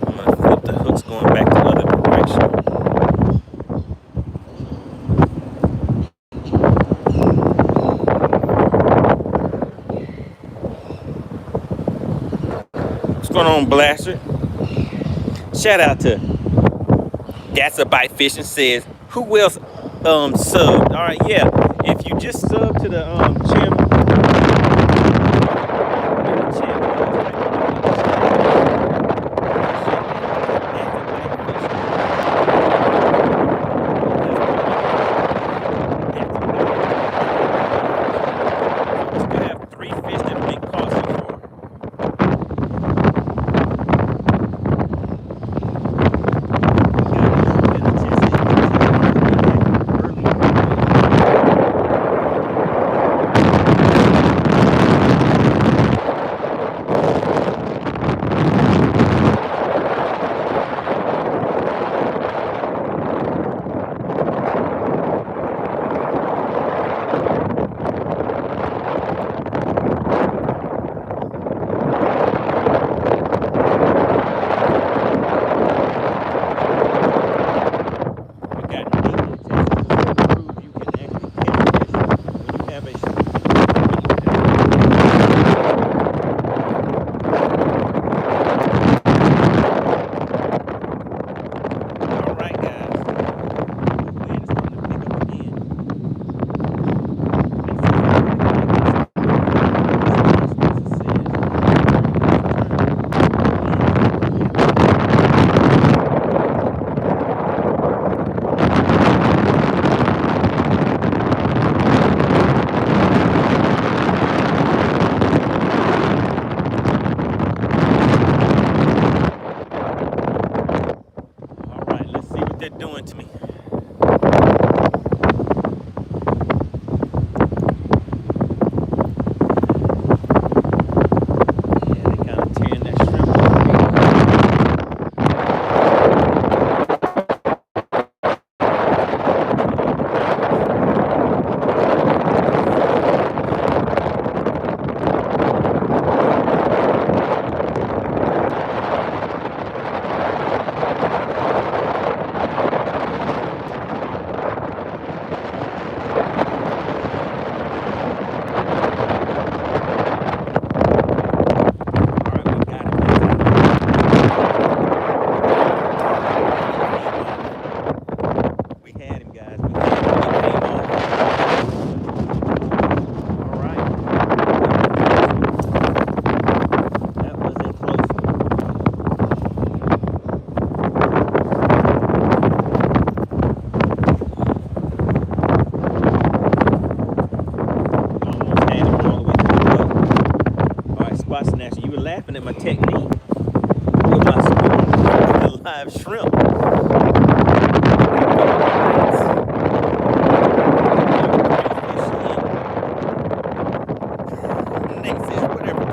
I'm gonna flip the hooks going back the other direction. What's going on, Blaster? Shout out to That's a Bite Fishing says, who else subbed? All right, yeah. If you just sub to the channel, at my technique with my spoon, the live shrimp. Next is whatever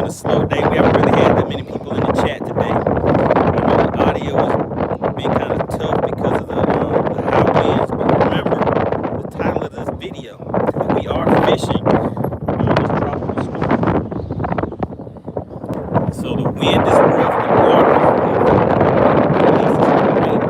been a slow day. We haven't really had that many people in the chat today. I know the audio has been kind of tough because of the high winds, but remember the title of this video: we are fishing on this tropical storm. So the wind is rough, the water is rough. At least it's not raining.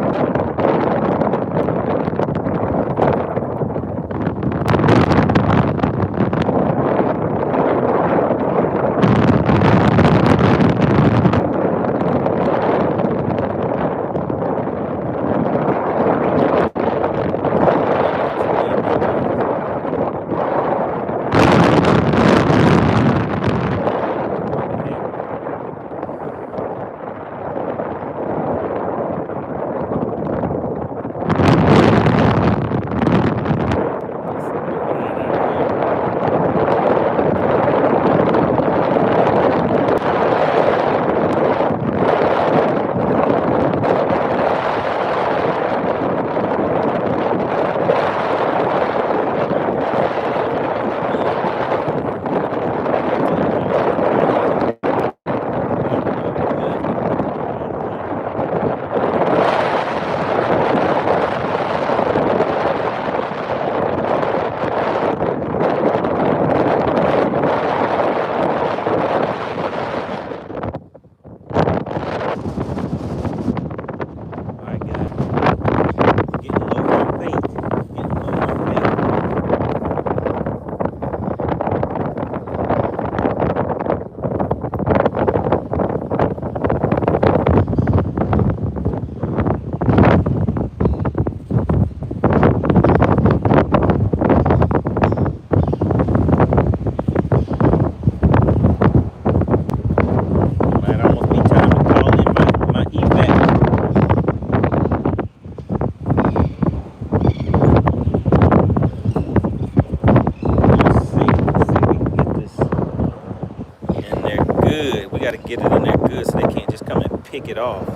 Get it in there good so they can't just come and pick it off.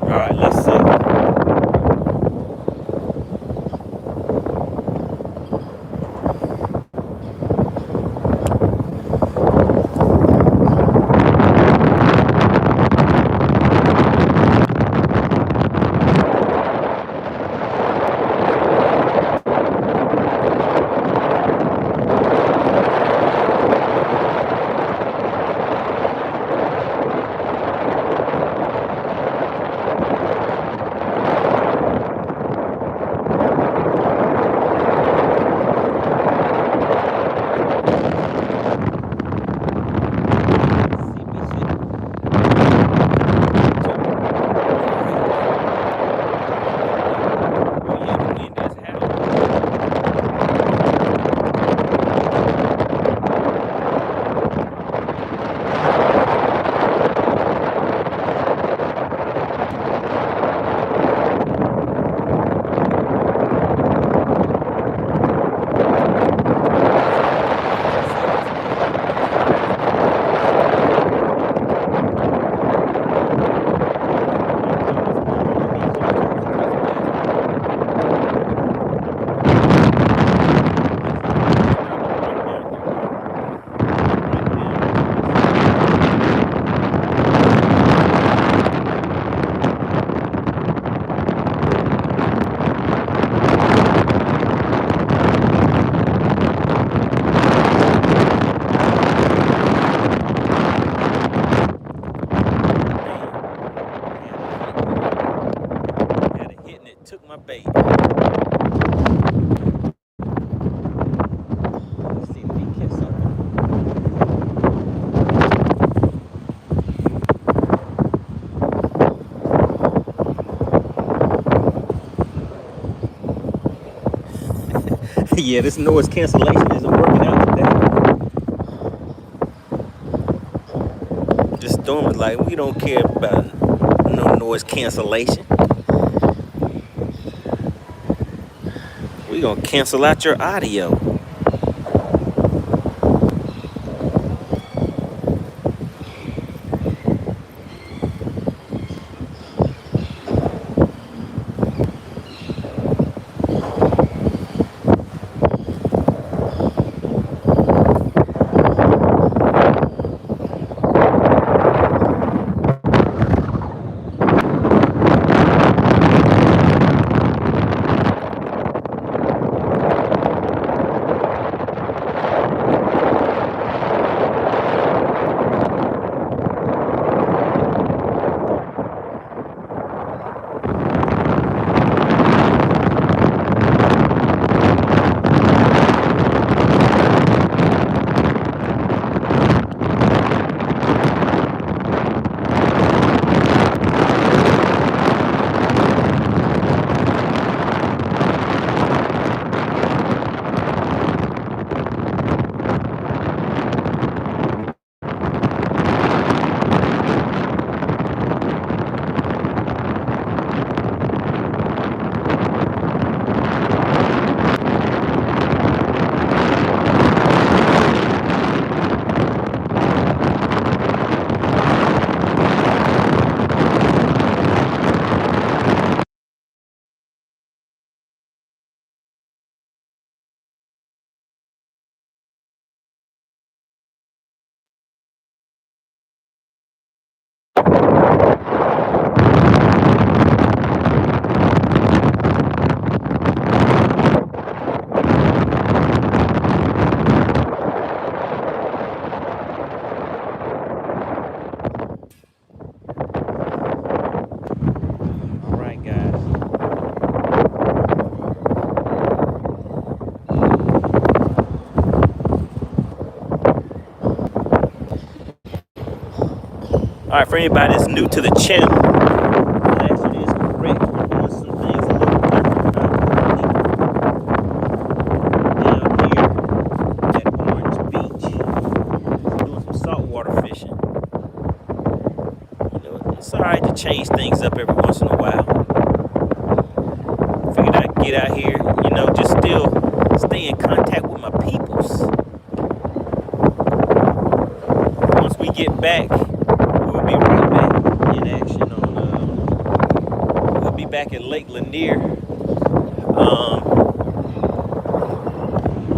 All right, let's see. Took my bait. Let's see if we can catch something. Yeah, this noise cancellation isn't working out today. This storm is like, we don't care about no noise cancellation. We're gonna cancel out your audio. right, for anybody that's new to the channel, that actually is correct. We're doing some things a little different. Down here at Orange Beach, doing some saltwater fishing. You know, it's all right to change things up every once in a while. Figured I'd get out here, you know, just still stay in contact with my peoples. Once we get back, we'll be right back in action on, we'll be back at Lake Lanier.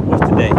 What's today?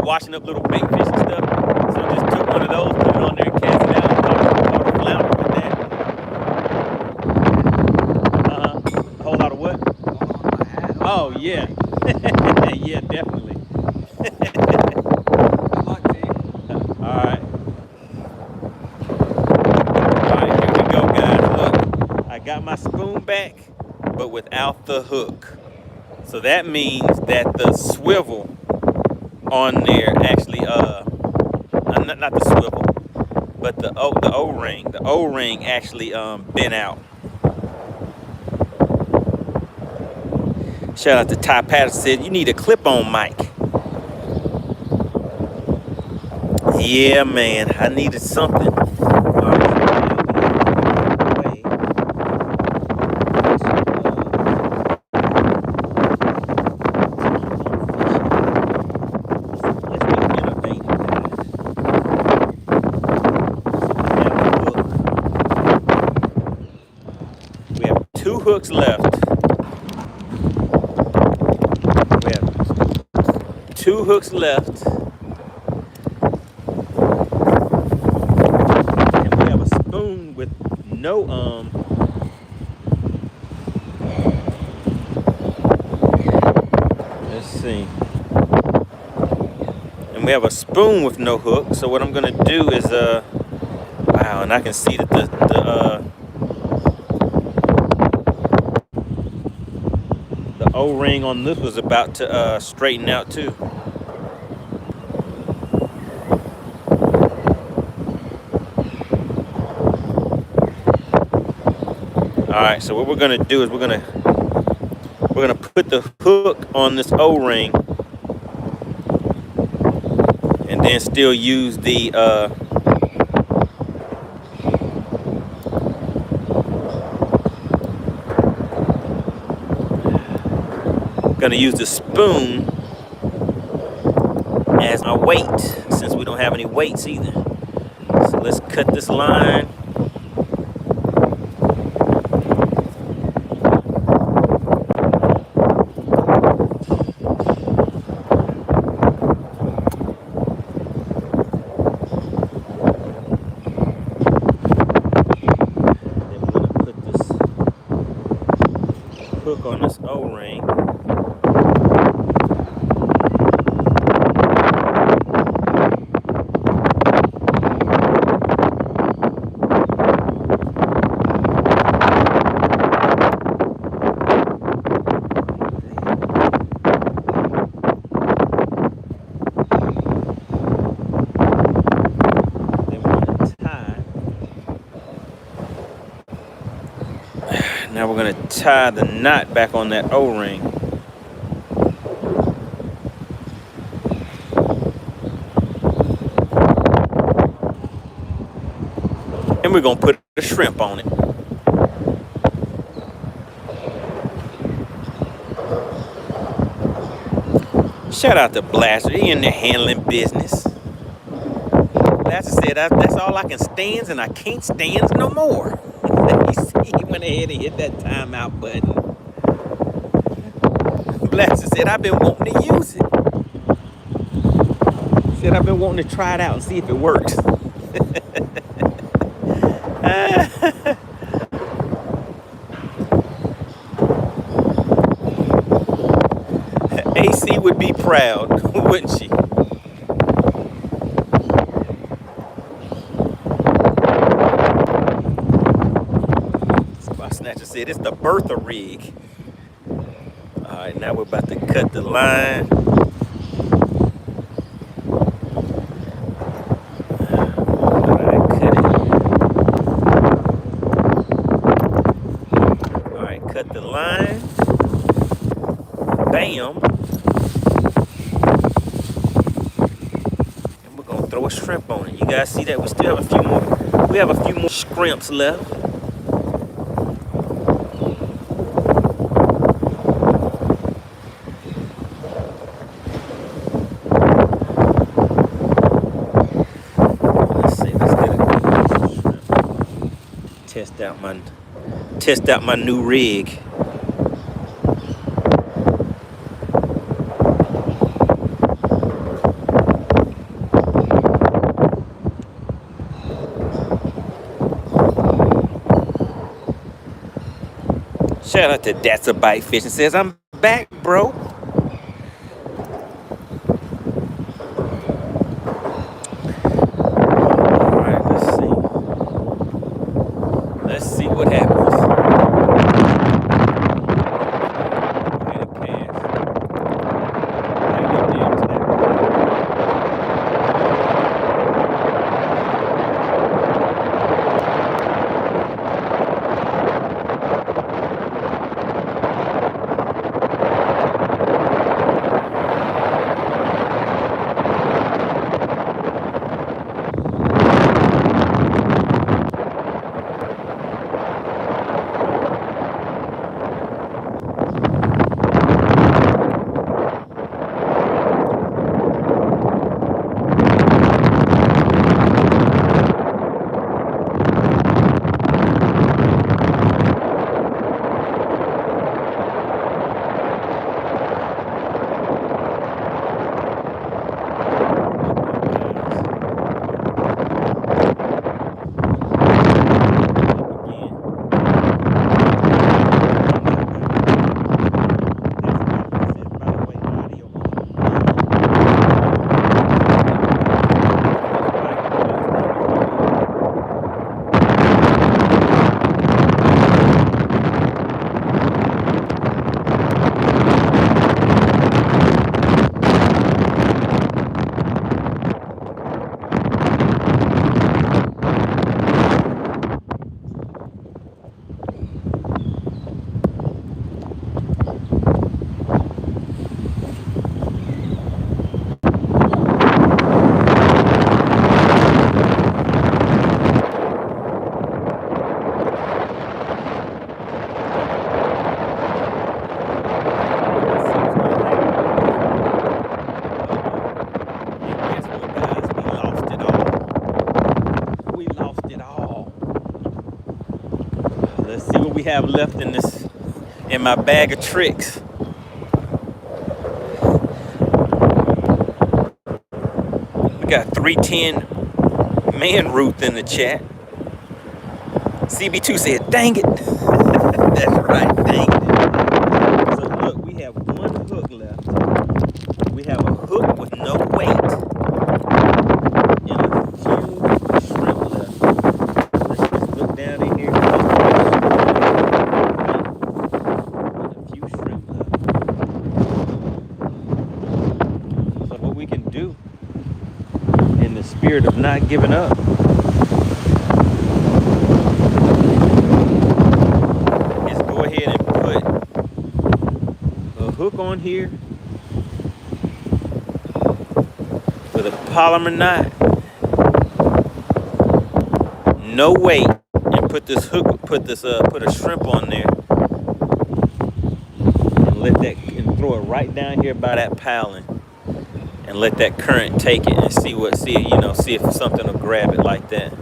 Washing up little bait fish and stuff. So I just took one of those, put it on there, and cast it out. Caught a flounder with that. A whole lot of what? Oh yeah. Yeah, definitely. Alright. Alright, here we go, guys. Look, I got my spoon back, but without the hook. So that means that the swivel on there actually, not the swivel, but the O-ring actually bent out. Shout out to Ty Patterson, said you need a clip-on mic. Yeah, man, I needed something. We have 2 hooks left. We have 2 hooks left. And we have a spoon with no let's see. And we have a spoon with no hook. So what I'm gonna do is wow, and I can see that the O-ring on this was about to straighten out too. All right, so what we're gonna do is we're gonna put the hook on this O-ring, and then still use the gonna use the spoon as my weight, since we don't have any weights either. So let's cut this line. Then we're gonna put this hook on this O-ring. Now we're going to tie the knot back on that O-ring. And we're going to put a shrimp on it. Shout out to Blaster. He in there handling business. Blaster said, that's all I can stand, and I can't stand no more. You see, he went ahead and hit that timeout button. Blaster said, I've been wanting to use it. He said, I've been wanting to try it out and see if it works. AC would be proud, wouldn't she? Snatcher said it's the Bertha rig. All right, now we're about to cut the line. All right, cut it. All right, cut the line. Bam. And we're gonna throw a shrimp on it. You guys see that? We still have a few more. We have a few more shrimps left. Test out my new rig. Shout out to That's a Bite Fishing, says I'm back, bro. What happens? have left in my bag of tricks. We got 310 man Ruth in the chat. CB2 said, dang it. That's right, dang it. So look, we have one hook left. We have a hook with no weight. And a few shrimp left. Let's just look down in here. And a few shrimp left. So what we can do, in the spirit of not giving up, is go ahead and put a hook on here with a polymer knot, no weight, and put a shrimp on there, and let that, and throw it right down here by that paling, and let that current take it, and see if something will grab it like that.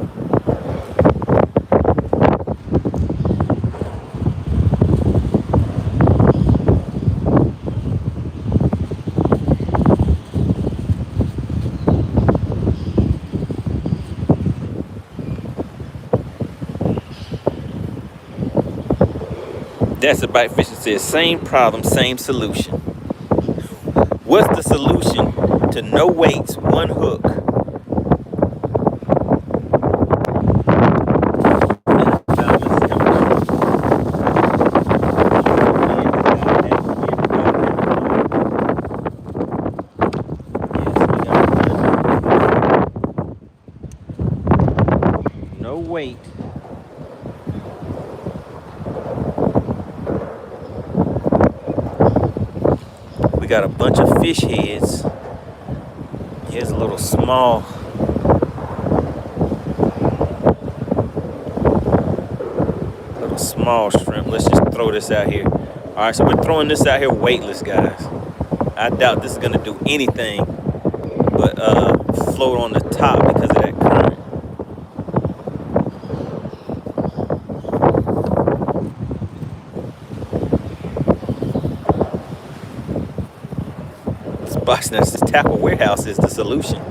That's a Bite Fishing says, same problem, same solution. What's the solution to no weights, one hook? No weight. Got a bunch of fish heads. Here's a little small shrimp. Let's just throw this out here. All right, so we're throwing this out here weightless, guys. I doubt this is gonna do anything but float on the top because of that current. This tackle warehouse is the solution.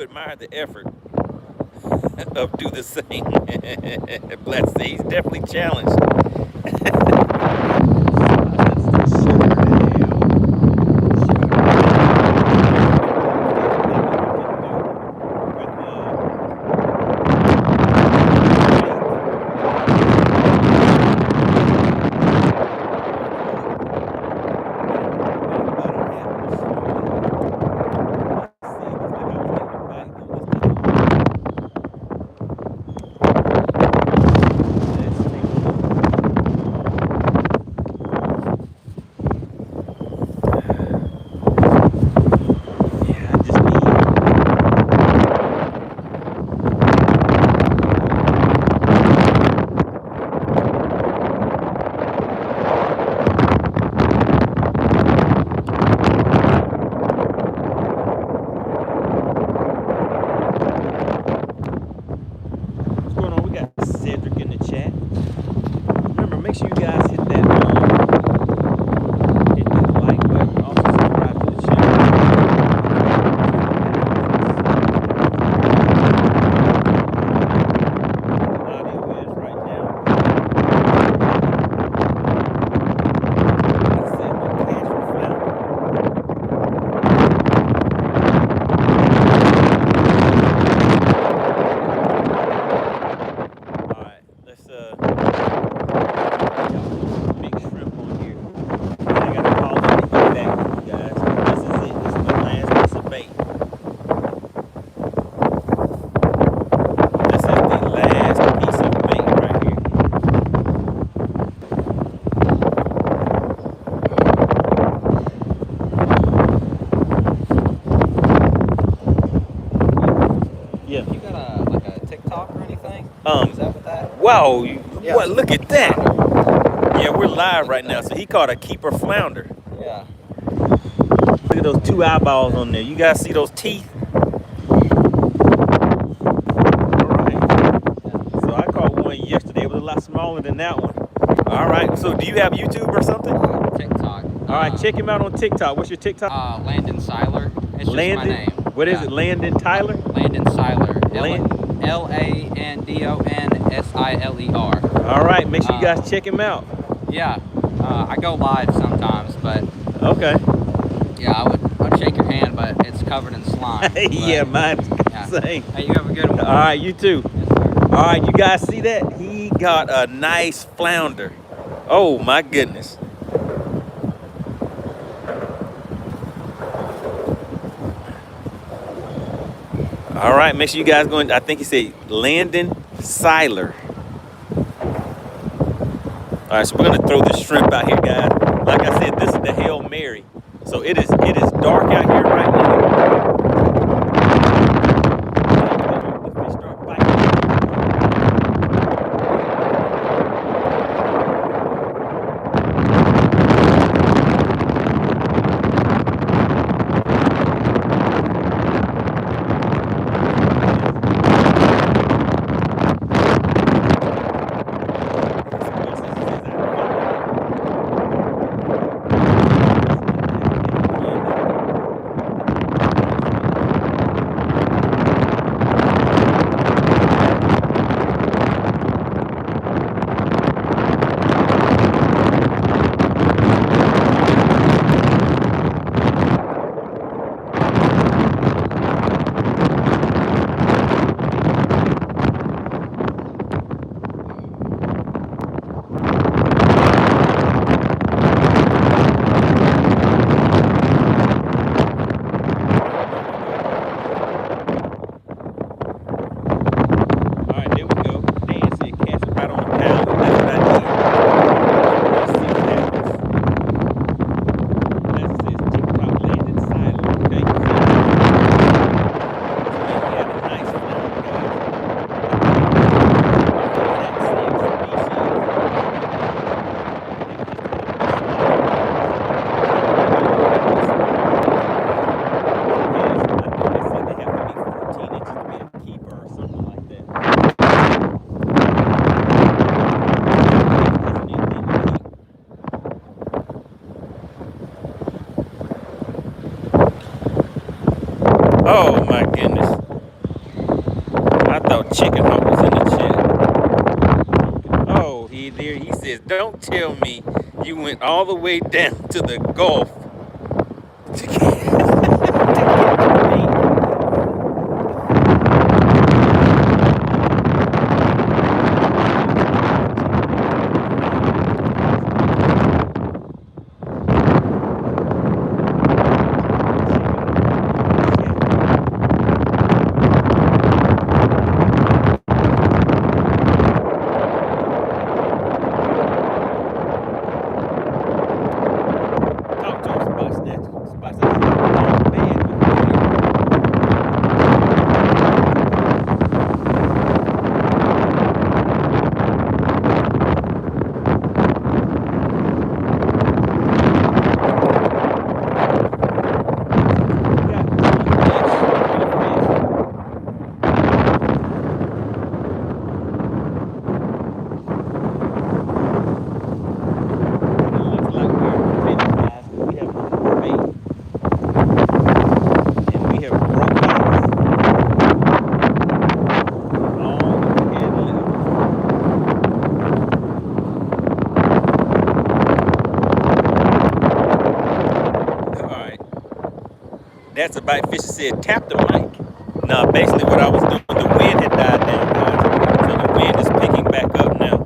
Admire the effort of do the same. Bless, he's definitely challenged. Wow, Yeah. what? Look at that. Yeah, we're live right now. So he caught a keeper flounder. Yeah. Look at those 2 eyeballs on there. You guys see those teeth? All right. So I caught one yesterday. It was a lot smaller than that one. All right. So do you have YouTube or something? TikTok. All right. Check him out on TikTok. What's your TikTok? Landon Seiler. It's Landon. just my name. What is it? Landon Tyler? Landon Seiler. Landonsiler. Landonsiler. All right. Make sure you guys check him out. Yeah. I go live sometimes, but Okay. yeah, I'd shake your hand, but it's covered in slime. Yeah, mine's Yeah. same. Hey, you have a good one. All right, you too. Yes, sir. All right, you guys see that? He got a nice flounder. Oh my goodness. All right, make sure you guys go in. I think he said Landon Seiler. All right, so we're gonna throw this shrimp out here, guys. Like I said, this is the Hail Mary. So it is dark out here right now. The fish start biting. Oh my goodness. I thought Chicken Hawk was in the chat. Oh, he says, don't tell me you went all the way down to the Gulf to get meat. Talk to us about snatch. That's a bite. Fisher said, tap the mic. No, basically what I was doing, the wind had died down, guys. So the wind is picking back up now.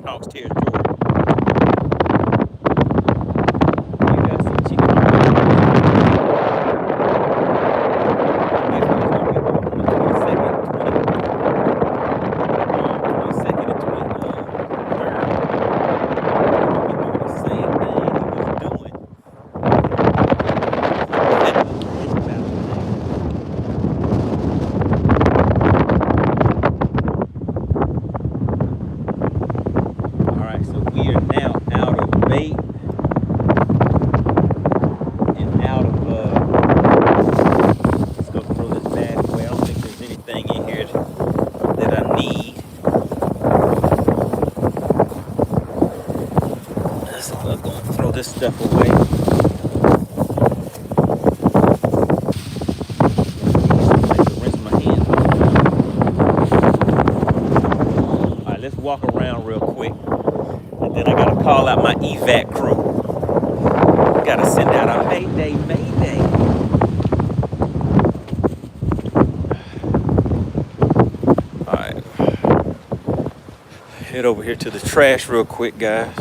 Hawks territory. You got some chicken. This stuff away. Rinse my hands. All right, let's walk around real quick, and then I gotta call out my evac crew. Gotta send out a mayday. All right, head over here to the trash real quick, guys.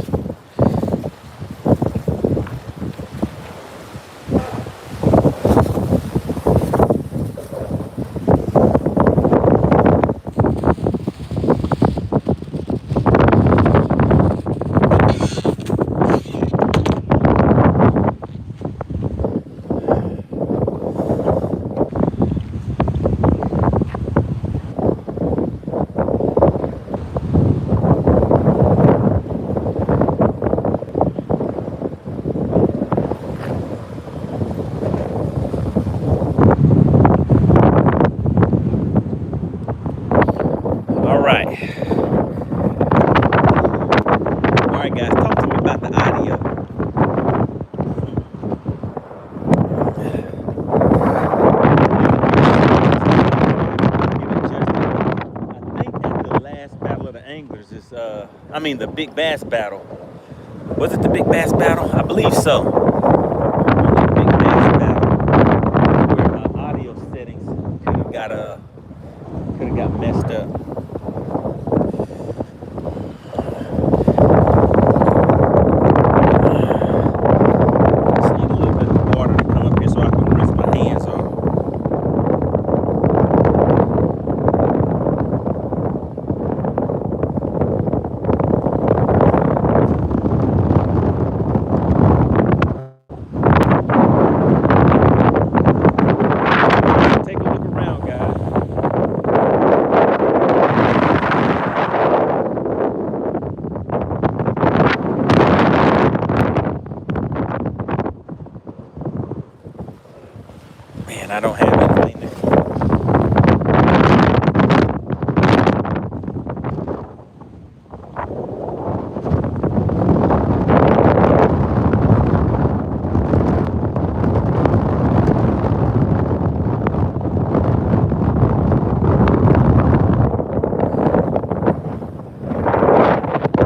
The big bass battle. Was it the big bass battle? I believe so. The big bass battle, where my audio settings could have got messed up. Just need a little bit of water to come up here so I can rinse my hands off. I don't have anything there.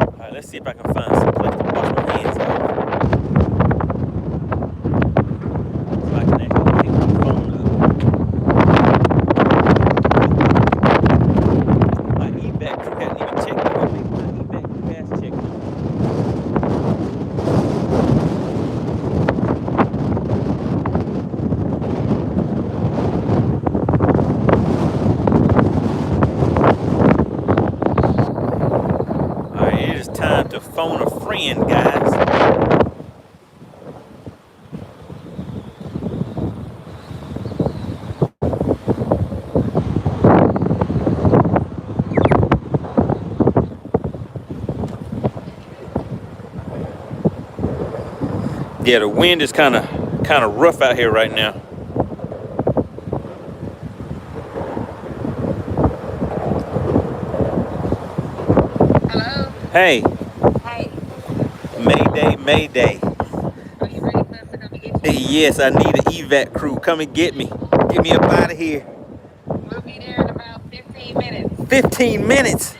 All right, let's see if I can find some place to wash my hands off. So I can actually pick my phone up. My evac crew hadn't even checked it. I think my evac crew has checked it. Alright, it is time to phone a friend, guys. Yeah, the wind is kind of rough out here right now. Hello. Hey. Hey. Mayday. Are you ready for us to come and get you? Yes, I need an evac crew. Come and get me. Get me up out of here. We'll be there in about 15 minutes. 15 minutes?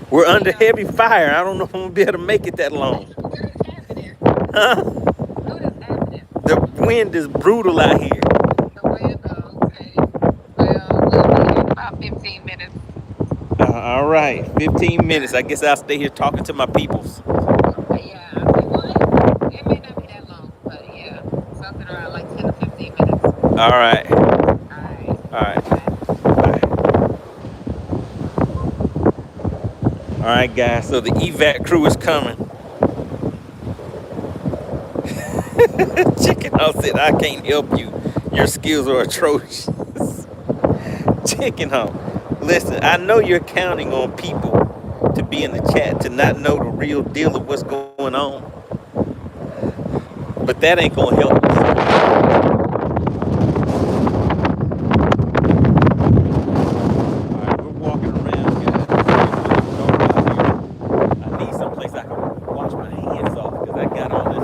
We're under heavy fire. I don't know if I'm going to be able to make it that long. What is happening? Huh? What is happening? The wind is brutal out here. The wind, okay. Well, we'll be there in about 15 minutes. All right, 15 minutes. I guess I'll stay here talking to my peoples. Yeah, I mean, well, it may not be that long, but yeah, something around like 10 to 15 minutes. All right. All right. All right. Bye. Bye. All right, guys. So the evac crew is coming. Chicken Hawk said, I can't help you. Your skills are atrocious. Chicken Hawk, listen, I know you're counting on people to be in the chat to not know the real deal of what's going on. But that ain't going to help us. All right, we're walking around, guys. I need someplace I can wash my hands off because I got all this.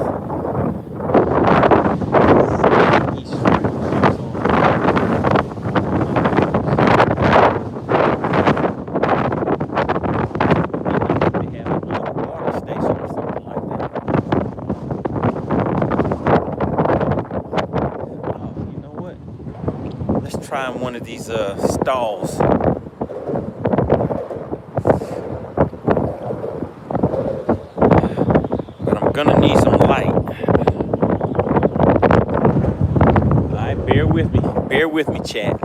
Try one of these stalls. But I'm gonna need some light. Alright, bear with me. Bear with me, chat.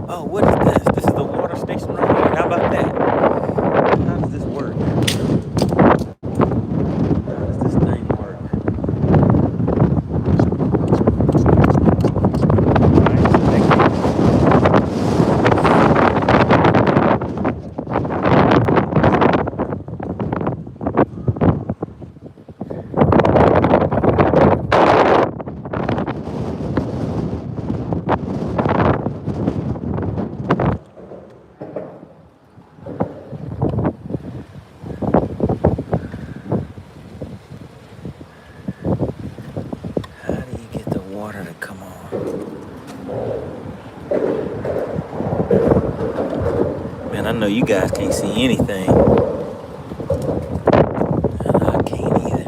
Oh, what is this? This is the water station right here. How about that? How does this work? How does this thing work? I know you guys can't see anything. I can't either.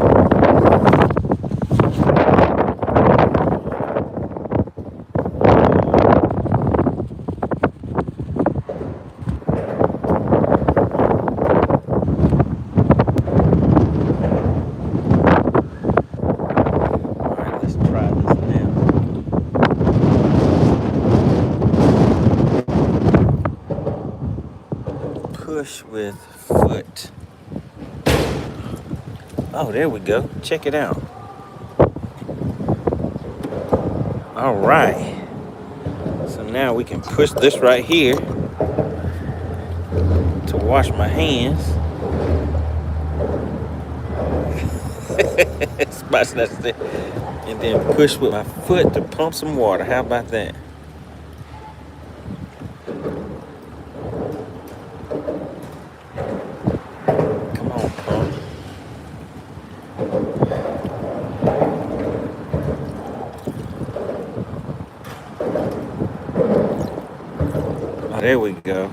Alright, let's try this now. Push with foot. Oh, there we go. Check it out. All right. So now we can push this right here to wash my hands. And then push with my foot to pump some water. How about that? There we go.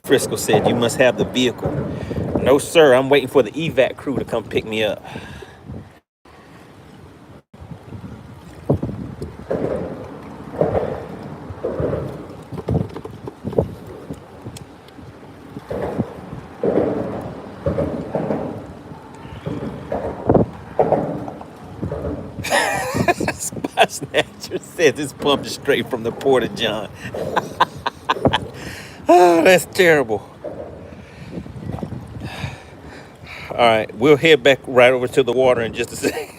Frisco said you must have the vehicle. No, sir. I'm waiting for the evac crew to come pick me up. Spot Snatcher says it's pumped straight from the Porta John. Oh, that's terrible. All right, we'll head back right over to the water in just a second.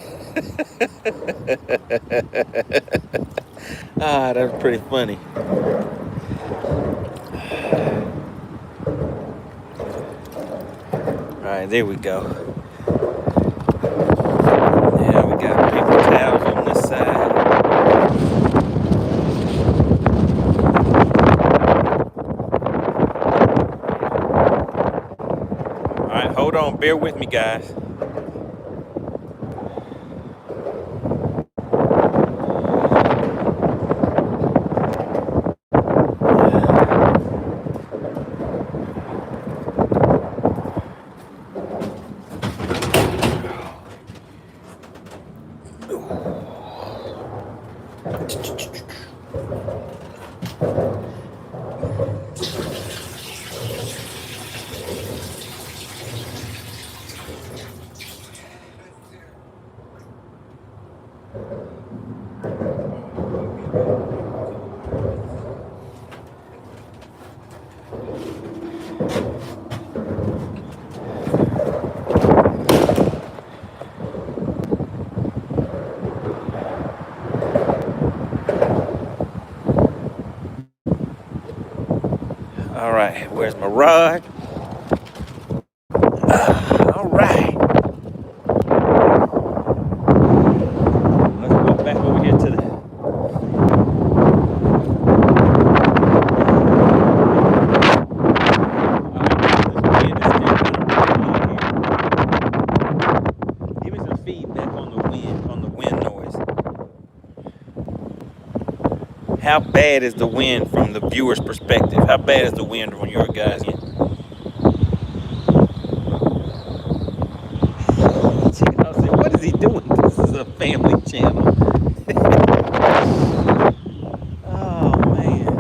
Ah, that was pretty funny. All right, there we go. Yeah, we got paper towels on this side. All right, hold on, bear with me, guys. All right, where's my rod? All right. Let's walk back over here to the. Give me some feedback on the wind noise. How bad is the wind from the viewer's perspective? How bad is the wind on your guys' end? I said, what is he doing? This is a family channel. Oh, man.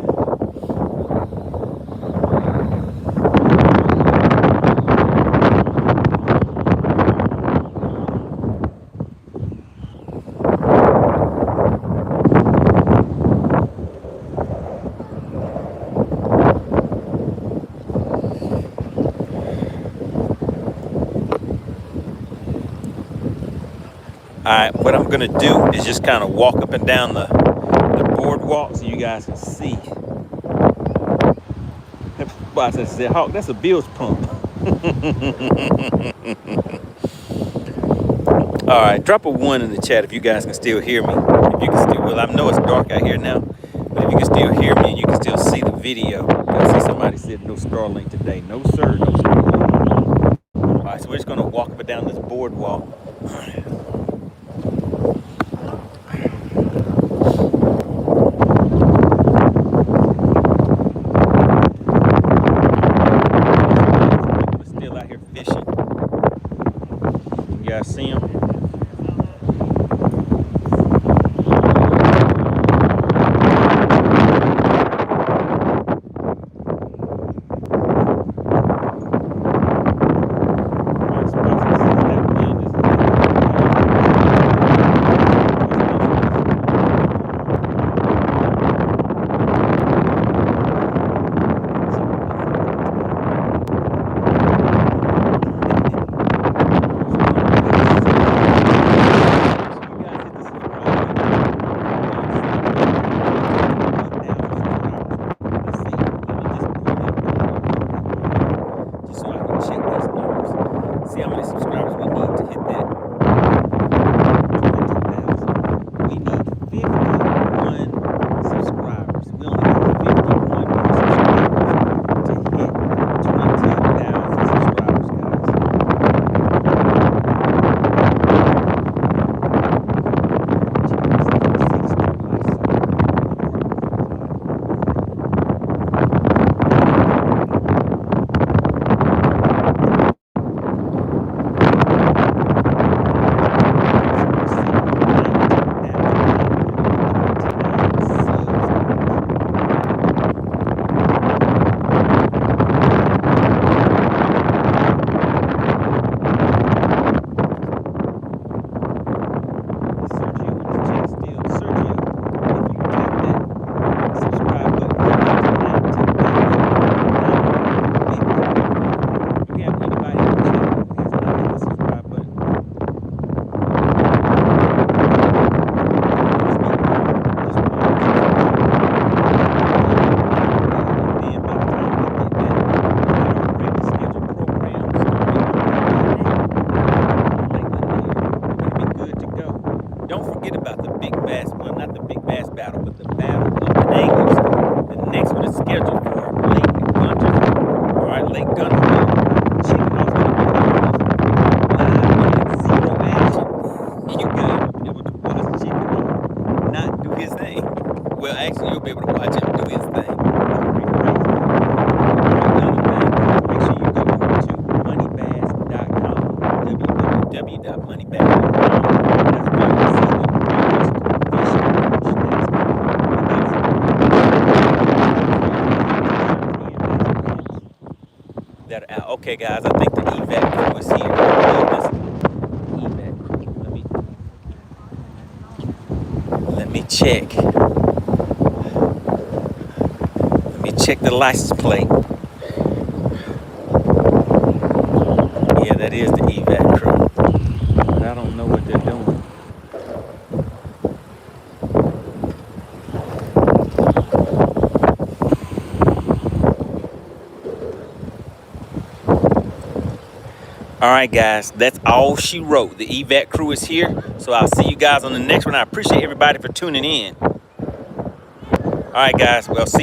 Alright, what I'm gonna do is just kind of walk up and down the boardwalk so you guys can see. Boss said, Hawk, that's a Bill's pump. Alright, drop a 1 in the chat if you guys can still hear me. If you can still, well, I know it's dark out here now, but if you can still hear me and you can still see the video. I see somebody said no Starlink today. No sir, no Starlink. Alright, so we're just gonna walk up and down this boardwalk. See him? www.moneybass.com. That's where you can see Okay, guys, I think the evac crew is here. Evac crew. Let me check. Let me check the license plate. Yeah, that is the evac crew. But I don't know what they're doing. All right, guys, that's all she wrote. The evac crew is here. So I'll see you guys on the next one. I appreciate everybody for tuning in. All right, guys, well, see